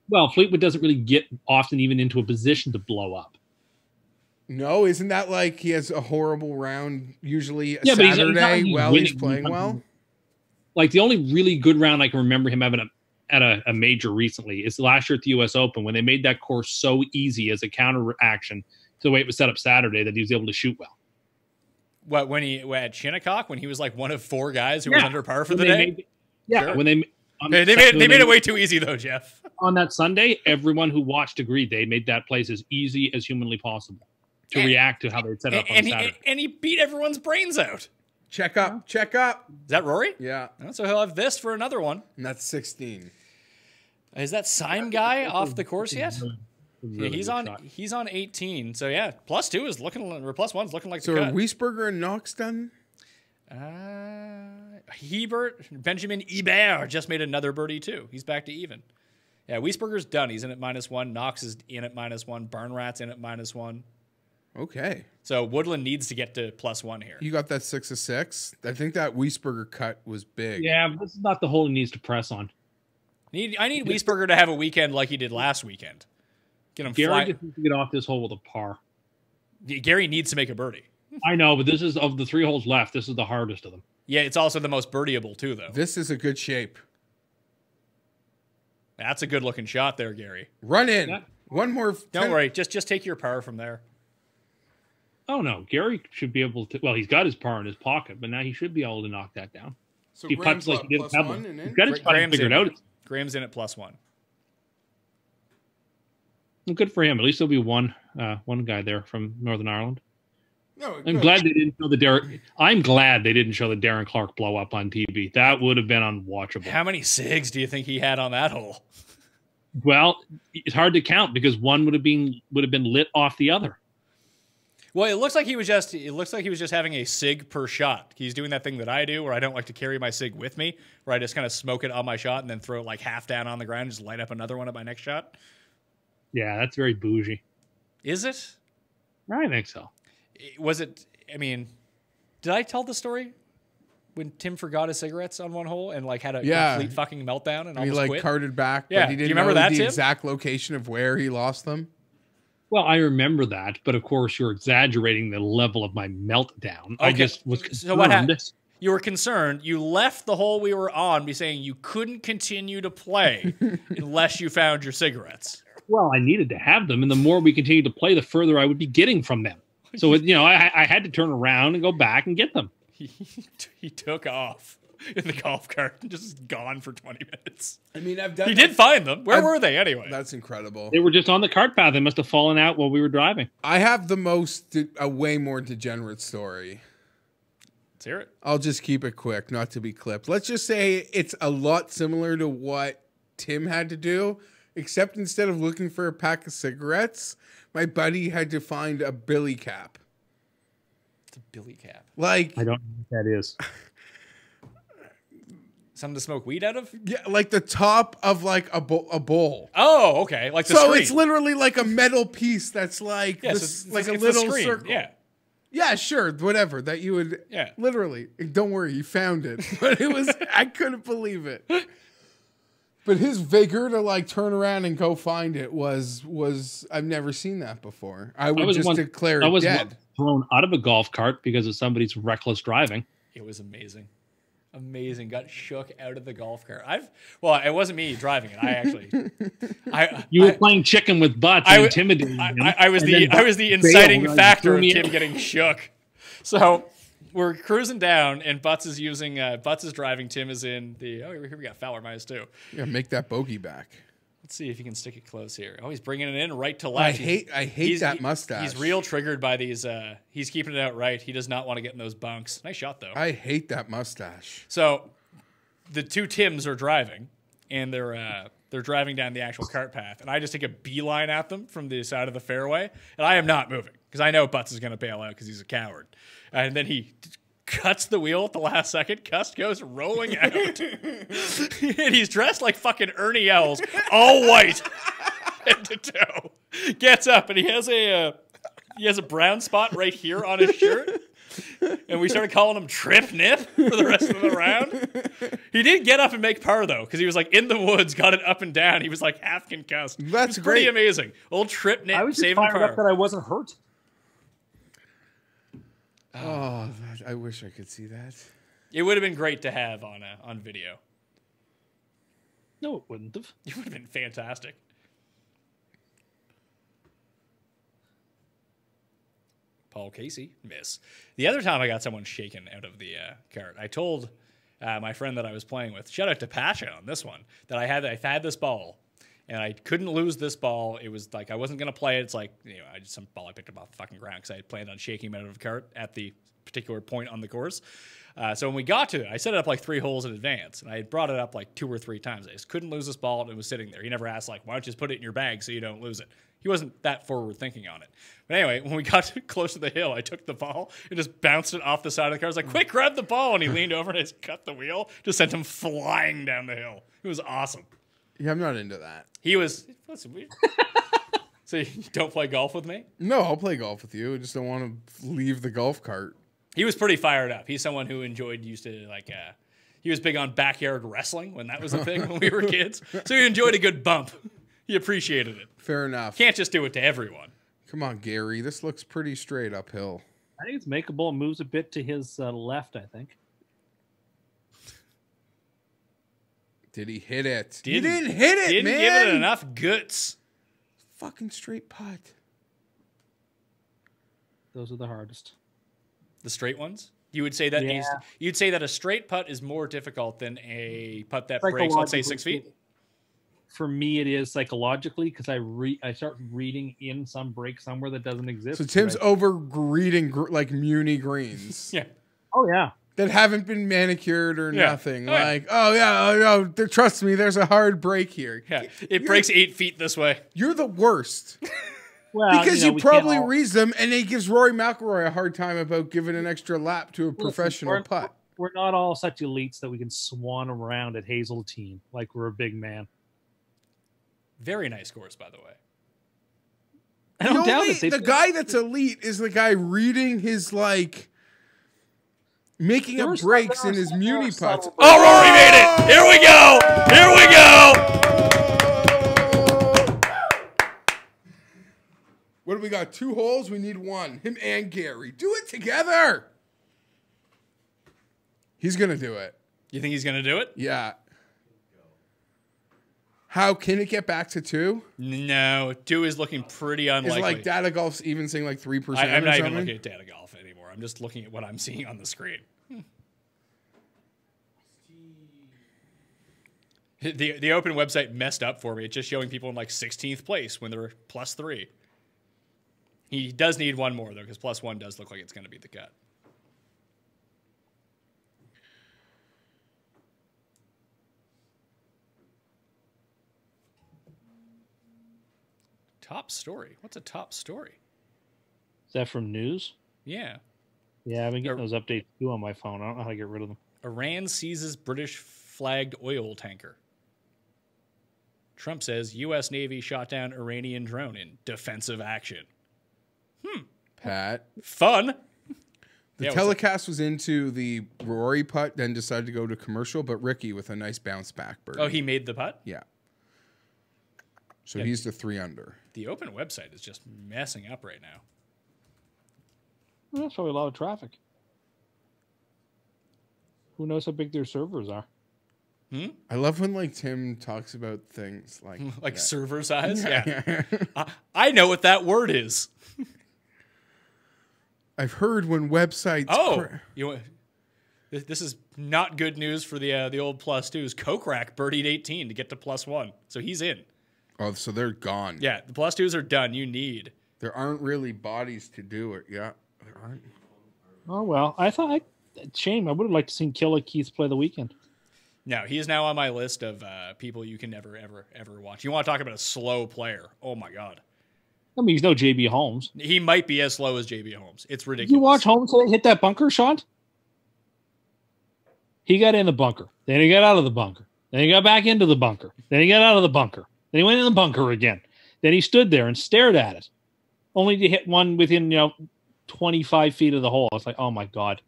Well, Fleetwood doesn't really get often even into a position to blow up. No, isn't that like he has a horrible round usually Yeah, but he's not Saturday really while he's winning. playing well? Like the only really good round I can remember him having at a major recently is last year at the U.S. Open when they made that course so easy as a counter-action to the way it was set up Saturday that he was able to shoot well. What, when he at Shinnecock, when he was like one of 4 guys who was under par for the day? Sure. When they made it way too easy though, Jeff. On that Sunday, everyone who watched agreed they made that place as easy as humanly possible to react to how they set up on Saturday. And he beat everyone's brains out. Check up. Check up. Is that Rory? Yeah. So he'll have this for another one. And that's 16. Is that Syme guy off the course yet? Really Yeah, he's on 18. So yeah, +2 is looking, or +1's looking like So the are cut. Wiesberger and Knox done? Benjamin Hebert just made another birdie too. He's back to even. Yeah, Wiesberger's done. He's in at -1. Knox is in at -1. Barnrat's in at -1. Okay. So Woodland needs to get to +1 here. You got that 6 of 6. I think that Wiesberger cut was big. Yeah, but this is not the hole he needs to press on. I need Wiesberger to have a weekend like he did last weekend. Get him Gary fly. just needs to get off this hole with a par. Gary needs to make a birdie. I know, but this is of the 3 holes left. This is the hardest of them. Yeah, it's also the most birdieable too, though. This is a good shape. That's a good looking shot there, Gary. Run in. Yeah. One more. Don't worry, just take your par from there. Oh no, Gary should be able to. Well, he's got his par in his pocket, but now he should be able to knock that down. So He Graham's putts like what, he did at +1 Pebble. and in? He's got his putting figured out. Graham's in at +1. Well, good for him. At least there'll be one guy there from Northern Ireland. No, I'm glad they didn't show I'm glad they didn't show the Darren Clark blow up on TV. That would have been unwatchable. How many SIGs do you think he had on that hole? Well, it's hard to count because one would have been lit off the other. Well, it looks like he was just having a SIG per shot. He's doing that thing that I do where I don't like to carry my SIG with me, where I just kind of smoke it on my shot and then throw it like half down on the ground and just light up another one at my next shot. Yeah, that's very bougie. Is it? I think so. Was it? I mean, did I tell the story when Tim forgot his cigarettes on one hole and like had a complete fucking meltdown and he almost like quit? carted back, Yeah. but he Do you didn't remember know that, the Tim? exact location of where he lost them. Well, I remember that, but of course you're exaggerating the level of my meltdown. I Okay, just was concerned. so what happened? You were concerned. You left the hole we were on, be saying you couldn't continue to play unless you found your cigarettes. Well, I needed to have them, and the more we continued to play, the further I would be getting from them. So, I had to turn around and go back and get them. He took off in the golf cart and just gone for 20 minutes. I mean, I've done. He did find them. Where were they anyway? That's incredible. They were just on the cart path. They must have fallen out while we were driving. I have a way more degenerate story. Let's hear it. I'll just keep it quick, not to be clipped. Let's just say it's a lot similar to what Tim had to do, except instead of looking for a pack of cigarettes, my buddy had to find a billy cap. It's a billy cap. Like, I don't know what that is. Something to smoke weed out of? yeah, like the top of like a bowl. Oh, okay. Like the So screen. it's literally like a metal piece that's like Yeah, so this, it's like a it's the little screen. circle. Yeah. Yeah, sure, whatever. That you would. Yeah. Literally, don't worry, you found it. But it was, I couldn't believe it. But his vigor to like turn around and go find it was I've never seen that before. I would just declare it dead. Thrown out of a golf cart because of somebody's reckless driving. It was amazing. Amazing. Got shook out of the golf cart. Well, it wasn't me driving it. I actually You were playing chicken with Butts and intimidating him. I was the inciting factor of Tim getting shook. So we're cruising down, and Butts is using Butts is driving. Tim is in the. Oh, here we got Fowler -2. Yeah, make that bogey back. Let's see if he can stick it close here. Oh, he's bringing it in right to left. I hate that mustache. He's real triggered by these. He's keeping it out right. He does not want to get in those bunks. Nice shot though. I hate that mustache. So the two Tims are driving, and they're driving down the actual cart path, and I just take a beeline at them from the side of the fairway, and I am not moving because I know Butts is going to bail out because he's a coward. And then he cuts the wheel at the last second. Cust goes rolling out, and he's dressed like fucking Ernie Els, all white, head to toe. Gets up, and he has a brown spot right here on his shirt. And we started calling him Trip Nip for the rest of the round. He did get up and make par, though, because he was like in the woods, got it up and down. He was like half concussed. That's pretty great. amazing. Old Trip Nip I was just saving fired par. up that I wasn't hurt. Oh, I wish I could see that. It would have been great to have on video. No, it wouldn't have. It would have been fantastic. Paul Casey, miss. The other time I got someone shaken out of the cart, I told my friend that I was playing with, shout out to Pasha on this one, that I had this ball, and I couldn't lose this ball. It was like I wasn't going to play it. It's like, some ball I picked up off the fucking ground because I had planned on shaking him out of the cart at the particular point on the course. So when we got to it, I set it up like 3 holes in advance, and I had brought it up like 2 or 3 times. I just couldn't lose this ball, and it was sitting there. He never asked, like, why don't you just put it in your bag so you don't lose it? He wasn't that forward thinking on it. But anyway, when we got close to the hill, I took the ball and just bounced it off the side of the car. I was like, quick, grab the ball. And he leaned over and just cut the wheel, just sent him flying down the hill. It was awesome. Yeah, I'm not into that. He was, listen, weird. So you don't play golf with me? No, I'll play golf with you. I just don't want to leave the golf cart. He was pretty fired up. He's someone who used to he was big on backyard wrestling when that was a thing when we were kids. So he enjoyed a good bump. He appreciated it. Fair enough. Can't just do it to everyone. Come on, Gary. This looks pretty straight uphill. I think it's makeable. It moves a bit to his left, I think. Did he hit it? He didn't hit it, didn't man. Give it enough guts. Fucking straight putt. Those are the hardest. The straight ones? You would say that you'd say that a straight putt is more difficult than a putt that breaks, let's say, 6 feet? For me, it is psychologically because I start reading in some break somewhere that doesn't exist. So Tim's over reading like Muni greens. Yeah. Oh, yeah. That haven't been manicured or nothing. Oh, yeah. Like, oh, trust me, there's a hard break here. Yeah. It breaks 8 feet this way. You're the worst. Well, Because you probably read them, and he gives Rory McIlroy a hard time about giving an extra lap to a professional putt. We're not all such elites that we can swan around at Hazeltine like we're a big man. Very nice course, by the way. I don't doubt it. The guy that's elite is the guy reading his, like, making up breaks in his Muni putts. Oh, Rory made it! Here we go! Here we go! What do we got? 2 holes? We need 1. Him and Gary. Do it together! He's going to do it. You think he's going to do it? Yeah. How can it get back to 2? No, 2 is looking pretty unlikely. Is like Data Golf's even saying like 3% or something? I'm not even looking at Data Golf anymore. I'm just looking at what I'm seeing on the screen. The Open website messed up for me. It's just showing people in like 16th place when they're +3. He does need 1 more though, because +1 does look like it's going to be the cut. Top story. What's a top story? Is that from news? Yeah. Yeah, I've been getting those updates too on my phone. I don't know how to get rid of them. Iran seizes British flagged oil tanker. Trump says U.S. Navy shot down Iranian drone in defensive action. Pat. Fun. The telecast was into the Rory putt, then decided to go to commercial, but Ricky with a nice bounce back birdie. Oh, he made the putt? Yeah. So he's the 3 under. The Open website is just messing up right now. Well, that's probably a lot of traffic. Who knows how big their servers are? I love when like Tim talks about things like Like that. server size? Yeah. I know what that word is. I've heard when websites. Oh, this is not good news for the old +2s. Kokrak birdied 18 to get to +1, so he's in. Oh, so they're gone. Yeah, the +2s are done. You need. There aren't really bodies to do it. Yeah, there aren't. Oh, well. Shame. I would have liked to seen Killa Keith play the weekend. No, he is now on my list of people you can never, ever watch. You want to talk about a slow player? Oh my God. I mean, he's no JB Holmes. He might be as slow as JB Holmes. It's ridiculous. Did you watch Holmes today hit that bunker shot? He got in the bunker. Then he got out of the bunker. Then he got back into the bunker. Then he got out of the bunker. Then he went in the bunker again. Then he stood there and stared at it, only to hit one within 25 feet of the hole. It's like, oh my God.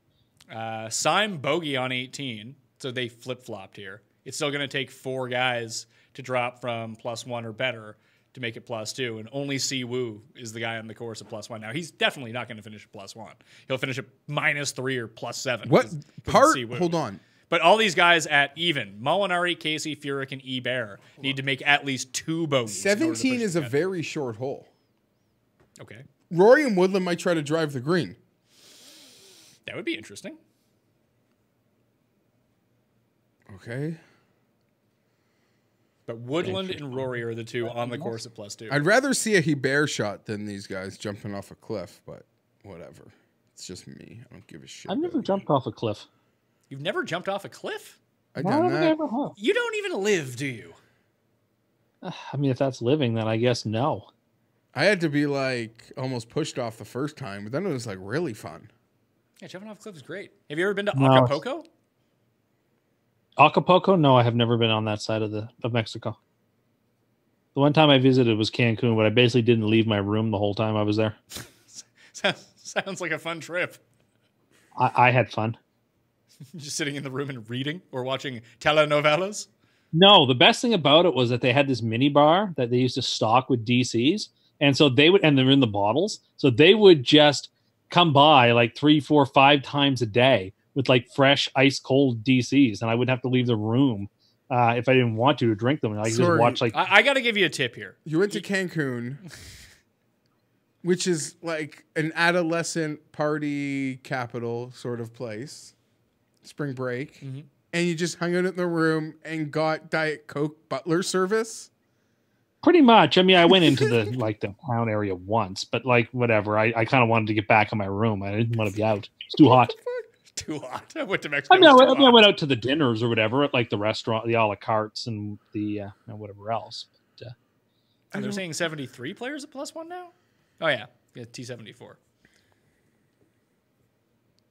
Syme bogey on 18, so they flip-flopped here. It's still going to take 4 guys to drop from +1 or better to make it +2, and only Siwoo is the guy on the course at +1. Now, he's definitely not going to finish at +1. He'll finish at -3 or +7. What 'cause part? Siwoo. Hold on. But all these guys at even, Molinari, Casey, Furyk, and Ebert need to make at least 2 bogeys. in order to 17 push is the a cut. very short hole. Okay. Rory and Woodland might try to drive the green. That would be interesting. Okay. But Woodland and Rory are the two on the course at +2. I'd rather see a Hebert shot than these guys jumping off a cliff, but whatever. It's just me. I don't give a shit. I've never about jumped off a cliff. You've never jumped off a cliff? I No, done I that. never have. You don't even live, do you? I mean, if that's living, then I guess no. I had to be like almost pushed off the first time, but then it was like really fun. Yeah, jumping off a cliff is great. Have you ever been to No. Acapulco? Acapulco? No, I have never been on that side of Mexico. The one time I visited was Cancun, but I basically didn't leave my room the whole time I was there. Sounds like a fun trip. I had fun. Just sitting in the room and reading or watching telenovelas. No, the best thing about it was that they had this mini bar that they used to stock with DCs. And so they would, and they're in the bottles. So they would just come by like 3, 4, 5 times a day with like fresh, ice cold DCs. And I would have to leave the room if I didn't want to drink them. And I could just Sorry. watch like, I got to give you a tip here. You went to Cancun, which is like an adolescent party capital sort of place, spring break, and you just hung out in the room and got Diet Coke butler service. pretty much. I mean, I went into the like the town area once, but like whatever. I kind of wanted to get back in my room. I didn't want to be out. It's too hot. Too hot. I went to Mexico. I mean, it was I too hot. went out to the dinners or whatever at like the restaurant, the a la cartes, and the and whatever else. But, Oh, they're saying 73 players at +1 now? Oh, yeah. Yeah, T74.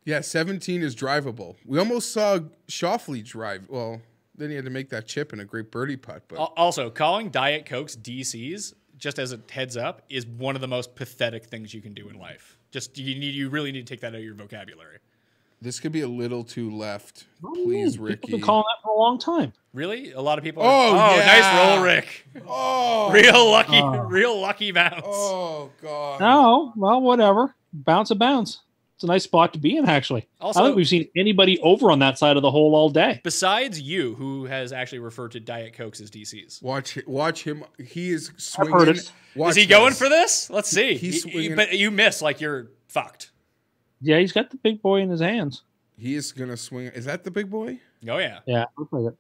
Yeah, 17 is drivable. We almost saw Shoffley drive. Well, then he had to make that chip and a great birdie putt. But Also, calling Diet Cokes DCs, just as a heads up, is one of the most pathetic things you can do in life. Just you really need to take that out of your vocabulary. this could be a little too left. Please, People Ricky. have been calling that for a long time. Really? A lot of people. Oh, yeah. Nice roll, Rick. Oh, Real lucky bounce. oh God. No, well, whatever. Bounce a bounce. It's a nice spot to be in, actually. Also- I don't think we've seen anybody over on that side of the hole all day. Besides you, who has actually referred to Diet Cokes as DCs. Watch him. He is I've swinging. heard it. Watch Is he going this. for this? Let's see. He's swinging. But you miss like you're fucked. Yeah, he's got the big boy in his hands. He is gonna swing. Is that the big boy? Oh, yeah. Yeah, looks like it.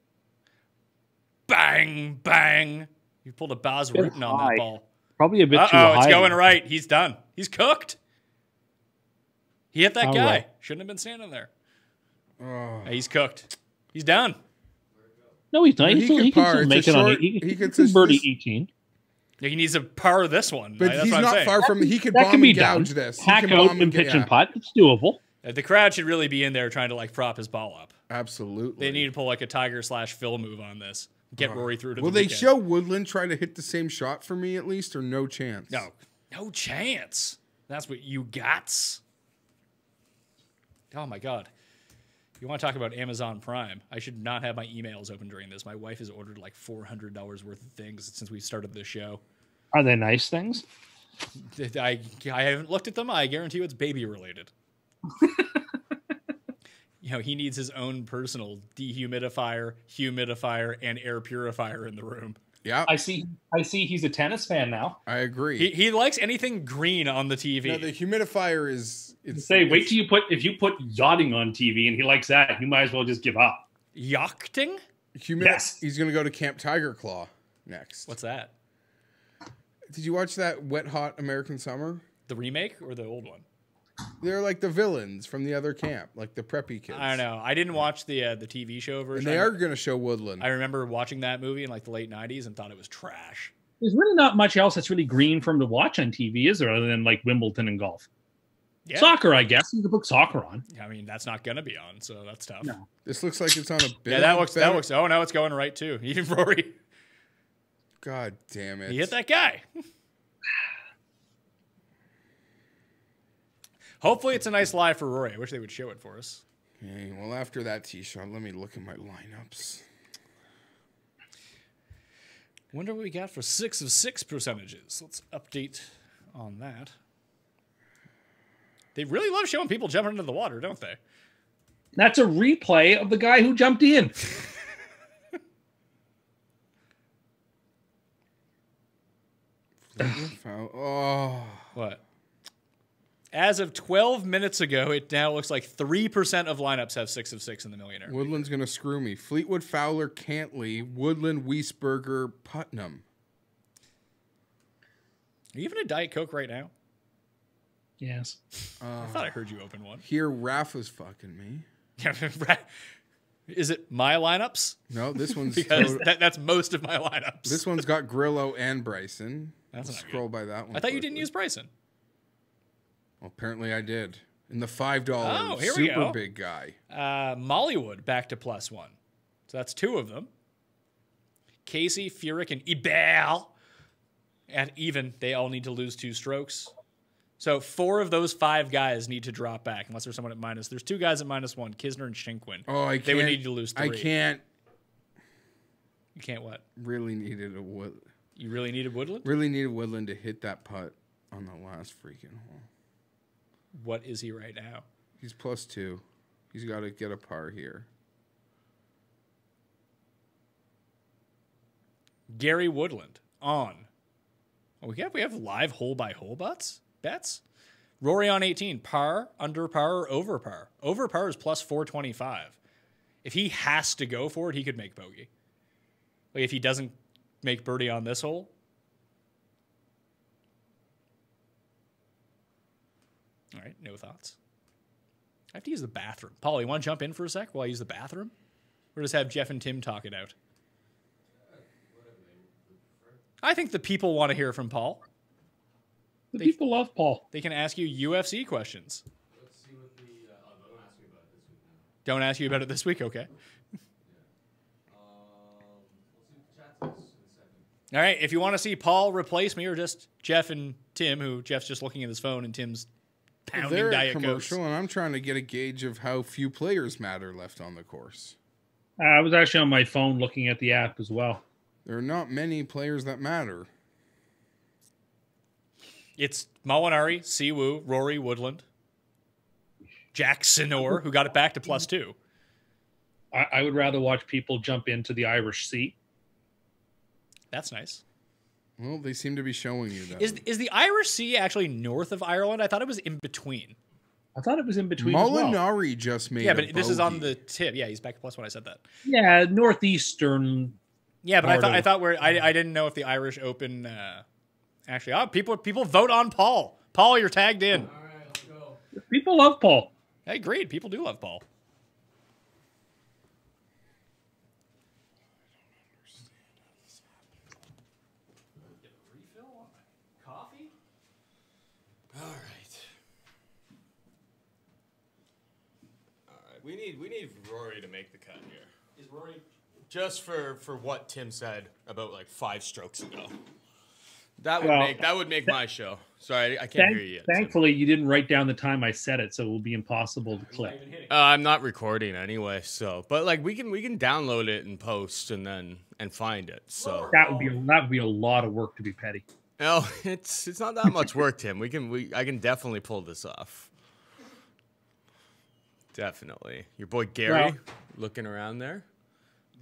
Bang, bang. You pulled a Baz Bit Rutten on high. that ball. Probably a bit too Uh-oh, high. it's going right. He's done. He's cooked. He hit that All guy. right. Shouldn't have been standing there. Oh. He's cooked. He's done. No, he's not. He He can could still par. It's make a it on short- it. he He could can just- birdie this- 18. He needs to par this one. But That's he's what I'm not saying. far from. He could That bomb can be and done. gouge this. He Hack can out bomb and pitch yeah, and putt. It's doable. The crowd should really be in there trying to like prop his ball up. Absolutely. They need to pull like a Tiger/Phil move on this. Get Rory through to Will the they weekend. show Woodland try to hit the same shot for me at least, or no chance? No chance. That's what you got. Oh my God. You want to talk about Amazon Prime? I should not have my emails open during this. My wife has ordered like $400 worth of things since we started the show. Are they nice things? I haven't looked at them. I guarantee you it's baby related. You know, he needs his own personal dehumidifier, humidifier, and air purifier in the room. Yeah, I see. He's a tennis fan now. I agree. He likes anything green on the TV. No, the humidifier is. It's, Say, wait till if you put yachting on TV and he likes that, you might as well just give up. Yachting? Yes. He's gonna go to Camp Tiger Claw next. What's that? Did you watch that Wet Hot American Summer? The remake or the old one? They're like the villains from the other camp, like the preppy kids. I don't know. I didn't watch the TV show And version. they are gonna show Woodland. I remember watching that movie in like the late 90s and thought it was trash. There's really not much else that's really green for him to watch on TV, is there, other than like Wimbledon and golf? Yeah. Soccer, I guess. You could put soccer on. I mean, that's not going to be on, so that's tough. No. This looks like it's on a bit. Yeah, that looks. Oh, no, it's going right too. Even Rory. God damn it! He hit that guy. Hopefully, it's a nice live for Rory. I wish they would show it for us. Okay, well, after that tee shot, let me look at my lineups. Wonder what we got for 6 of 6 percentages. Let's update on that. They really love showing people jumping into the water, don't they? That's a replay of the guy who jumped in. Foul. Oh, What? As of 12 minutes ago, it now looks like 3% of lineups have 6 of 6 in the Millionaire. Woodland's gonna screw me. Fleetwood, Fowler, Cantley, Woodland, Wiesberger, Putnam. Are you even a Diet Coke right now? Yes. I thought I heard you open one. Here, Rafa's fucking me. Is it my lineups? No, this one's Because that's most of my lineups. this one's got Grillo and Bryson. That's Let's not scroll by that one. I thought you didn't quickly. use Bryson. Well, apparently I did. In the $5 Oh, here we super go. big guy. Mollywood back to +1. So that's 2 of them. Casey, Furyk, and Ibel at even. They all need to lose 2 strokes. So 4 of those 5 guys need to drop back, unless there's someone at minus. There's 2 guys at -1, Kisner and Shinkwin. Oh, I can't. They would need to lose 3. I can't. You can't what? Really needed a Wood. You really needed Woodland? Really needed Woodland to hit that putt on the last freaking hole. What is he right now? He's +2. He's got to get a par here. Gary Woodland on. Oh, we have live hole by hole bets. Rory on 18, par, under par, or over par. Over par is +425. If he has to go for it, he could make bogey. Like if he doesn't make birdie on this hole. All right, no thoughts. I have to use the bathroom. Paul, you want to jump in for a sec while I use the bathroom? Or just have Jeff and Tim talk it out? I think the people want to hear from Paul. The people love Paul. They can ask you UFC questions. Let's see what the. Don't ask me about it this week now. Don't ask you about it this week, okay? We'll see what the chat says in a second. All right, if you want to see Paul replace me or just Jeff and Tim, who Jeff's just looking at his phone and Tim's pounding They're a Diet Cokes. commercial, and I'm trying to get a gauge of how few players matter left on the course. I was actually on my phone looking at the app as well. There are not many players that matter. It's Molinari, Siwoo, Rory, Woodland, Jack Sinor, who got it back to +2. I would rather watch people jump into the Irish Sea. That's nice. Well, they seem to be showing you that. Is the Irish Sea actually north of Ireland? I thought it was in between. I thought it was in between as well. Molinari just made Yeah, a but this is on bogey. the tip. Yeah, he's back to +1. I said that. Yeah, northeastern. Yeah, but Part I of- thought I didn't know if the Irish Open actually. People vote on Paul. Paul, you're tagged in. All right, let's go. People love Paul. I agreed. People do love Paul. Coffee? All right. We need Rory to make the cut here. Is Rory? Just for what Tim said about like 5 strokes ago. That would make my show. Sorry, I can't hear you yet. Tim. Thankfully, you didn't write down the time I said it, so it will be impossible to click. I'm not recording anyway, so but like we can download it and post and find it. So That would be a lot of work to be petty. no, it's not that much work, Tim. I can definitely pull this off. Definitely. Your boy Gary Well- looking around there.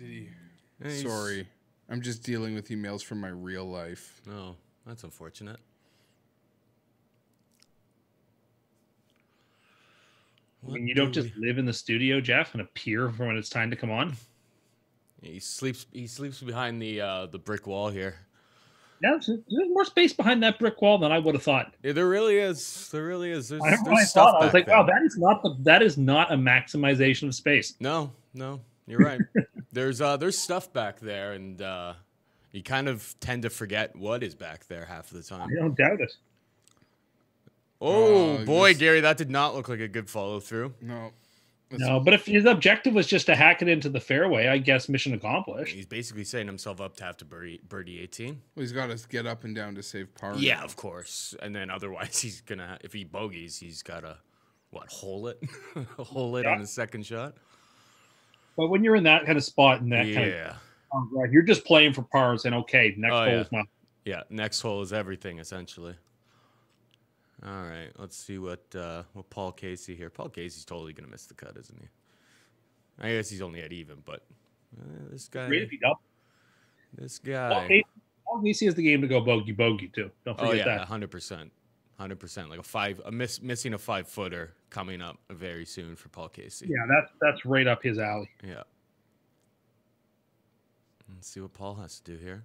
He's- Sorry. I'm just dealing with emails from my real life. No, that's unfortunate. I mean, you don't just live in the studio, Jeff, and appear for when it's time to come on. He sleeps behind the brick wall here. Yeah, there's more space behind that brick wall than I would have thought. Yeah, there really is. There's I remember when I there's saw stuff it, I was back like, there. wow, that is not a maximization of space. No, you're right. There's stuff back there, and you kind of tend to forget what is back there half of the time. I don't doubt it. Oh boy, this- Gary, that did not look like a good follow through. No. No, but if his objective was just to hack it into the fairway, I guess mission accomplished. He's basically setting himself up to have to birdie 18. Well, he's got to get up and down to save par. Yeah, now. of course. And then otherwise, he's gonna if he bogeys, he's gotta hole it, hole it on his second shot. But when you're in that kind of spot and that kind of, Yeah. Oh, right. You're just playing for par and saying, okay, next hole is my. Yeah, next hole is everything essentially. All right, let's see what Paul Casey here. Paul Casey's totally gonna miss the cut, isn't he? I guess he's only at even, but this guy. Great if he doubles. This guy. Paul Casey has the game to go bogey too. Don't forget that. 100%. 100%. Like missing a 5-footer coming up very soon for Paul Casey. Yeah, that's right up his alley. Yeah. Let's see what Paul has to do here.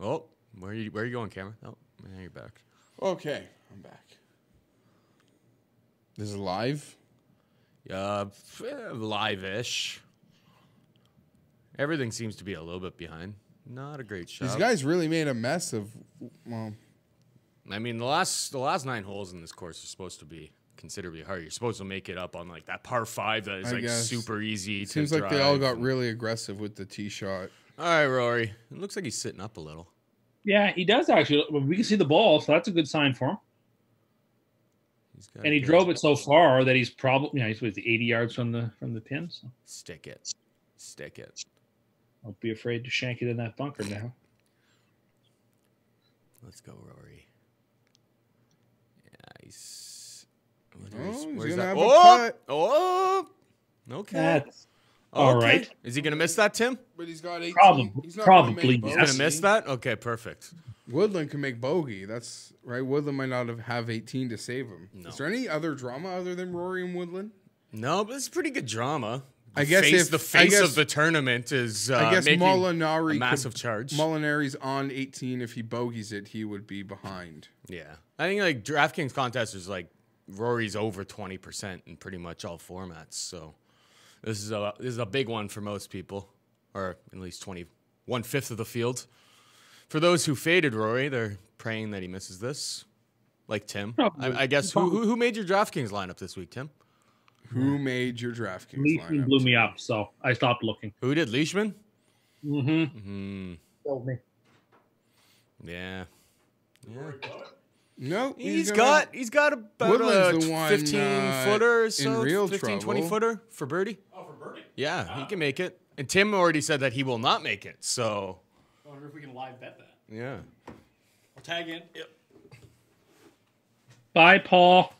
Oh, where are you going, Cameron? Oh, man, you're back. Okay, I'm back. This is live? Live-ish. Everything seems to be a little bit behind. Not a great shot. These guys really made a mess of, well... I mean, the last 9 holes in this course are supposed to be considerably hard. You're supposed to make it up on like that par 5 that is like super easy to Seems like they all got really aggressive with the tee shot. All right, Rory. It looks like he's sitting up a little. Yeah, he does actually. We can see the ball, so that's a good sign for him. And he drove it so far that he's probably he's 80 yards from the pin. So. Stick it. Don't be afraid to shank it in that bunker now. Let's go, Rory. Yeah, he's gonna have a putt. Oh, okay. That's all right. Is he gonna miss that, Tim? But he's got 18. Probably. He's gonna miss that. Okay, perfect. Woodland can make bogey. That's right. Woodland might not have 18 to save him. No. Is there any other drama other than Rory and Woodland? No, but it's pretty good drama. I guess the face of the tournament is making Molinari a massive charge. Molinari's on 18. If he bogeys it, he would be behind. Yeah, I think like DraftKings contest is like Rory's over 20% in pretty much all formats. So this is a big one for most people, or at least 1/5 of the field. For those who faded Rory, they're praying that he misses this, like Tim. I guess who made your DraftKings lineup this week, Tim? Who made your DraftKings Leishman lineup? blew me up, so I stopped looking. Who did, Leishman? Mm-hmm. Told me. Yeah. No, he's got about a 15-footer or so, in real 15, trouble. 20-footer for birdie. Oh, for birdie? Yeah, he can make it. And Tim already said that he will not make it, so... I wonder if we can live bet that. Yeah. We'll tag in. Yep. Bye, Paul.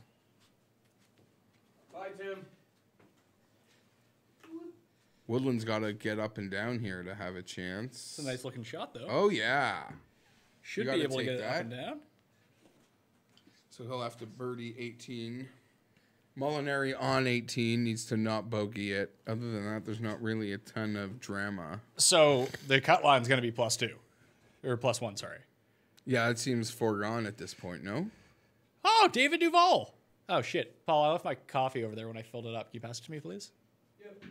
Bye, Tim. Woodland's got to get up and down here to have a chance. It's a nice looking shot, though. Oh, yeah. Should You be gotta able to take get it up that. and down. So he'll have to birdie 18. Molinari on 18 needs to not bogey it. Other than that, there's not really a ton of drama. So the cut line's going to be +2. Or +1, sorry. Yeah, it seems foregone at this point, no? Oh, David Duval. Oh, shit. Paul, I left my coffee over there when I filled it up. Can you pass it to me, please? Yep.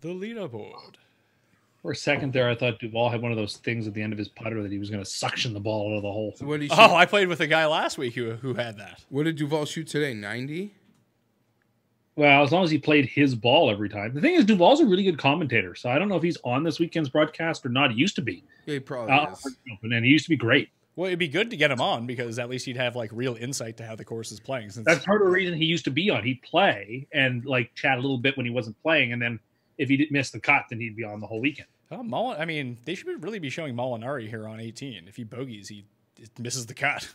The leaderboard. For a second there, I thought Duval had one of those things at the end of his putter that he was going to suction the ball out of the hole. So what did he I played with a guy last week who had that. What did Duval shoot today? 90? Well, as long as he played his ball every time. The thing is, Duval's a really good commentator, so I don't know if he's on this weekend's broadcast or not. He used to be. Yeah, he probably is. And he used to be great. Well, it'd be good to get him on because at least he'd have like real insight to how the course is playing. Since that's part of the reason he used to be on. He'd play and like chat a little bit when he wasn't playing, and then if he didn't miss the cut, then he'd be on the whole weekend. Oh, I mean, they should really be showing Molinari here on 18. If he bogeys, he misses the cut.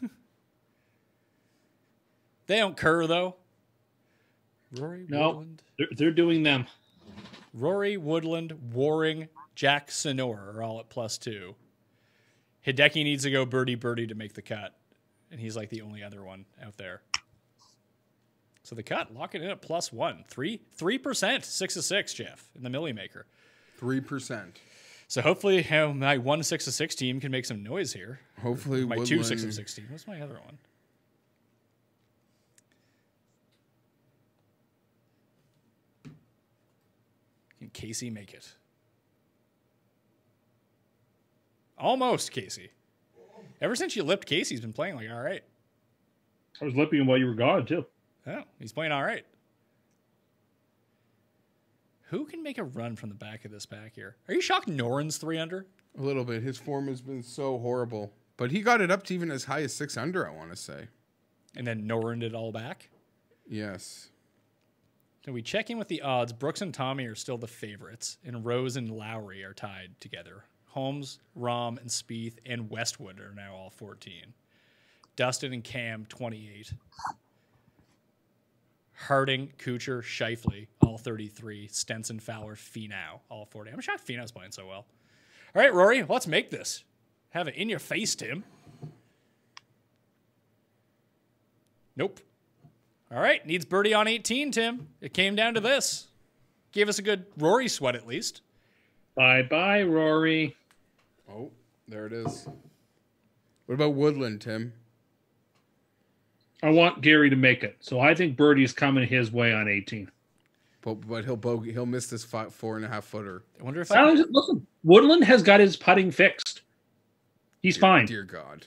They don't Kerr, though. Rory Woodland. They're doing them. Rory Woodland, Waring, Jack Sonor are all at +2. Hideki needs to go birdie to make the cut. And he's like the only other one out there. So the cut, locking in at +1. 3%, 6 of 6, Jeff, in the Millie Maker. 3%. So hopefully my 1 6 of 6 team can make some noise here. Hopefully my Woodland... 2 6 of 6 team. What's my other one? Can Casey make it? Almost, Casey. Ever since you lipped Casey, he's been playing like all right. I was lipping him while you were gone, too. Oh, he's playing all right. Who can make a run from the back of this pack here? Are you shocked Noren's 3 under? A little bit. His form has been so horrible. But he got it up to even as high as 6 under, I want to say. And then Noren did all back? Yes. Do we check in with the odds? Brooks and Tommy are still the favorites, and Rose and Lowry are tied together. Holmes, Rahm, and Spieth, and Westwood are now all 14. Dustin and Cam, 28. Harding, Kuchar, Scheifele, all 33. Stenson, Fowler, Finau, all 40. I'm shocked Finau's playing so well. All right, Rory, let's make this. Have it in your face, Tim. Nope. All right, needs birdie on 18, Tim. It came down to this. Gave us a good Rory sweat at least. Bye-bye, Rory. Oh, there it is. What about Woodland, Tim? I want Gary to make it. So I think birdie's coming his way on 18. But he'll bogey. He'll miss this 4.5 footer. I wonder if Listen, Woodland has got his putting fixed. He's fine. Dear God.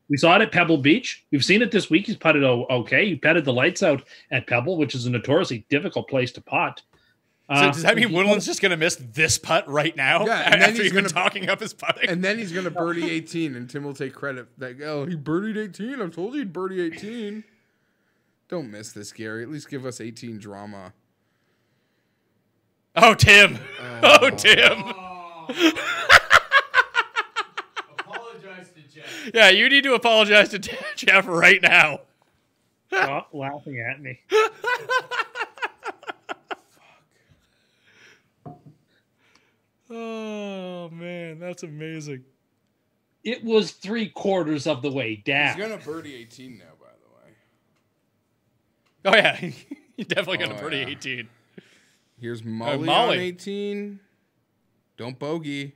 We saw it at Pebble Beach. We've seen it this week. He's putted okay. He putted the lights out at Pebble, which is a notoriously difficult place to putt. So does that mean Woodland's just going to miss this putt right now? Yeah, and then after he's been gonna talking up his putting? And then he's gonna birdie 18, and Tim will take credit that he birdied 18. I told you he'd birdie 18. Don't miss this, Gary. At least give us 18 drama. Oh, Tim. Oh, Tim. Apologize to Jeff. Yeah, you need to apologize to Jeff right now. Stop laughing at me. Oh, man, that's amazing. It was 3/4 of the way down. He's gonna birdie 18 now, by the way. Oh, yeah. He's definitely going to Oh, birdie yeah. 18. Here's Molly, Molly. on 18. Don't bogey.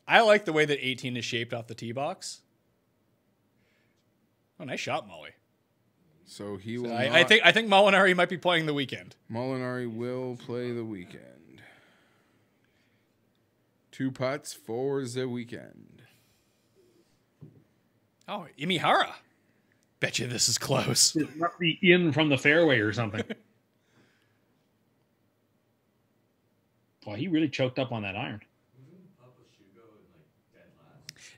I like the way that 18 is shaped off the tee box. Oh, nice shot, Molly. So he will. I think Molinari might be playing the weekend. Molinari will play the weekend. 2 putts for the weekend. Oh, Imihara. Bet you this is close. It must be in from the fairway or something. Boy, he really choked up on that iron.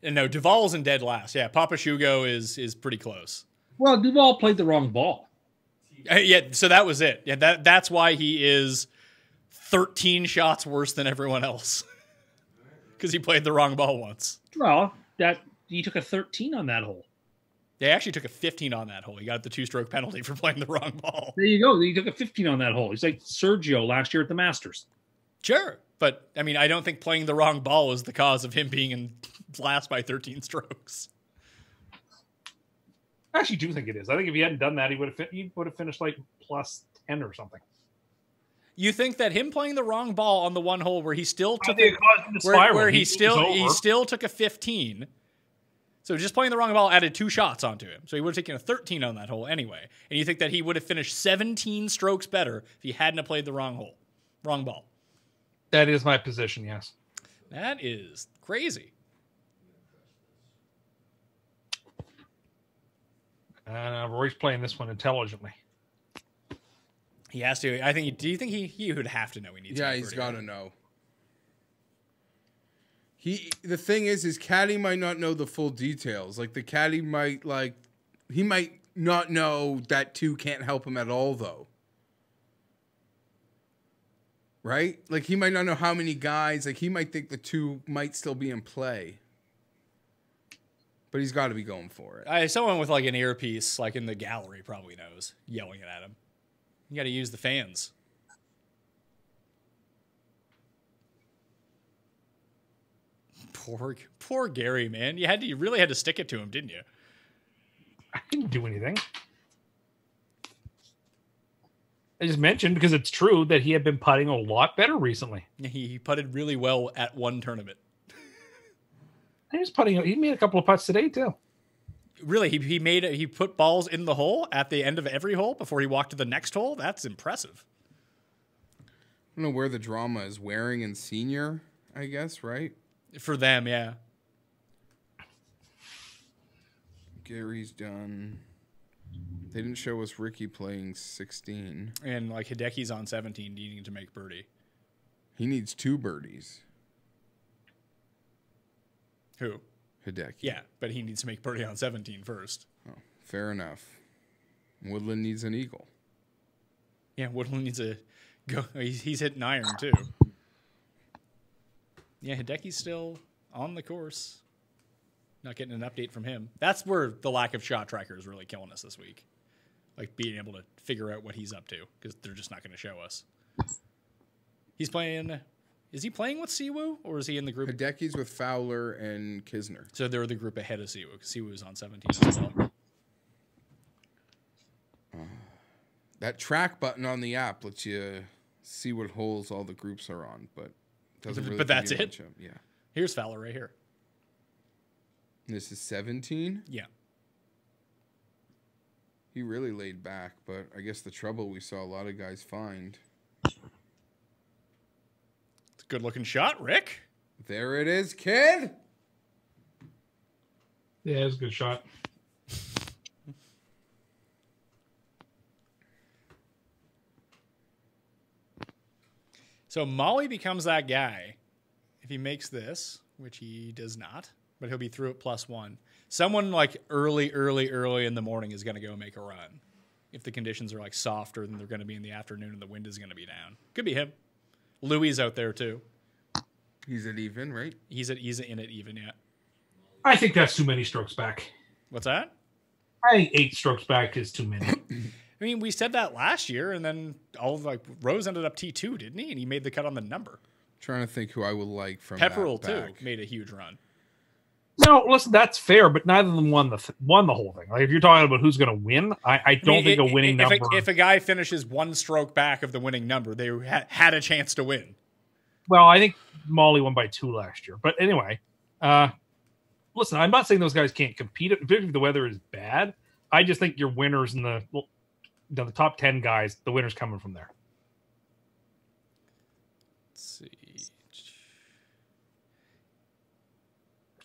And no, Duvall's in dead last. Yeah, Papashugo is pretty close. Well, Duval played the wrong ball. Yeah, so that was it. Yeah, that's why he is 13 shots worse than everyone else. Because he played the wrong ball once. Well, he took a 13 on that hole. They actually took a 15 on that hole. He got the 2-stroke penalty for playing the wrong ball. There you go. He took a 15 on that hole. He's like Sergio last year at the Masters. Sure. But, I mean, I don't think playing the wrong ball is the cause of him being in last by 13 strokes. I actually do think it is. I think if he hadn't done that, he would have finished like plus 10 or something. You think that him playing the wrong ball on the one hole where he still took it caused him to spiral. where he was still over. took a 15. So just playing the wrong ball added 2 shots onto him. So he would have taken a 13 on that hole anyway. And you think that he would have finished 17 strokes better if he hadn't have played the wrong ball. That is my position, yes. That is crazy. Roy's playing this one intelligently. He has to. I think. Do you think he would have to know he needs? Yeah, he's got to know. The thing is, his caddy might not know the full details. Like the caddy might he might not know that 2 can't help him at all, though. Right? Like he might not know how many guys. Like he might think the 2 might still be in play. But he's got to be going for it. Someone with like an earpiece, like in the gallery, probably knows, yelling it at him. You got to use the fans. Poor Gary, man. You really had to stick it to him, didn't you? I didn't do anything. I just mentioned, because it's true, that he had been putting a lot better recently. He putted really well at one tournament. He was putting. He made a couple of putts today too. Really, he put balls in the hole at the end of every hole before he walked to the next hole. That's impressive. I don't know where the drama is. Waring and Senior, I guess, right? For them, yeah. Gary's done. They didn't show us Ricky playing 16. And like Hideki's on 17, needing to make birdie. He needs 2 birdies. Who? Hideki. Yeah, but he needs to make birdie on 17 first. Oh, fair enough. Woodland needs an eagle. Yeah, Woodland needs a go. He's hitting iron too. Yeah, Hideki's still on the course. Not getting an update from him. That's where the lack of shot tracker is really killing us this week. Like being able to figure out what he's up to because they're just not going to show us. He's playing. Is he playing with Siwoo or is he in the group? Hideki's with Fowler and Kisner. So they're the group ahead of Siwoo because Siwoo is on 17 as well. That track button on the app lets you see what holes all the groups are on, but doesn't really. But that's give you it? much of- Yeah. Here's Fowler right here. This is 17. Yeah. He really laid back, but I guess the trouble we saw a lot of guys find. It's a good looking shot, Rick. There it is, kid. Yeah, it's a good shot. So Molly becomes that guy if he makes this, which he does not, but he'll be through at +1. Someone like early in the morning is going to go make a run. If the conditions are like softer than they're going to be in the afternoon and the wind is going to be down. Could be him. Louis out there too. He's at even, right? He's in it even, yeah. I think that's too many strokes back. What's that? I think 8 strokes back is too many. I mean, we said that last year, and then Rose ended up T2, didn't he? And he made the cut on the number. Trying to think who I would like from Pepperell that back. too made a huge run. No, listen, that's fair, but neither of them won the whole thing. Like if you're talking about who's going to win, I don't think a winning number. If a guy finishes 1 stroke back of the winning number, they had a chance to win. Well, I think Molly won by 2 last year, but anyway, listen, I'm not saying those guys can't compete, particularly if the weather is bad. I just think your winners in the top 10 guys, the winners coming from there. Let's see.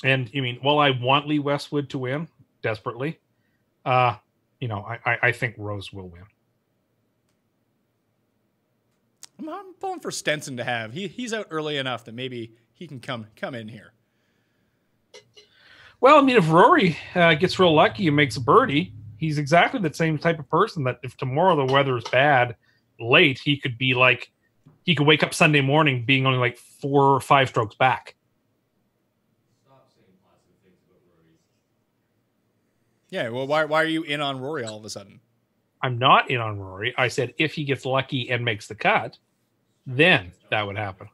And I mean, while I want Lee Westwood to win desperately, I think Rose will win. I'm pulling for Stenson to have. He's out early enough that maybe he can come in here. Well, I mean, if Rory gets real lucky and makes a birdie, he's exactly the same type of person that if tomorrow the weather is bad late, he could wake up Sunday morning being only like 4 or 5 strokes back. Stop saying positive things about Rory. Yeah, well, why are you in on Rory all of a sudden? I'm not in on Rory. I said if he gets lucky and makes the cut, then that would happen.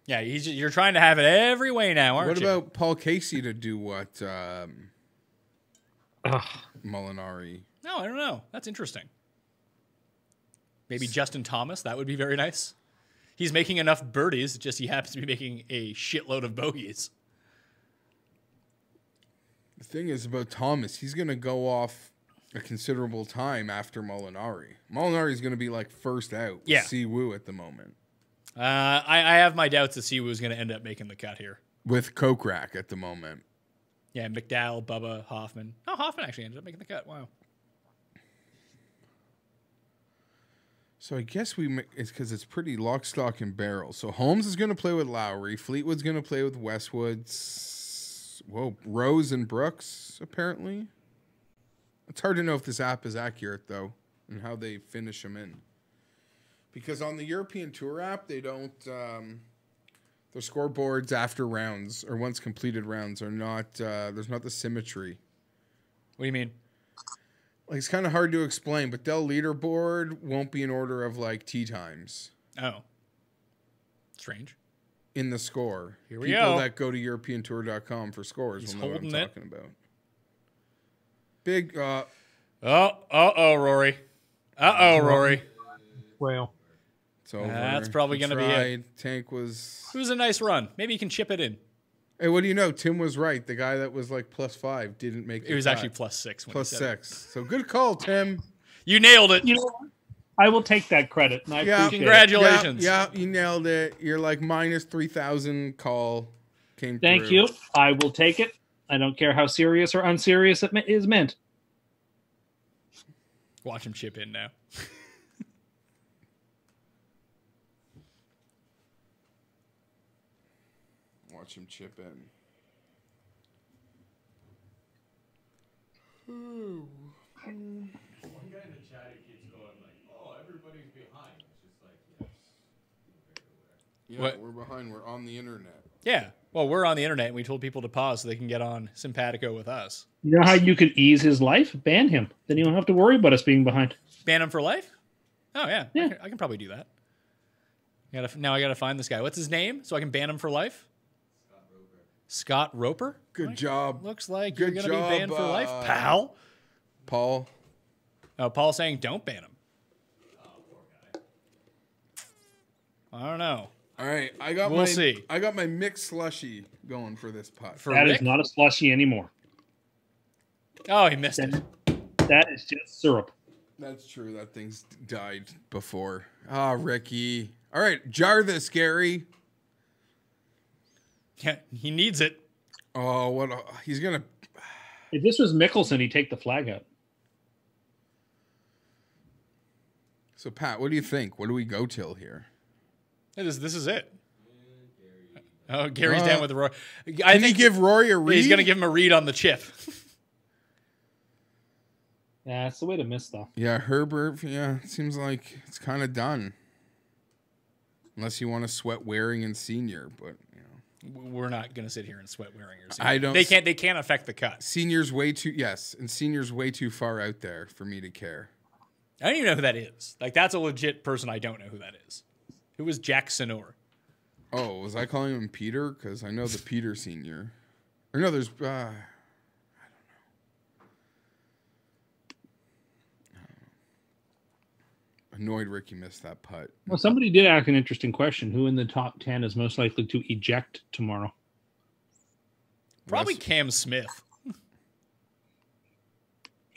Yeah, you're trying to have it every way now, aren't What you? about Paul Casey to do what Molinari? No, I don't know. That's interesting. Maybe Justin Thomas. That would be very nice. He's making enough birdies, just he happens to be making a shitload of bogeys. The thing is about Thomas, he's going to go off a considerable time after Molinari. Molinari's going to be like first out. Yeah. Siwoo at the moment. I have my doubts that Siwoo is going to end up making the cut here. With Kokrak at the moment. Yeah, McDowell, Bubba, Hoffman. Oh, Hoffman actually ended up making the cut. Wow. So I guess it's because it's pretty lock, stock, and barrel. So Holmes is going to play with Lowry. Fleetwood's going to play with Westwood. Rose and Brooks, apparently. It's hard to know if this app is accurate, though, and how they finish them in. Because on the European Tour app, they don't... their scoreboards after rounds, or once completed rounds, are not... there's not the symmetry. What do you mean? Like, it's kind of hard to explain, but their leaderboard won't be in order of, like, tee times. Oh. Strange. In the score. Here we People go. that go to EuropeanTour.com for scores He's will know what I'm holding it. talking about. Big, Rory. Rory. Well, it's over. That's probably He gonna be it. tried. Tank was... It was a nice run. Maybe you can chip it in. Hey, what do you know? Tim was right. The guy that was like +5 didn't make the It was cut. actually +6. When Plus he said it. 6. So good call, Tim. You nailed it. You know what? I will take that credit. And I Yeah. appreciate it. Congratulations. Yeah, you nailed it. You're like -3,000 call came Thank through. you. I will take it. I don't care how serious or unserious it is meant. Watch him chip in now. Watch him chip in. Yeah, What? we're behind. We're on the internet. Yeah. Well, we're on the internet and we told people to pause so they can get on Simpatico with us. You know how you could ease his life? Ban him. Then you don't have to worry about us being behind. Ban him for life? Oh, yeah. Yeah. I can probably do that. Now I got to find this guy. What's his name so I can ban him for life? Scott Roper? Good job. Looks like Good you're going to be banned for life, pal. Paul. Oh, Paul's saying don't ban him. I don't know. All right, I got We'll see. I got my mixed slushy going for this putt. For That Rick? is not a slushy anymore. Oh, he missed it. That is just syrup. That's true. That thing's died before. Ah, Ricky. All right, jar this, Gary. Yeah, he needs it. Oh, what? He's gonna. If this was Mickelson, he'd take the flag out. So, Pat, what do you think? What do we go till here? This is it. Oh, Gary's Uh, down with the Roy. Can he give Rory a read? He's going to give him a read on the chip. Yeah, it's the way to miss, though. Yeah, Herbert. Yeah, it seems like it's kind of done. Unless you want to sweat Waring and Senior, but you know, We're not going to sit here and sweat wearing your. I don't. They can't affect the cut. Senior's way too. Yes, and Senior's way too far out there for me to care. I don't even know who that is. Like that's a legit person. I don't know who that is. Who was Jack Sonor? Oh, was I calling him Peter? Because I know the Peter Senior. Or no, there's. I don't know. Annoyed Ricky missed that putt. Well, somebody did ask an interesting question. Who in the top 10 is most likely to eject tomorrow? Probably Wes- Cam Smith.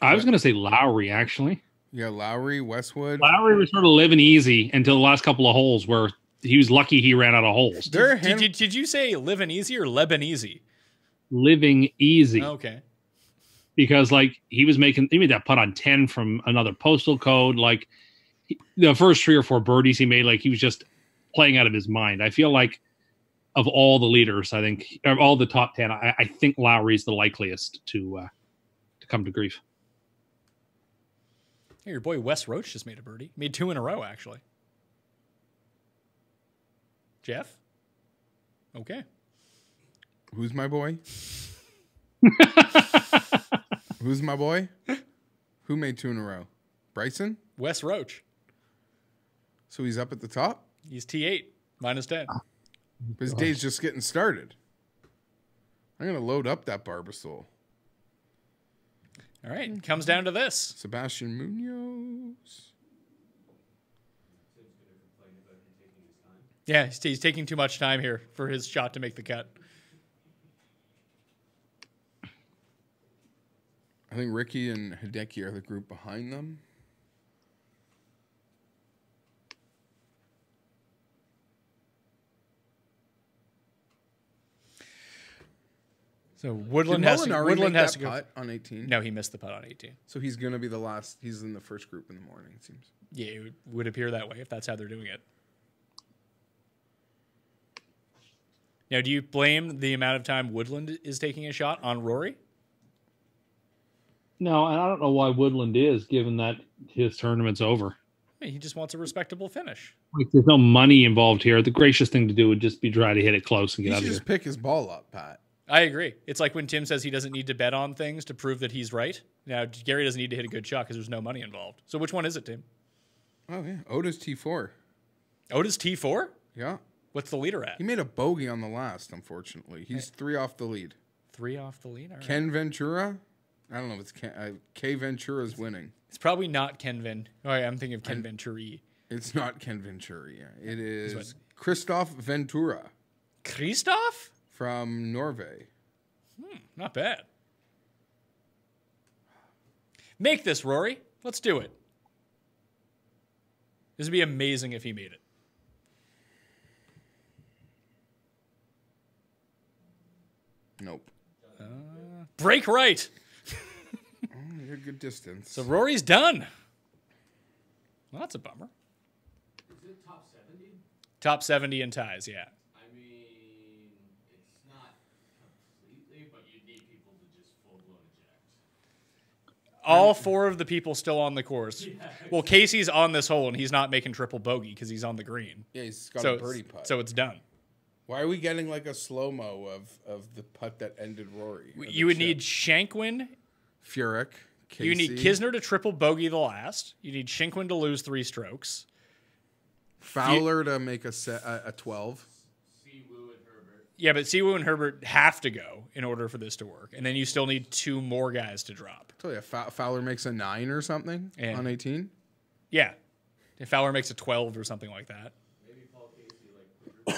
I was going to say Lowry, actually. Yeah, Lowry, Westwood. Lowry was sort of living easy until the last couple of holes where he was lucky he ran out of holes. There are hand- Did you say living easy or Lebanese? Living easy. Okay. Because, like, he made that putt on 10 from another postal code. Like, the first 3 or 4 birdies he made, like, he was just playing out of his mind. I feel like of all the leaders, I think, of all the top 10, I think Lowry's the likeliest to come to grief. Hey, your boy Wes Roach just made a birdie. Made 2 in a row, actually. Jeff? Okay. Who's my boy? Who's my boy? Who made 2 in a row? Bryson? Wes Roach. So he's up at the top? He's T8, minus 10. But his day's just getting started. I'm going to load up that Barbasol. All right, comes down to this. Sebastian Munoz. Yeah, he's taking too much time here for his shot to make the cut. I think Ricky and Hideki are the group behind them. So Woodland has to Molinari go. putt on 18. No, he missed the putt on 18. So he's going to be the last. He's in the first group in the morning, it seems. Yeah, it would appear that way if that's how they're doing it. Now, do you blame the amount of time Woodland is taking a shot on Rory? No, and I don't know why Woodland is, given that his tournament's over. He just wants a respectable finish. Like, there's no money involved here. The gracious thing to do would just be try to hit it close and He get out should of just here. pick his ball up, Pat. I agree. It's like when Tim says he doesn't need to bet on things to prove that he's right. Now, Gary doesn't need to hit a good shot because there's no money involved. So which one is it, Tim? Oh, yeah. Otis T4. Otis T4? Yeah. What's the leader at? He made a bogey on the last, unfortunately. He's 3 off the lead. 3 off the lead? All right. Ken Ventura? I don't know if it's Ken. K Ventura's winning. It's probably not Ken Ven. Oh, yeah, I'm thinking of Ken Venturi. It's not Ken Ventura. Yeah. It is Christoph Ventura Christoph? from Norway. Not bad. Make this, Rory. Let's do it. This would be amazing if he made it. Nope. Break right. Oh, you're a good distance. So Rory's done. Well, that's a bummer. Is it top 70? Top 70 in ties, yeah. I mean, it's not completely, but you need people to just full blown eject. All 4 of the people still on the course. Well, Casey's on this hole, and he's not making triple bogey because he's on the green. Yeah, he's got So a birdie putt. So it's done. Why are we getting like a slow-mo of the putt that ended Rory? or You the would chip? need Shankwin. Furyk. Casey. You need Kisner to triple bogey the last. You need Shankwin to lose 3 strokes. Fowler to make a 12. Yeah, but Siwoo and Herbert have to go in order for this to work. And then you still need 2 more guys to drop. I tell you, Fowler makes a 9 or something Yeah. on 18. Yeah. If Fowler makes a 12 or something like that. Maybe Paul Casey like.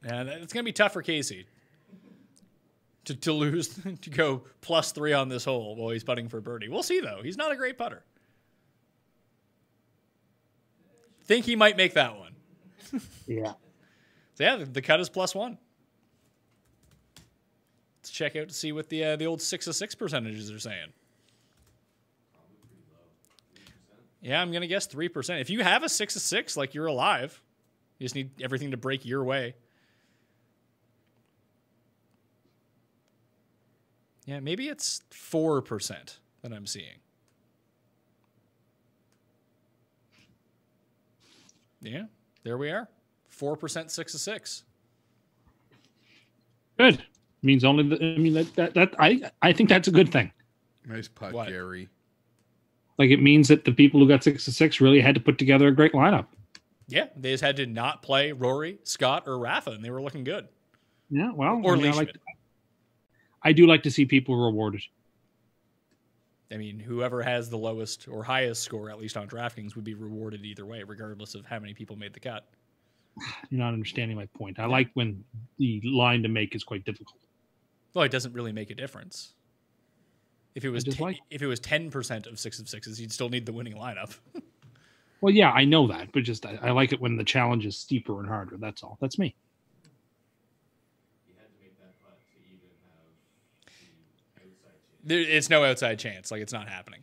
Yeah, it's going to be tough for Casey to lose, to go +3 on this hole while he's putting for birdie. We'll see, though. He's not a great putter. Think he might make that one. Yeah. So yeah, the cut is +1. Let's check out to see what the old 6 of 6 percentages are saying. Yeah, I'm gonna guess 3%. If you have a 6 of 6, like you're alive, you just need everything to break your way. Yeah, maybe it's 4% that I'm seeing. Yeah, there we are. 4% 6 of 6. Good. Means only I think that's a good thing. Nice putt, What? Gary. Like it means that the people who got 6 of 6 really had to put together a great lineup. Yeah, they just had to not play Rory, Scott, or Rafa, and they were looking good. Yeah, well, Or I mean, Leishman. I do like to see people rewarded. I mean, whoever has the lowest or highest score, at least on DraftKings, would be rewarded either way, regardless of how many people made the cut. You're not understanding my point. I like when the line to make is quite difficult. Well, it doesn't really make a difference. If it was just like- if it was 10% of 6 of 6s, you'd still need the winning lineup. Well, yeah, I know that, but just I like it when the challenge is steeper and harder. That's all. That's me. You had to make that putt to even have the outside chance. It's no outside chance. Like, it's not happening.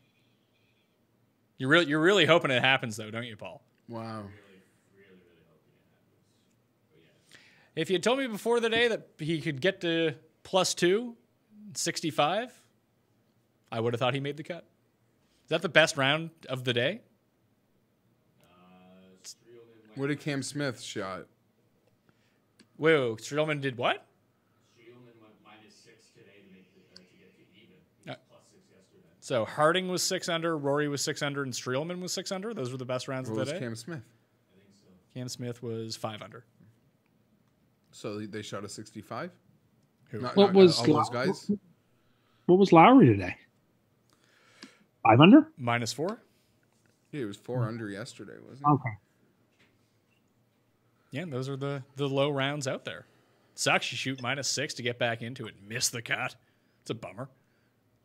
You're really hoping it happens, though, don't you, Paul? Wow. If you had told me before the day that he could get to +2, 65, I would have thought he made the cut. Is that the best round of the day? What did Cam Smith shot? Whoa, Streelman did what? Streelman went -6 today to make to get to even. He Uh, was +6 yesterday. So Harding was 6 under, Rory was 6 under, and Streelman was 6 under. Those were the best rounds What of was the day. Cam Smith? Cam Smith was 5 under. So they shot a 65? Who? What was all those guys? What was Lowry today? 5 under? -4? Yeah, he was 4 under yesterday, wasn't he? Okay. Yeah, those are the low rounds out there. Sucks you shoot -6 to get back into it and miss the cut. It's a bummer.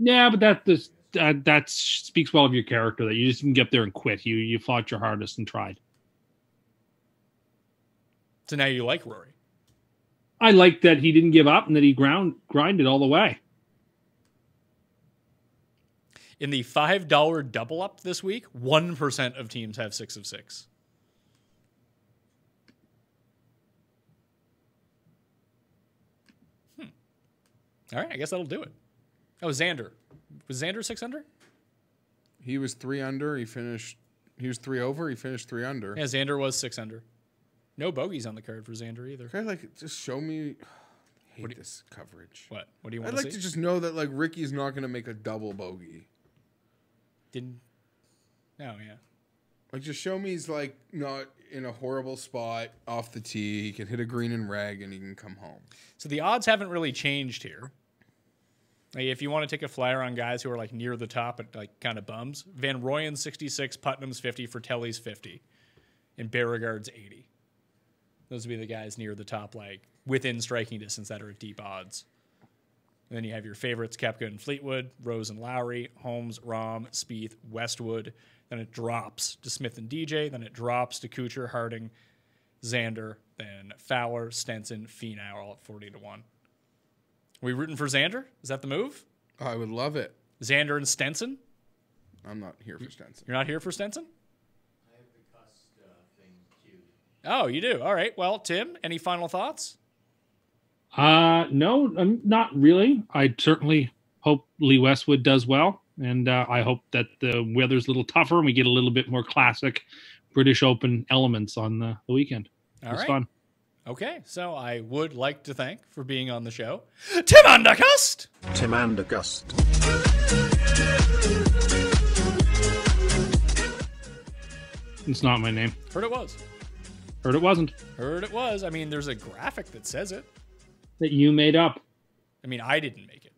Yeah, but that speaks well of your character that you just didn't get there and quit. You fought your hardest and tried. So now you like Rory. I like that he didn't give up and that he grinded all the way. In the $5 double up this week, 1% of teams have 6 of 6. All right, I guess that'll do it. Oh, Xander. Was Xander 6 under? He was 3 under. He was 3 over. He finished 3 under. Yeah, Xander was 6 under. No bogeys on the card for Xander either. Okay, like just show me. I hate What do you- this coverage. What do you I'd want like to see? to just know that like Ricky's not going to make a double bogey. Didn't. Oh, yeah. Like just show me he's like not in a horrible spot off the tee. He can hit a green and rag and he can come home. So the odds haven't really changed here. Like, if you want to take a flyer on guys who are like near the top but like kind of bums, Van Rooyen 66, Putnam's 50, Fratelli's 50, and Beauregard's 80. Those would be the guys near the top, like within striking distance that are at deep odds. And then you have your favorites, Koepka and Fleetwood, Rose and Lowry, Holmes, Rahm, Spieth, Westwood. Then it drops to Smith and DJ. Then it drops to Kuchar, Harding, Xander, then Fowler, Stenson, Finau, all at 40-1. Are we rooting for Xander? Is that the move? I would love it. Xander and Stenson? I'm not here for Stenson. You're not here for Stenson? I have the Cust thing queued. Oh, you do. All right. Well, Tim, any final thoughts? No, not really. I certainly hope Lee Westwood does well. And I hope that the weather's a little tougher and we get a little bit more classic British Open elements on the weekend. It was fun. Okay, so I would like to thank for being on the show, Tim Undergust. Tim Andergust. It's not my name. Heard it was. Heard it wasn't. Heard it was. I mean, there's a graphic that says it. That you made up. I mean, I didn't make it.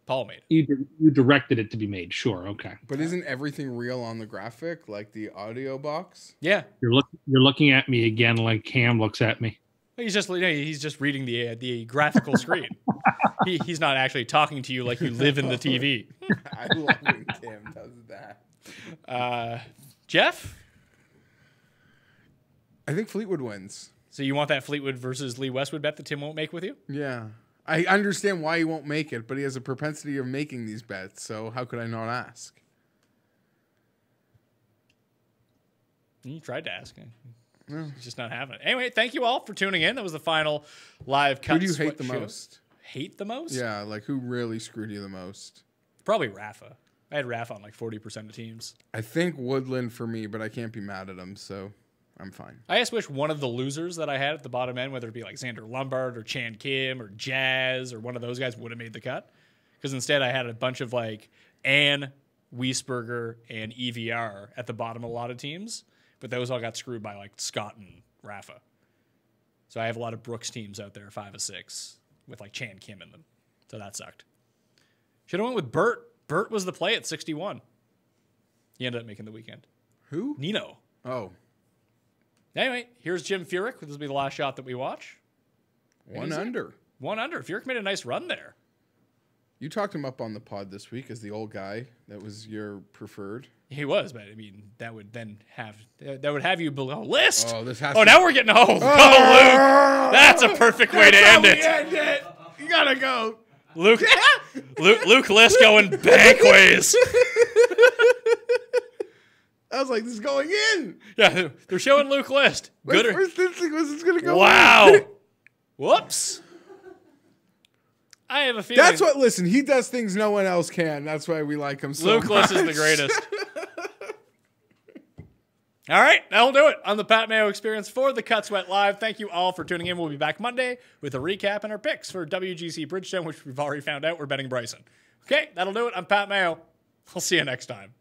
Paul made it. You directed it to be made. Sure, okay. But isn't everything real on the graphic, like the audio box? Yeah. You're looking at me again like Cam looks at me. He's just reading the graphical screen. He's not actually talking to you like you live in the TV. I love when Tim does that. Jeff? I think Fleetwood wins. So you want that Fleetwood versus Lee Westwood bet that Tim won't make with you? Yeah. I understand why he won't make it, but he has a propensity of making these bets, so how could I not ask? You tried to ask. He's just not having it. Anyway, thank you all for tuning in. That was the final live cut. Who do you Sweat hate the show. most? Hate the most? Yeah, like who really screwed you the most? Probably Rafa. I had Rafa on like 40% of teams. I think Woodland for me, but I can't be mad at him, so I'm fine. I just wish one of the losers that I had at the bottom end, whether it be like Xander Lombard or Chan Kim or Jazz or one of those guys, would have made the cut. Because instead I had a bunch of like Ann, Wiesberger, and EVR at the bottom of a lot of teams. But those all got screwed by like Scott and Rafa. So I have a lot of Brooks teams out there, 5 of 6, with like Chan Kim in them. So that sucked. Should have went with Bert. Bert was the play at 61. He ended up making the weekend. Who? Nino. Oh. Anyway, here's Jim Furyk. This will be the last shot that we watch. One under. 1 under. Furyk made a nice run there. You talked him up on the pod this week as the old guy that was your preferred. He was, but I mean, that would then have you below list. Oh, this has Oh, to- now we're getting Luke. That's a perfect way to end it. End it. You gotta go. Luke List going bankways. I was like, this is going in. Yeah, they're showing Luke List. My Good. first instinct was it's gonna go Wow. in. Whoops. I have a feeling. That's what. Listen, he does things no one else can. That's why we like him so Luke much. List is the greatest. All right, that'll do it on the Pat Mayo Experience for the Cut Sweat Live. Thank you all for tuning in. We'll be back Monday with a recap and our picks for WGC Bridgestone, which we've already found out we're betting Bryson. Okay, that'll do it. I'm Pat Mayo. I'll see you next time.